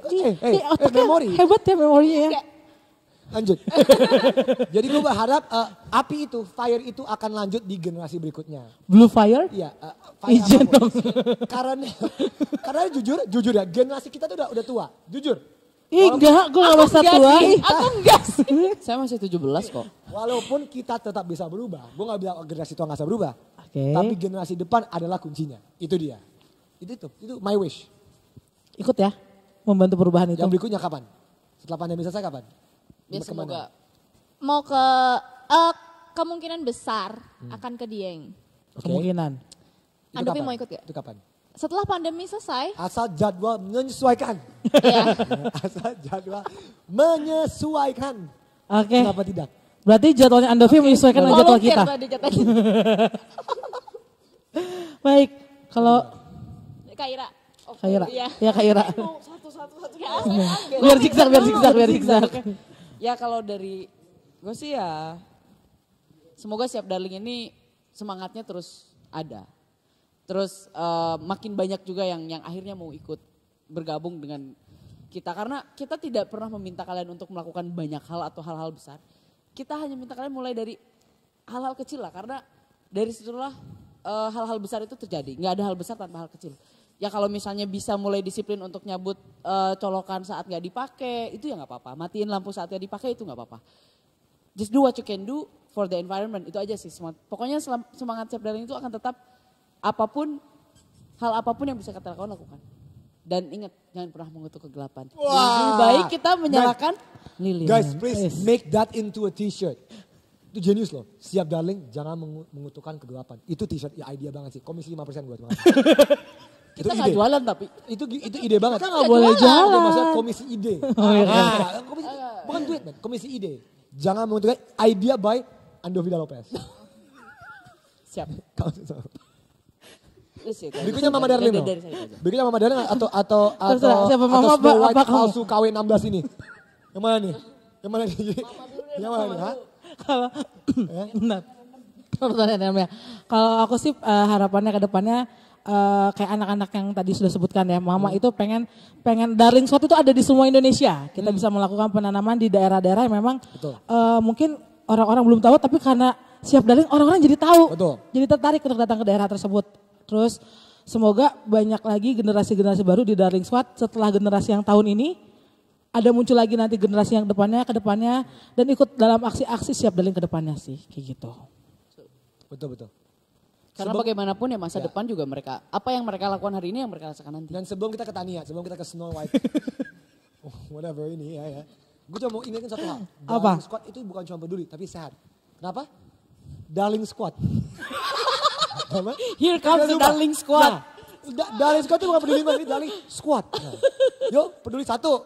Speaker 5: otaknya memori.
Speaker 4: Hebat ya memorinya ya.
Speaker 5: Lanjut. Jadi gue berharap api itu, fire itu akan lanjut di generasi berikutnya.
Speaker 4: Blue Fire?
Speaker 5: Iya, fire
Speaker 4: Ijen
Speaker 5: apapun.
Speaker 4: dong.
Speaker 5: Karena jujur ya, generasi kita tuh udah tua. Jujur.
Speaker 4: Enggak, gue gak merasa tua.
Speaker 2: Aku enggak sih.
Speaker 3: Saya masih 17 kok.
Speaker 5: Walaupun kita tetap bisa berubah. Gue gak bilang generasi tua gak bisa berubah.
Speaker 4: Oke.
Speaker 5: Tapi generasi depan adalah kuncinya. Itu dia. Itu my wish.
Speaker 4: Ikut ya, membantu perubahan itu.
Speaker 5: Yang berikutnya kapan? Setelah pandemi selesai kapan?
Speaker 3: Ya semoga.
Speaker 2: Mau ke kemungkinan besar akan ke Dieng.
Speaker 5: Oke.
Speaker 4: Kemungkinan.
Speaker 5: Itu
Speaker 2: Andovi
Speaker 5: kapan?
Speaker 2: mau ikut gak?
Speaker 5: Itu kapan?
Speaker 2: Setelah pandemi selesai.
Speaker 5: Asal jadwal menyesuaikan.
Speaker 2: Iya.
Speaker 5: Asal jadwal menyesuaikan.
Speaker 4: Oke.
Speaker 5: Kenapa tidak?
Speaker 4: Berarti jadwalnya Andovi menyesuaikan dengan jadwal kita. Baik, kalau
Speaker 2: Kak Ira.
Speaker 4: Kak Ira.
Speaker 2: Iya.
Speaker 4: Ya Kak Ira.
Speaker 3: Satu.
Speaker 4: Biar zigzag.
Speaker 3: Ya kalau dari gue sih ya semoga Siap Darling ini semangatnya terus ada. Terus makin banyak juga yang akhirnya mau ikut bergabung dengan kita. Karena kita tidak pernah meminta kalian untuk melakukan banyak hal atau hal-hal besar. Kita hanya minta kalian mulai dari hal-hal kecil lah. Karena dari situlah hal-hal besar itu terjadi. Nggak ada hal besar tanpa hal kecil. Ya kalau misalnya bisa mulai disiplin untuk nyabut colokan saat nggak dipakai, itu ya nggak apa-apa. Matiin lampu saat nggak dipakai itu nggak apa-apa. Just do what you can do for the environment. Itu aja sih. Pokoknya semangat Siap Darling itu akan tetap hal apapun yang bisa kita lakukan. Dan ingat, jangan pernah mengutuk kegelapan. Lebih baik kita menyalakan lilin.
Speaker 5: Guys, please make that into a t-shirt. Itu jenius loh. Siap Darling, jangan mengutukkan kegelapan. Itu t-shirt, ya idea banget sih. Komisi 5% gue.
Speaker 3: Kita nggak jualan tapi.
Speaker 5: Itu ide banget.
Speaker 4: Kita nggak boleh jualan.
Speaker 5: Itu maksudnya komisi ide. Bukan duit, man. Komisi ide. Jangan mengutukkan idea by Andovi Dalopes.
Speaker 3: Siap.
Speaker 5: Berikutnya Mama Darling dong. Berikutnya Mama Darling atau
Speaker 4: siapa Mama
Speaker 5: Snow White
Speaker 4: apa kamu?
Speaker 5: palsu KW 16 ini. Yang mana nih? Yang mana nih? Yang mana nih?
Speaker 4: Kalau aku sih harapannya ke depannya kayak anak-anak yang tadi sudah sebutkan ya, Mama itu pengen Darling Squad itu ada di semua Indonesia. Kita bisa melakukan penanaman di daerah-daerah yang memang mungkin orang-orang belum tahu, tapi karena Siap Darling orang-orang jadi tahu.
Speaker 5: Betul.
Speaker 4: Jadi tertarik untuk datang ke daerah tersebut. Terus semoga banyak lagi generasi-generasi baru di Darling Squad setelah generasi yang tahun ini. Ada muncul lagi nanti generasi yang ke depannya dan ikut dalam aksi-aksi Siap Darling ke depannya sih, kayak gitu.
Speaker 5: Betul.
Speaker 3: Karena bagaimanapun ya masa depan juga mereka, apa yang mereka lakukan hari ini yang mereka rasakan nanti.
Speaker 5: Dan sebelum kita ke Tania, sebelum kita ke Snow White, whatever ini ya. Gue cuma mau ingetin satu hal.
Speaker 4: Apa?
Speaker 5: Darling Squad itu bukan cuma peduli, tapi sehat. Kenapa? Darling Squad.
Speaker 3: Here comes the Darling Squad.
Speaker 5: Nah, Darling Squad itu bukan peduli banget, ini Darling Squad. Nah, yuk peduli satu.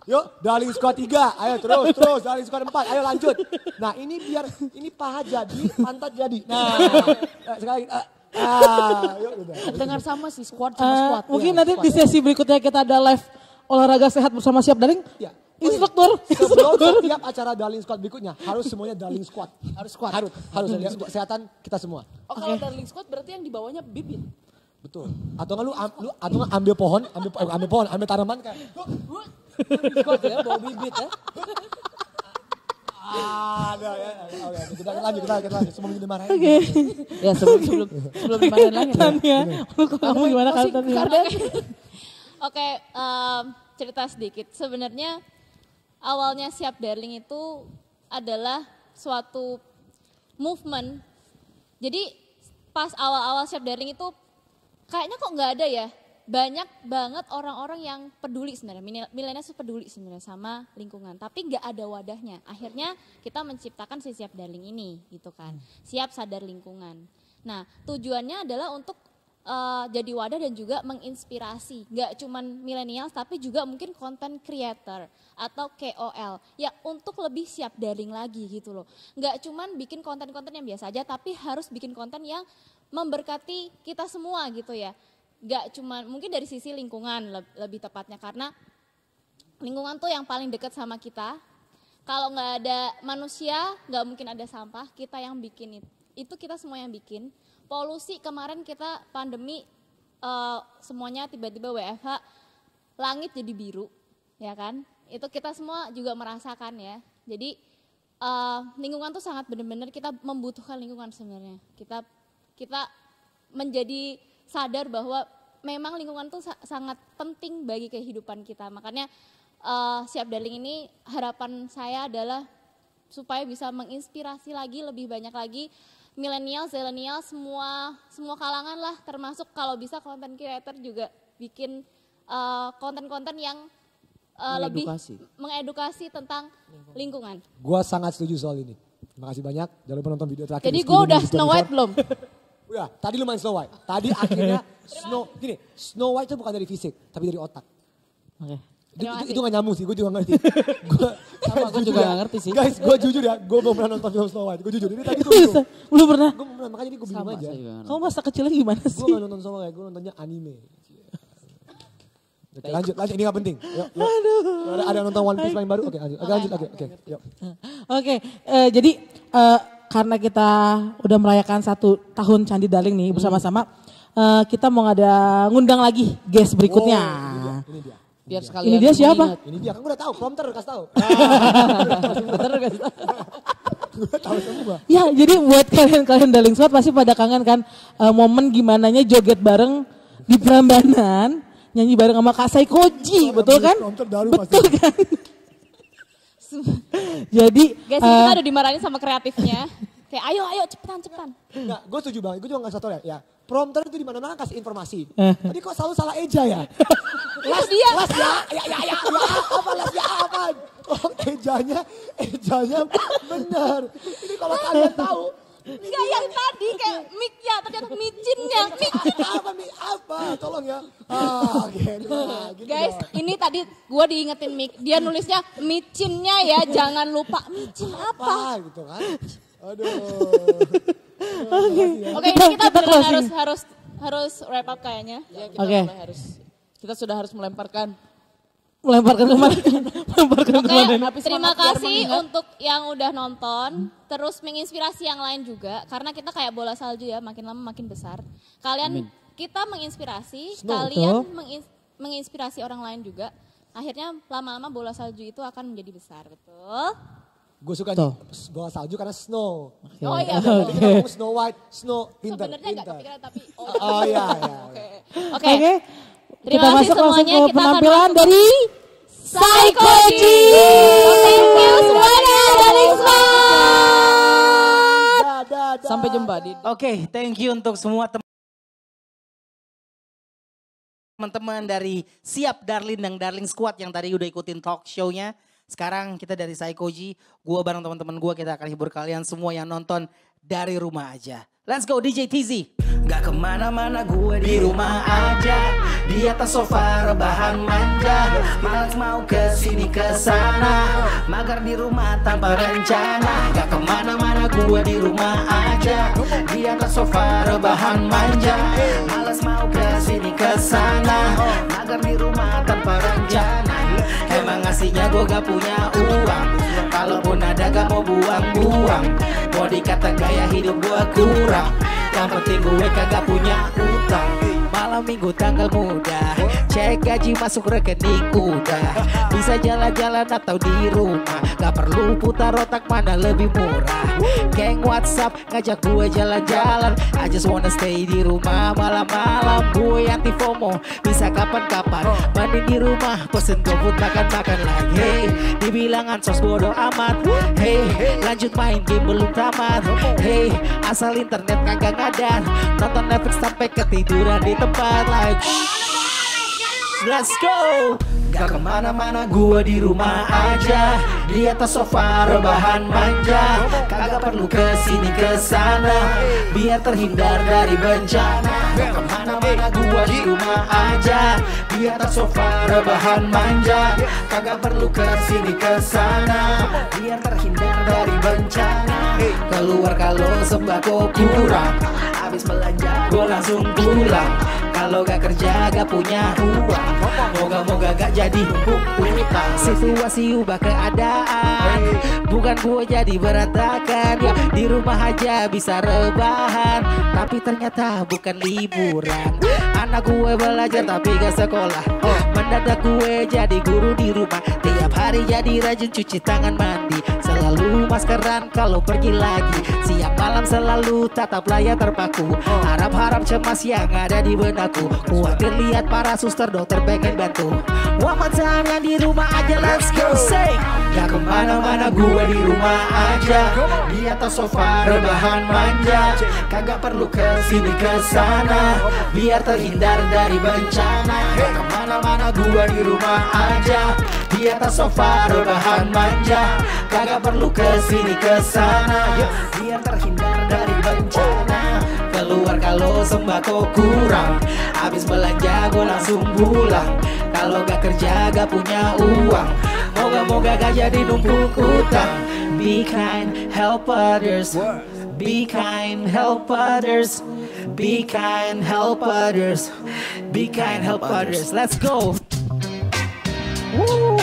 Speaker 5: Yuk Darling Squad 3, ayo terus Darling Squad 4, ayo lanjut. Nah ini biar ini paha jadi, pantat jadi. Nah sekali lagi, Yuk, udah.
Speaker 3: Dengar sama sih squad sama squad.
Speaker 4: Mungkin
Speaker 3: Ya,
Speaker 4: nanti
Speaker 3: squad.
Speaker 4: di sesi berikutnya kita ada live olahraga sehat bersama Siap Darling.
Speaker 5: Ya.
Speaker 4: Instruktur.
Speaker 5: Sebelum setiap acara Darling Squad berikutnya harus semuanya Darling Squad.
Speaker 3: Harus squad.
Speaker 5: Harus untuk kesehatan kita semua.
Speaker 3: Oh kalau darling squad berarti yang di bawahnya bibit.
Speaker 5: Betul. Atau nggak atau nggak ambil pohon, ambil tanaman kayak.
Speaker 3: Squad ya, bawa bibit ya.
Speaker 5: Ada ya. Oke, kita lanjut. Sebelum dimarahin.
Speaker 4: Oke.
Speaker 3: Ya sebelum dimarahin lagi.
Speaker 4: Tania, kamu gimana kalau Tania?
Speaker 2: Oke, cerita sedikit. Sebenarnya awalnya Siap Darling itu adalah suatu movement. Jadi pas awal-awal Siap Darling itu kayaknya kok nggak ada ya. Banyak banget orang-orang yang peduli sebenarnya, milenial peduli sebenarnya sama lingkungan. Tapi nggak ada wadahnya. Akhirnya kita menciptakan si Siap Darling ini gitu kan. Siap sadar lingkungan. Nah tujuannya adalah untuk jadi wadah dan juga menginspirasi, nggak cuman milenial tapi juga mungkin content creator atau KOL ya untuk lebih siap daring lagi gitu loh. Nggak cuman bikin konten-konten yang biasa aja tapi harus bikin konten yang memberkati kita semua gitu ya. Nggak cuman mungkin dari sisi lingkungan lebih tepatnya karena lingkungan tuh yang paling dekat sama kita. Kalau nggak ada manusia nggak mungkin ada sampah, kita yang bikin itu kita semua yang bikin. Polusi kemarin kita pandemi semuanya tiba-tiba WFH, langit jadi biru, ya kan? Itu kita semua juga merasakan ya. Jadi lingkungan tuh sangat benar-benar kita membutuhkan lingkungan sebenarnya. Kita menjadi sadar bahwa memang lingkungan tuh sangat penting bagi kehidupan kita. Makanya Siap Darling ini harapan saya adalah supaya bisa menginspirasi lagi lebih banyak lagi milenial, zilenial, semua kalangan lah, termasuk kalau bisa content creator juga bikin konten-konten yang lebih mengedukasi tentang lingkungan.
Speaker 5: Gua sangat setuju soal ini. Terima kasih banyak. Jangan lupa nonton video terakhir.
Speaker 3: Jadi gue udah Snow White belum?
Speaker 5: Ya, tadi lumayan Snow White. Tadi akhirnya Snow White itu bukan dari fisik, tapi dari otak.
Speaker 4: Oke.
Speaker 5: Itu gak nyambung sih, gue juga ngerti.
Speaker 3: Gue juga gak ngerti sih.
Speaker 5: Guys, gue jujur ya, gue belum pernah nonton film Snow White. Gue jujur, ini tadi gue bingung.
Speaker 4: Belum pernah?
Speaker 5: Gue belum pernah, makanya gue bingung aja.
Speaker 4: Kamu masa kecilnya gimana sih?
Speaker 5: Gue gak nonton Snow White, gue nontonnya anime. Oke, lanjut, ini gak penting. Yuk. Ada yang nonton One Piece paling baru? Oke, lanjut.
Speaker 4: Oke, jadi karena kita udah merayakan 1 tahun Candi Darling nih bersama-sama, kita mau ngundang lagi guest berikutnya.
Speaker 5: Ini dia.
Speaker 3: Biar sekalian
Speaker 4: Ini dia siapa?
Speaker 5: Ini dia, kan gue udah tahu, prompter kasih tahu. Gue tahu semua.
Speaker 4: Ya, jadi buat kalian Darling Squad pasti pada kangen kan momen gimananya joget bareng di Prambanan, nyanyi bareng sama Kak Saikoji, betul kan? Betul kan? Jadi
Speaker 2: Guys, kita udah dimarahin sama kreatifnya. Kayak ayo cepetan.
Speaker 5: Enggak, gue setuju banget, gue juga gak satu ya. Prompter itu dimana-mana kasih informasi. Tadi kok selalu salah eja ya?
Speaker 2: Itu dia.
Speaker 5: Apa? Oh, ejanya benar. Ini kalau kalian tahu.
Speaker 2: Enggak yang tadi kayak mic-nya, ternyata micinnya.
Speaker 5: Apa? Tolong ya. Gitu
Speaker 2: Guys, ini tadi gue diingetin mic. Dia nulisnya micinnya ya, jangan lupa. Micin apa?
Speaker 5: Gitu kan. Aduh.
Speaker 2: Oke, ini kita beneran harus wrap up kayaknya.
Speaker 3: Ya, kita sudah harus melemparkan
Speaker 4: kemana?
Speaker 2: Terima kasih untuk yang udah nonton. Terus menginspirasi yang lain juga. Karena kita kayak bola salju ya, makin lama makin besar. Kita menginspirasi, kalian menginspirasi orang lain juga. Akhirnya lama-lama bola salju itu akan menjadi besar, betul?
Speaker 5: Gue suka bola salju karena snow.
Speaker 2: Okay. Oh iya.
Speaker 5: Jadi kita ngomong Snow White, Snow pinter.
Speaker 2: Sebenarnya nggak kepikiran tapi.
Speaker 5: Oh iya.
Speaker 2: Oke.
Speaker 4: Kita masuk
Speaker 2: semuanya.
Speaker 4: ke penampilan dari
Speaker 2: Saikoji. Thank you semuanya dari
Speaker 3: Sampai jumpa di.
Speaker 11: Oke, thank you untuk semua teman-teman dari Siap Darling dan Darling Squad yang tadi udah ikutin talk show-nya. Sekarang kita dari Saikoji, gue bareng teman-teman gue kita akan hibur kalian semua yang nonton dari rumah aja. Let's go DJ TZ. Gak kemana-mana gue di rumah aja, di atas sofa rebahan manja, malas mau kesini kesana, magar di rumah tanpa rencana. Gak kemana-mana gue di rumah aja, di atas sofa rebahan manja, malas mau kesini kesana, magar di rumah tanpa rencana. Emang aslinya gue gak punya uang, kalaupun ada gak mau buang-buang. Mau dikata gaya hidup gue kurang, yang penting gue kagak punya utang. Malam minggu tanggal muda, cek gaji masuk rekening udah, bisa jalan-jalan atau di rumah, gak perlu putar otak mana lebih murah. Geng WhatsApp ngajak gue jalan-jalan, I just wanna stay di rumah malam-malam. Gue anti FOMO, bisa kapan-kapan mandi di rumah, pesen GoFood makan-makan lagi. Hey, dibilang ansos bodo amat. Hey, lanjut main game belum tamat. Hey, asal internet kagak ngadan, nonton Netflix sampai ketiduran di tempat like. Let's go. Gak kemana-mana gue di rumah aja, di atas sofa rebahan manja, kagak perlu kesini kesana, biar terhindar dari bencana. Gak kemana-mana gue di rumah aja, di atas sofa rebahan manja, kagak perlu kesini kesana, biar terhindar dari bencana. Keluar kalau sembako kurang, habis belanja gue langsung pulang. Kalau gak kerja gak punya uang, moga-moga gak jadi utang. Situasi ubah keadaan, bukan gue jadi berantakan. Ya di rumah aja bisa rebahan, tapi ternyata bukan liburan. Anak gue belajar tapi gak sekolah, mendadak gue jadi guru di rumah. Tiap hari jadi rajin cuci tangan mandi, selalu maskeran kalau pergi lagi. Siang malam selalu tatap layar terpaku, harap-harap cemas yang ada di benakku. Khawatir lihat para suster dokter pengen bantu. One more time yang di rumah aja, let's go say. Gak kemana-mana gue di rumah aja, di atas sofa rebahan manja, kagak perlu kesini kesana, biar terhindar dari bencana. Gak kemana-mana gue di rumah aja, di atas sofa rebahan manja, kagak perlu kesini kesana, biar terhindar dari bencana. Keluar kalau sembako kurang, habis belanja gue langsung pulang. Kalau gak kerja gak punya uang, moga-moga gak jadi numpuk utang. Be kind, help others. Be kind, help others. Be kind, help others. Be kind, help others. Let's go. Woo.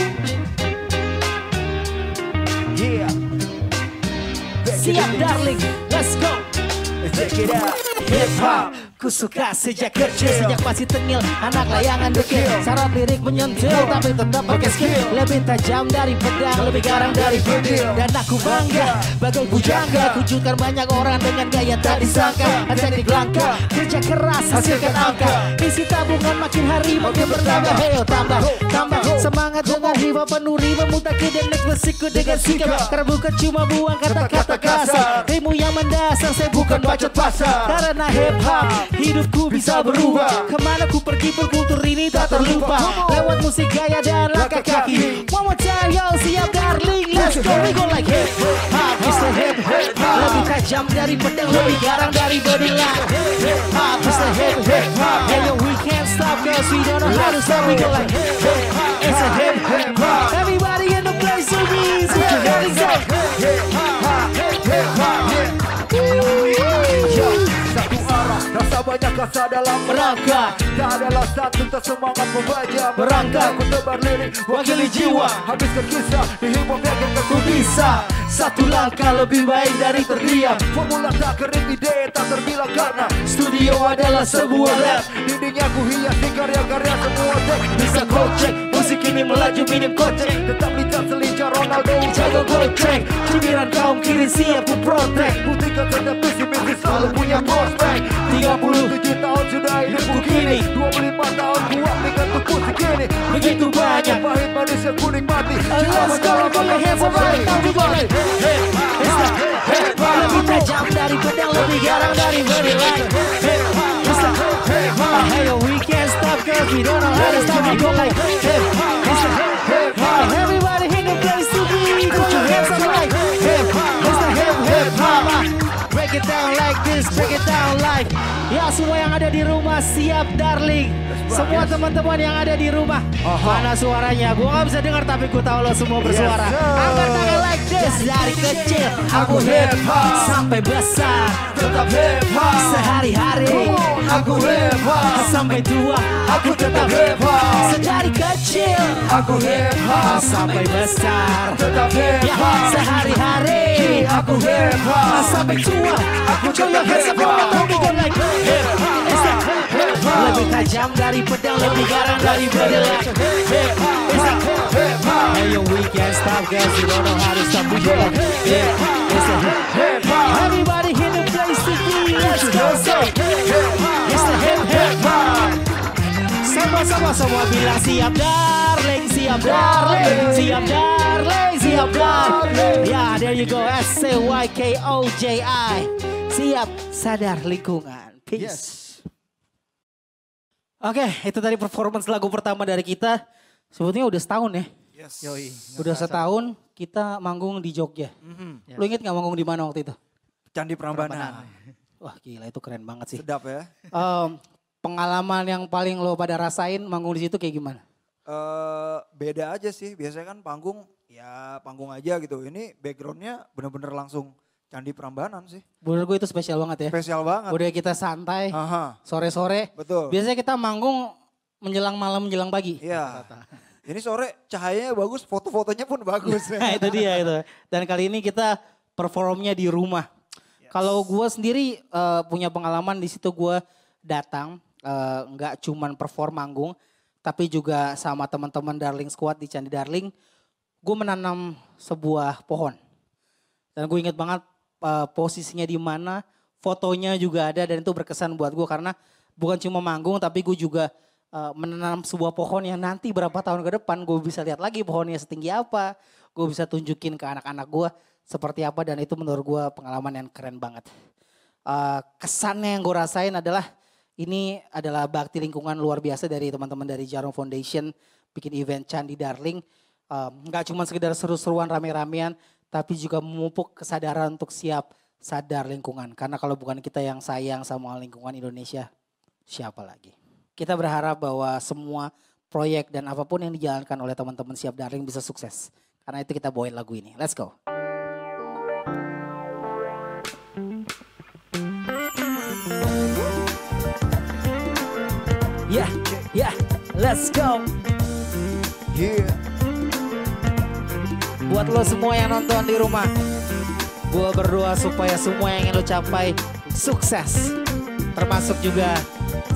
Speaker 11: Yeah. Siap darling, let's go. Check it out. Hip hop, ku suka sejak kecil, sejak masih tengil, anak layangan dekil. Syarat lirik menyentil, tapi tetap pakai skill. Lebih tajam dari pedang, lebih garang dari bedil. Dan aku bangga, bagai bujangga, kujudkan banyak orang dengan gaya tak disangka. Teknik langka, kerja keras, hasilkan angka. Isi tabungan makin hari makin bertambah. Heyo tambah, tambah semangat dengan riba penuh riba. Mutakin dan next bersikut dengan sikap, karena bukan cuma buang kata-kata kasar. Rimu yang mendasar, saya bukan bacot pasar. Karena hip hop, hidupku bisa berubah. Kemana ku pergi berkultur ini tak terlupa, lewat musik gaya dan langkah kaki. One more time yo, siap darling, let's go. We go like hip hop, it's the hip hop. Lebih tajam dari pedang, lebih garang dari bedilang. Hip hop, it's the hip hop. Hey yo, we can't stop cause we don't know how to stop. We go like hip hop, it's a hip hop. Everybody in the place, so please put your hands up. Hip hop, hip hop.
Speaker 12: Satu arah, rasa banyak kasa dalam merangka. Tak adalah satu, tak semangat membaca merangka. Ku tebar lirik, wakili jiwa, habiskan kisah di hip hop yang tentu bisa. Satu langkah lebih baik dari terdiam. Formula tak kering, ide tak terbilang karena studio adalah sebuah lab. Dindingnya ku hiasi karya-karya semua tek. Bisa kocek, musik ini melaju minim kocek. Tetap lincah selincah Ronaldo, jago gocek. Cibiran kaum kiri siap ku protek. Buktikan saja visi misi selalu punya prospek. 37 tahun sudah hidupku kini, 25 tahun ku aktifkan untuk musik ini. Begitu banyak pahit manis yang ku nikmati.
Speaker 11: Let's go, put your hands up right now, we go like hip hop. Lebih tajam dari pedang, lebih garang dari bedilang. Hip hop, it's the hip hop. Hey yo, we can't stop cause we don't know how to stop. We go like hip hop, it's the hip hop. Everybody in the place to be, put your hands up like hip hop, it's the hip hop. Break down like this, break it down like. Ya semua yang ada di rumah siap darling. Semua teman-teman yang ada di rumah. Mana suaranya? Gua gak bisa dengar tapi gua tahu lo semua bersuara. Angkat tangan like this. Dari kecil aku hip hop sampai besar tetap hip hop. Sehari-hari aku hip hop sampai tua aku tetap hip hop. Sedari kecil aku hip hop sampai besar tetap hip hop. Sehari-hari aku hip hop sampai tua aku tetap hip hop. Hip hop. Lebih tajam dari pedang, lebih garang dari bedelang. Hip hop. Hey yo, we can't stop cause we don't know how to stop. We go like hip hop. It's a hip hop. Everybody in the place to be. Let's go say hip hop. It's the hip hop. Sama-sama semua bilang siap darling, siap darling, siap darling, siap darling. Yeah, there you go. SCYKOJI. Siap sadar lingkungan. Peace. Oke, itu tadi performance lagu pertama dari kita. Sebetulnya udah setahun ya.
Speaker 12: Yes. Yoi.
Speaker 11: Udah setahun kita manggung di Jogja. Lu inget gak manggung di mana waktu itu?
Speaker 12: Candi Prambanan.
Speaker 11: Wah gila itu keren banget sih.
Speaker 12: Sedap ya.
Speaker 11: Pengalaman yang paling lo pada rasain manggung di situ kayak gimana?
Speaker 12: Beda aja sih. Biasanya kan panggung ya panggung aja gitu. Ini backgroundnya bener-bener langsung Candi Prambanan sih.
Speaker 11: Bener gue itu spesial banget ya.
Speaker 12: Spesial banget.
Speaker 11: Udah kita santai, sore-sore.
Speaker 12: Betul.
Speaker 11: Biasanya kita manggung menjelang malam, menjelang pagi.
Speaker 12: Iya. Ini sore cahayanya bagus, foto-fotonya pun bagus.
Speaker 11: Nah itu dia itu. Dan kali ini kita performnya di rumah. Yes. Kalau gue sendiri punya pengalaman di situ gue datang. Nggak cuman perform manggung. Tapi juga sama teman-teman Darling Squad di Candi Darling. Gue menanam sebuah pohon. Dan gue inget banget posisinya di mana, fotonya juga ada dan itu berkesan buat gue karena bukan cuma manggung tapi gue juga menanam sebuah pohon yang nanti berapa tahun ke depan gue bisa lihat lagi pohonnya setinggi apa, gue bisa tunjukin ke anak-anak gue seperti apa dan itu menurut gue pengalaman yang keren banget. Kesannya yang gue rasain adalah ini adalah bakti lingkungan luar biasa dari teman-teman dari Jarum Foundation bikin event Candi Darling. Gak cuma sekedar seru-seruan rame-ramean tapi juga memupuk kesadaran untuk siap sadar lingkungan. Karena kalau bukan kita yang sayang sama lingkungan Indonesia, siapa lagi? Kita berharap bahwa semua proyek dan apapun yang dijalankan oleh teman-teman Siap Darling bisa sukses. Karena itu kita bawain lagu ini. Let's go. Yeah, let's go.
Speaker 12: Yeah.
Speaker 11: Buat lo semua yang nonton di rumah, gue berdoa supaya semua yang ingin lo capai sukses. Termasuk juga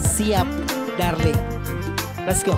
Speaker 11: Siap Darling. Let's go.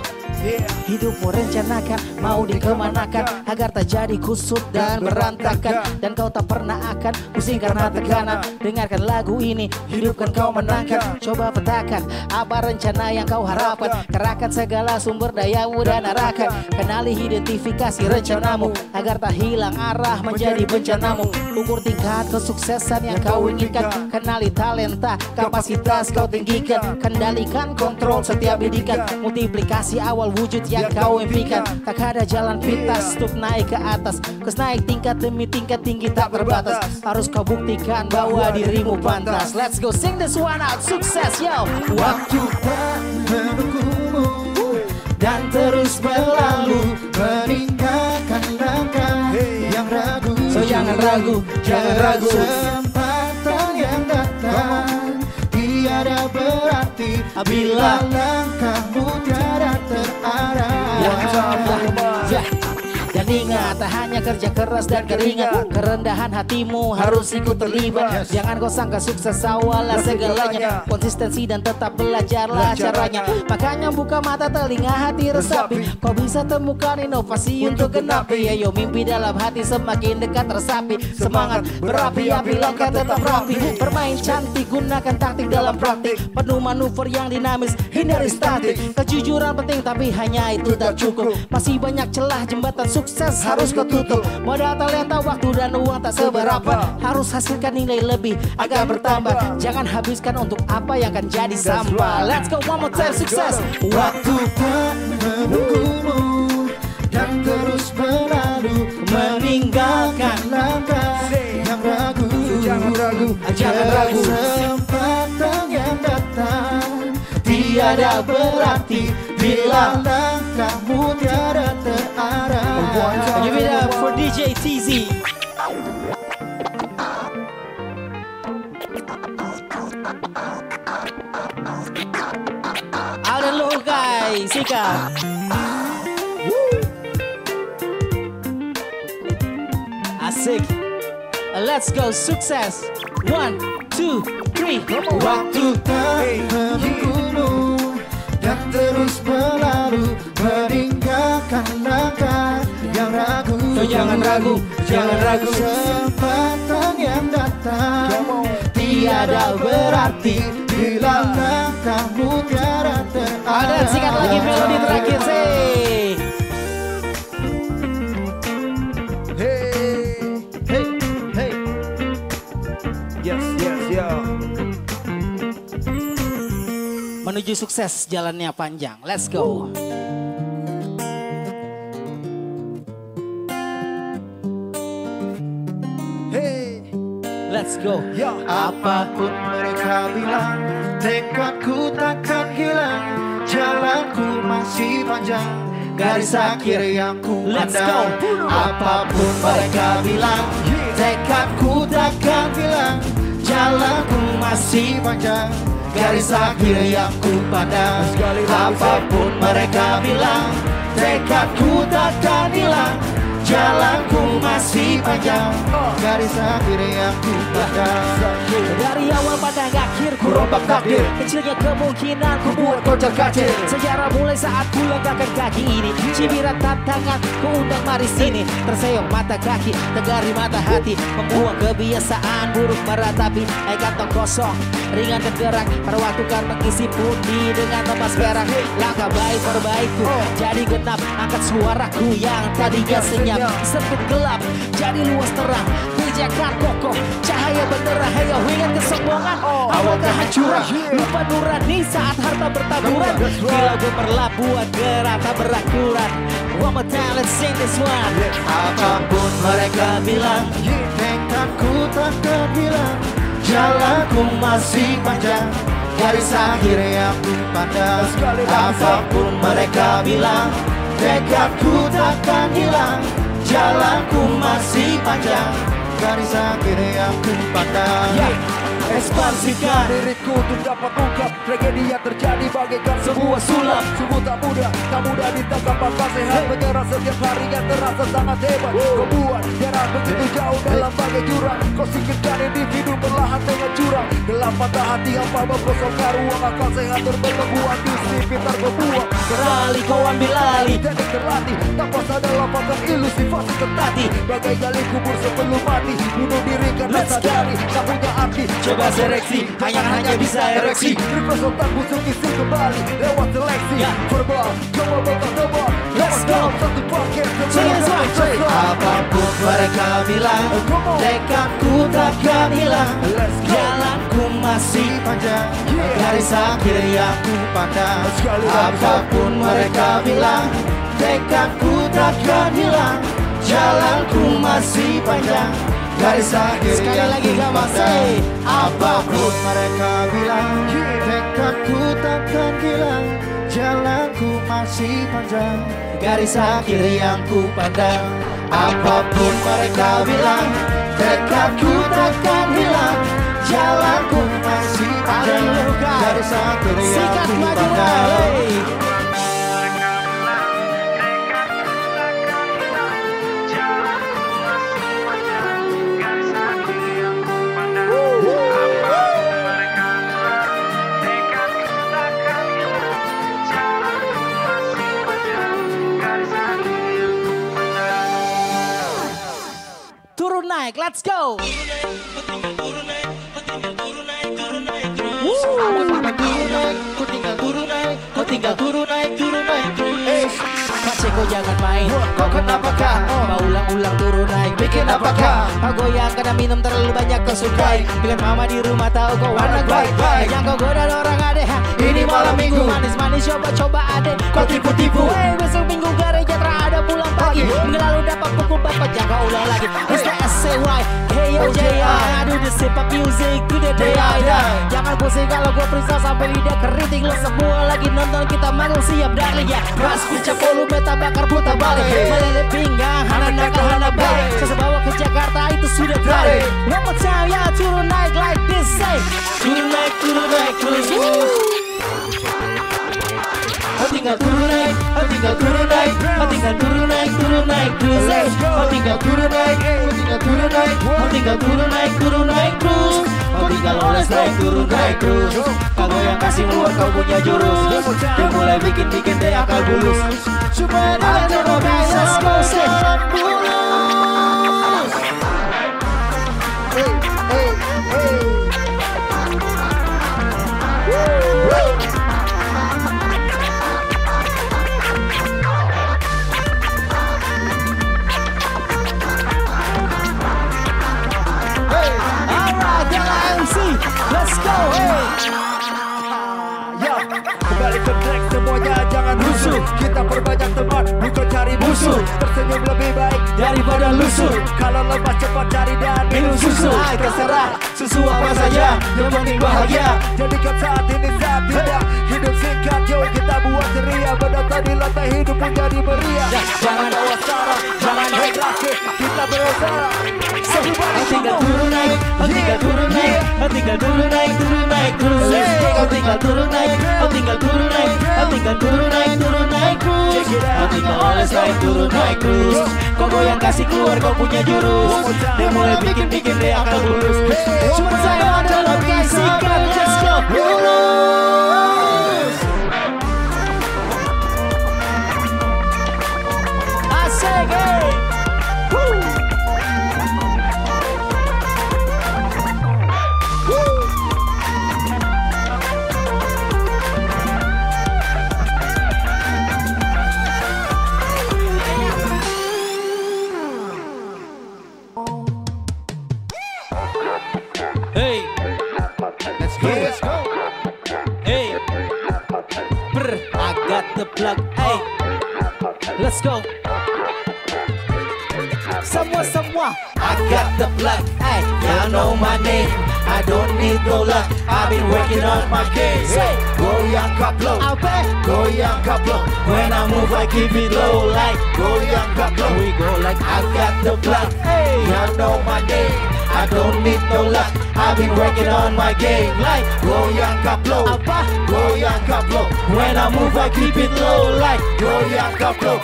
Speaker 11: Hidupmu rencanakan, mau dikemanakan agar tak jadi kusut dan berantakan. Dan kau tak pernah akan pusing karena tekanan. Dengarkan lagu ini, hidupkan kau menangkan. Coba petakan apa rencana yang kau harapkan. Kerahkan segala sumber dayamu dan arahkan. Kenali identifikasi rencanamu agar tak hilang arah menjadi bencanamu. Ukur tingkat kesuksesan yang kau inginkan. Kenali talenta, kapasitas kau tinggikan. Kendalikan kontrol setiap didikan. Multiplikasi awal wujud yang kau impikan. Tak ada jalan pintas untuk naik ke atas. Terus naik tingkat demi tingkat tinggi tak terbatas. Harus kau buktikan bahwa dirimu pantas. Let's go sing this one out. Sukses yo. Waktu tak menunggumu dan terus berlalu meninggalkan langkah yang ragu. So jangan ragu, jangan ragu. Kesempatan yang datang tiada berarti bila langkahmu tiada terarah. Dan ingat, tak hanya kerja keras dan keringat, kerendahan hatimu harus ikut terlibat. Jangan kau sangka sukses awalnya segalanya. Konsistensi dan tetap belajarlah caranya. Makanya buka mata, telinga, hati resapi. Kau bisa temukan inovasi untuk genapi. Ayo mimpi dalam hati semakin dekat resapi. Semangat berapi-api, langkah tetap rapi. Bermain cantik, gunakan taktik dalam praktik. Penuh manuver yang dinamis, hindari statik. Kejujuran penting tapi hanya itu tak cukup. Masih banyak celah, jembatan sukses harus kau tutup. Modal talenta, waktu dan uang tak seberapa. Harus hasilkan nilai lebih agar bertambah. Jangan habiskan untuk apa yang akan jadi sampah. Let's go one more time, sukses. Waktu tak menunggumu dan terus berlalu meninggalkan langkah yang ragu.
Speaker 12: Jangan ragu,
Speaker 11: jangan ragu.
Speaker 12: Kesempatan yang datang tiada berarti bila langkahmu tiada terarah.
Speaker 11: Give it up for DJ TZ. Ada lo guys, sikat. Asik. Let's go, sukses. 1, 2, 3.
Speaker 12: Waktu tak menunggumu dan terus berlalu meninggalkan langkah yang ragu.
Speaker 11: Jangan ragu, jangan ragu.
Speaker 12: Kesempatan yang datang tiada berarti bila langkahmu tiada terarah.
Speaker 11: Ada sikat lagi melodi terakhir sih. Menuju sukses jalannya panjang. Let's go. Let's go.
Speaker 12: Ya, apapun mereka bilang, tekadku takkan hilang, jalanku masih panjang, garis akhir yang ku pandang. Apapun mereka bilang, tekadku takkan hilang, jalanku masih panjang, garis akhir yang ku pandang. Apapun mereka bilang, tekadku takkan hilang, jalanku masih panjang, garis akhir yang ku pandang.
Speaker 11: Dari awal pada akhir ku rombak takdir, kecilnya kemungkinan ku buat kocak kacir. Sejarah mulai saat ku langkahkan kaki ini, cibiran tantangan ku undang mari sini. Terseok mata kaki, tegari mata hati, membuang kebiasaan buruk meratapi. Kantong kosong, ringan dan gerak, pada waktu kan mengisi pundi dengan emas perak. Langkah baik perbaikku, jadi genap, angkat suaraku yang tadinya senyap. Sempit gelap, jadi luas terang, pijakan kokoh, cahaya benderang. Heyo, ingat kesombongan, awal kehancuran, lupa nurani saat harta bertaburan. Bila gue berlabuh gerak tak berakuran. One more time, let's sing this one.
Speaker 12: Apapun mereka bilang, tekadku takkan hilang, jalanku masih panjang, garis akhir yang ku pandang. Apapun mereka bilang, tekadku takkan hilang, jalanku masih panjang, garis akhir yang ku pandang. Ekspansikan diriku untuk dapat ungkap tragedi yang terjadi bagaikan sebuah sulap. Sungguh tak mudah ditangkap akal sehat. Menyerah setiap hari yang terasa sangat hebat. Kau buat jarak begitu jauh dalam bagai jurang. Kau singkirkan individu perlahan dengan curang. Gelap mata hati apa mempersoalkan ruang akal sehat terbelenggu ambisi pintar kau buang.
Speaker 11: Beralih kau ambil alih,
Speaker 12: teknik terlatih tanpa sadar lapangan ilusi fase tertati. Bagai gali kubur sebelum mati, bunuh diri karena sadari tak punya arti.
Speaker 11: Coba seleksi, hanya bisa ereksi.
Speaker 12: Refresh otak busuk isi kembali lewat seleksi. Verbal, coba bakal tebal.
Speaker 11: Let's go.
Speaker 12: Satu paket
Speaker 11: Apapun mereka bilang, tekadku takkan hilang, jalanku masih panjang, garis akhir yang ku pandang. Apapun mereka bilang, tekadku takkan hilang, jalanku masih panjang, garis akhir yang ku pandang.
Speaker 12: Apapun mereka bilang, tekadku takkan hilang, jalanku masih panjang,
Speaker 11: garis akhir yang ku pandang.
Speaker 12: Apapun mereka bilang, tekadku takkan hilang, jalanku masih panjang, garis akhir yang ku pandang.
Speaker 11: Turun naik, let's go. Kau tinggal turun naik. Kau jangan main, kau kenapakah? Mau ulang-ulang turun naik, bikin apakah? Kau goyang karena minum terlalu banyak kau sukai. Bikin mama di rumah tahu kau warna baik-baik. Yang kau goda orang adek, ini malam minggu. Manis-manis coba-coba adek, kau tipu-tipu. Besok minggu gereja ada pulang pagi. Minggu lalu dapat pukul bapak, jangan kau ulang lagi. It's the SCY, hey I do the hip hop music to the day I die. Jangan pusing kalau gue periksa sampai lidah keriting. Lo semua lagi nonton kita manggung siap darling ya. Ras pecah volume tak bakar putar balik. Meleleh pinggang hana nakal hana balik. Sesebawa ke Jakarta itu sudah tarik. One more time ya turun naik like this say. Turun naik terus. Tinggal turun naik, tinggal turun naik, tinggal turun naik terus. Tinggal turun naik, tinggal turun naik, tinggal turun naik terus. Tinggal oles naik turun naik terus. Kagak yang kasih keluar kau punya jurus. Dia mulai bikin deh akal bulus. Supaya dia tidak bisa bosan bulus. Let's go,
Speaker 12: Ya, kembali ke track semuanya jangan rusuh. Kita perbanyak teman, bukan cari musuh. Tersenyum lebih baik daripada lusuh. Kalau lemas cepat cari dan minum susu.
Speaker 11: Terserah, susu apa saja, yang penting bahagia.
Speaker 12: Jadikan saat ini saat tidak. Hidup singkat, yuk kita buat ceria. Menata di lantai hidup pun jadi meriah. Jangan bawa sarah, jangan hidrasi. Kita berusaha.
Speaker 11: Tinggal turun naik, tinggal turun naik, tinggal turun naik terus. Tinggal turun naik, tinggal turun naik, tinggal turun naik terus. Tinggal oles naik turun naik terus. Kau goyang kasih keluar kau punya jurus. Dia mulai bikin dia akal bulus. Cuma saya adalah bisikan, let's go bulus. Asik, the plug, hey, let's go. Semua, I got the plug, hey, y'all know my name. I don't need no luck, I've been working on my game. Hey, goyang kaplo, goyang kaplo. When I move, I keep it low, like goyang kaplo. We go like I got the plug, hey, y'all know my name. I don't need no luck, I've been working on my game. Like goyang kaplo, goyang kaplo. When I move, I keep it low, like goyang kaplo.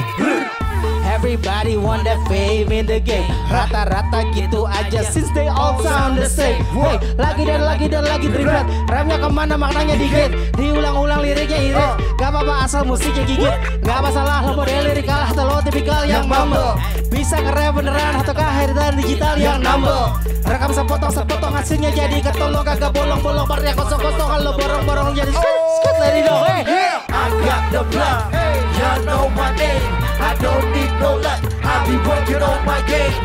Speaker 11: Everybody want that fame in the game. Rata-rata gitu aja since they all sound the same. Hey, lagi dan lagi trigger. Remnya kemana maknanya dikit. Diulang-ulang liriknya irit. Gak apa-apa asal musiknya gigit. Gak masalah lo model lirikal atau lo tipikal yang mumble. Bisa nge-rap beneran ataukah heritage digital yang numble. Rekam sepotong hasilnya jadi ketolong. Kagak bolong-bolong partnya kosong-kosong. Kalau borong-borong jadi skit lady dong. Hey, I got the blood, you know my name. I don't need no luck, I'll be working on my game.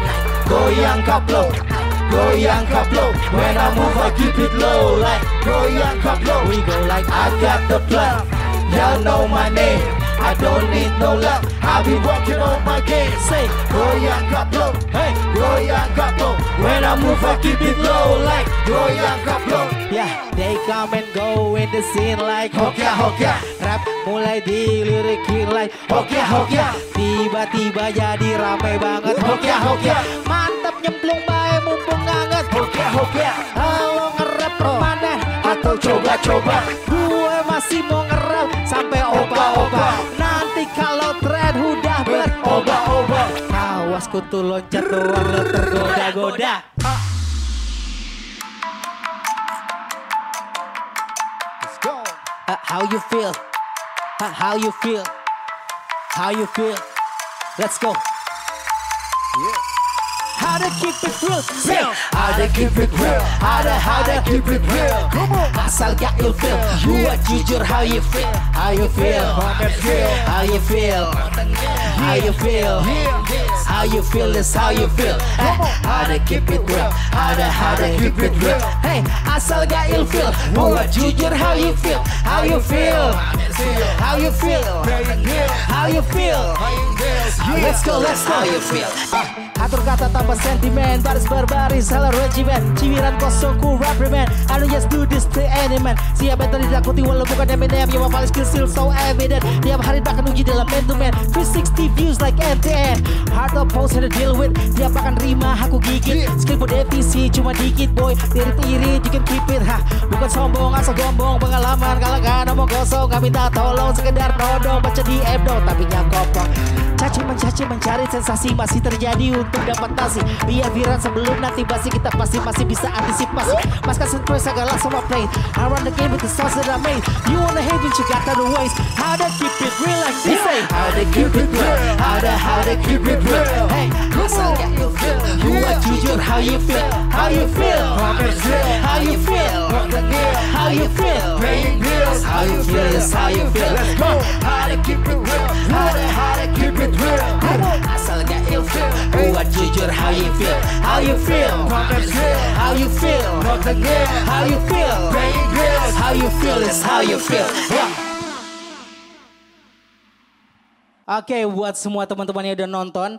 Speaker 11: Goyang kaplo, goyang kaplo. When I move I keep it low, like goyang kaplo. We go like I got the plug, y'all know my name. I don't need no luck, I'll be working on my game. Say goyang kaplo, hey, goyang kaplo. When I move I keep it low, like goyang kaplo. Yeah, they come and go in the scene like hokya. Rap mulai dilirikin like hokya. Tiba-tiba jadi rame banget hokya. Mantap nyemplung bae mumpung nganget hokya. Halo ngerap permanen atau coba-coba. Gue masih mau ngerap sampai oba-oba. Nanti kalau tren udah beroba-oba. Awas kutu loncat doang lo tergoda-goda. How you feel? How you feel? How you feel? Let's go. Yeah. How to keep it real? How to keep it real? How to keep it real? Asal gak ilfil. Buat jujur how you feel? How you feel? How you feel? How you feel? How you feel is how you feel. How to keep it real? How to keep it real? Hey, asal gak ilfil. Buat jujur how you feel? How you feel? How you feel? How how you feel? Let's go, how you feel? Atur kata tambah sentimen, baris berbaris, salah regimen, cibiran kosong ku reprimen. I don't just do this to any man. Siapa yang tadi ditakuti walau bukan Eminem, yang paling skill still so evident. Tiap hari bahkan uji dalam man to man, 360 views like MTN. Hard to post and to deal with, tiap akan rima aku gigit. Skill pun defisi cuma dikit boy, irit-irit you can keep it. Bukan sombong asal gombong, pengalaman kalangan omong kosong. Gak minta tolong sekedar nodong, baca di app dong tapi nyakopong. Caci mencari sensasi masih terjadi untuk dapat nasi. Biar viral sebelum nanti basi, kita pasti masih bisa antisipasi. Maskan surprise agak langsung play. I run the game with the songs that I made. You wanna hate but you got the ways. How to keep it real like this. How to keep it real. How to keep it real. Hey, asal gak you feel. Buat jujur how you feel. How you feel. How you feel. How you feel. Paying bills. How you feel is how you feel. Let's go. How to keep it real. How to keep it real. Asal gak you feel. Buat jujur how you feel. How you feel. How you feel. How you feel. Paying bills. How you feel is how you feel. Oke, buat semua teman-teman yang udah nonton,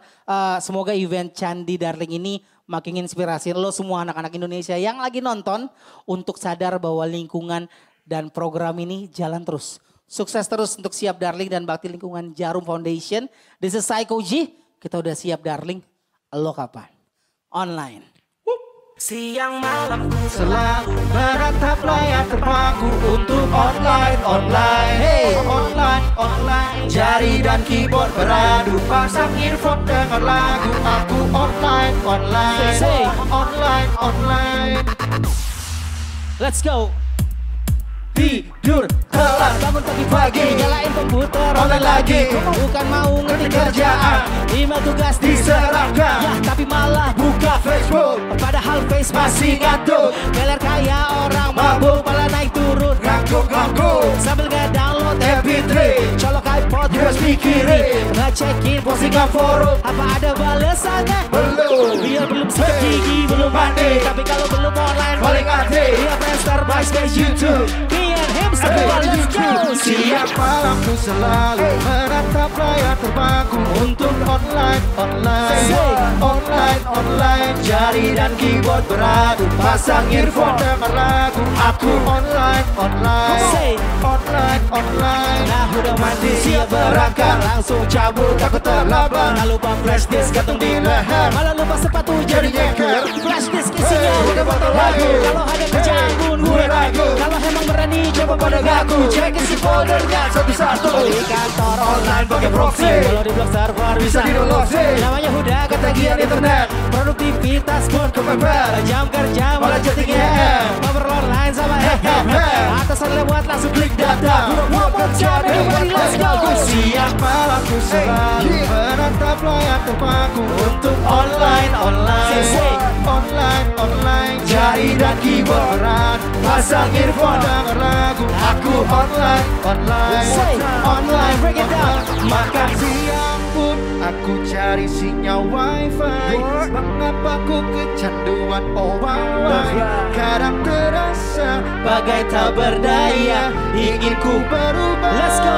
Speaker 11: semoga event Candi Darling ini makin inspirasi lo semua anak-anak Indonesia yang lagi nonton untuk sadar bahwa lingkungan dan program ini jalan terus. Sukses terus untuk Siap Darling dan Bakti Lingkungan Jarum Foundation. This is Psycho G. Kita udah siap Darling. Lo kapan? Online. Siang malam selalu beratap layar terpaku untuk online. Hey, online. Jari dan keyboard beradu, pasang earphone dengar lagu. Aku online. Say, online. Let's go. Tidur, telat, bangun pagi-pagi, nyalain komputer, online lagi. Bukan mau ngerti kerjaan, email tugas diserahkan, ya tapi malah buka Facebook. Padahal Face masih ngantuk, beler kayak orang mabuk, malah naik turun, ngangguk. Sambil nge-download MP3, colok iPod, USB kiri, ngecekin postingan forum, apa ada balesannya? Belum, dia belum sikat gigi, belum mandi, tapi kalau belum online paling aktif. Dia Friendster, MySpace, YouTube. Let's go. Siap malamku selalu menatap layar terbangku untuk online. Jari dan keyboard beradu, pasang earphone dengar lagu. Aku online. Nah udah mandi siap berangkat, langsung cabut takut terlambat. Lalu lupa flash disk gantung di leher, malah lupa sepatu jadi nyeker. Flash disk isinya udah botol lagu. Kalau ada kerjaan pun gue ragu. Kalau emang berani coba pada gaku, cek isi foldernya satu-satu. Di kantor online pakai proxy, kalau di blog server bisa di-download. Namanya udah ketagihan internet, produktivitas pun kepepet. Jam kerja malah chatting EM, ngobrol online sama atasan lewat langsung klik data. Pura-pura kerja everybody let's go. Siang malamku selalu menatap layar terpaku untuk online. Jari dan keyboard berat, pasang earphone dengar lagu. Aku online, break it down. Makan siang pun aku cari sinyal wifi. Mengapa ku kecanduan wifi? Kadang terasa bagai tak berdaya, ingin ku berubah. Let's go.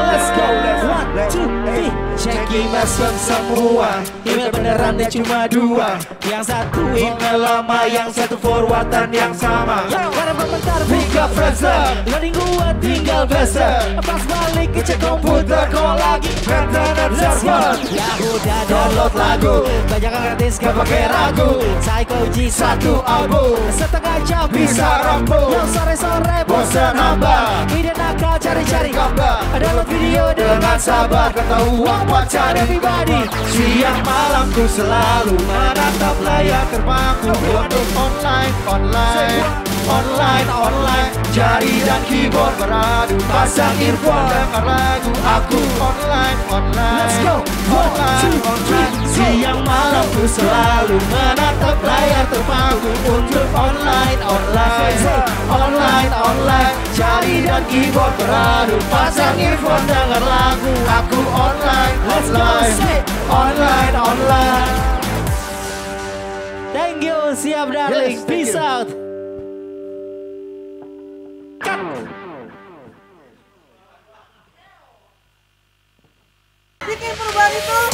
Speaker 11: 1, 2, 3. Checking password semua, email beneran dan cuma 2. Yang satu email lama, yang satu forwardan yang sama. Karena komentar buka Friendster, loading gua tinggal beser. Pas balik kecek komputer, kok lagi internet server. Ya udah download lagu, banyak yang gratis gak pakai ragu. Psycho G 1 album, setengah jam bisa rampung. Yang sore-sore bosan hamba, ide nakal cari-cari gambar. Download video dengan sabar, ketahuan pacar everybody. Siang malamku selalu menatap layar terpaku untuk online. Jari dan keyboard beradu, pasang earphone dengar lagu. Aku online. Let's go. 1, 2, 3. Siang malamku selalu menatap layar terpaku untuk online. Jari dan keyboard beradu, pasang earphone dengar lagu. Aku online. Thank you, Siap Darling. Peace out.
Speaker 13: Bikin
Speaker 4: Assalamualaikum.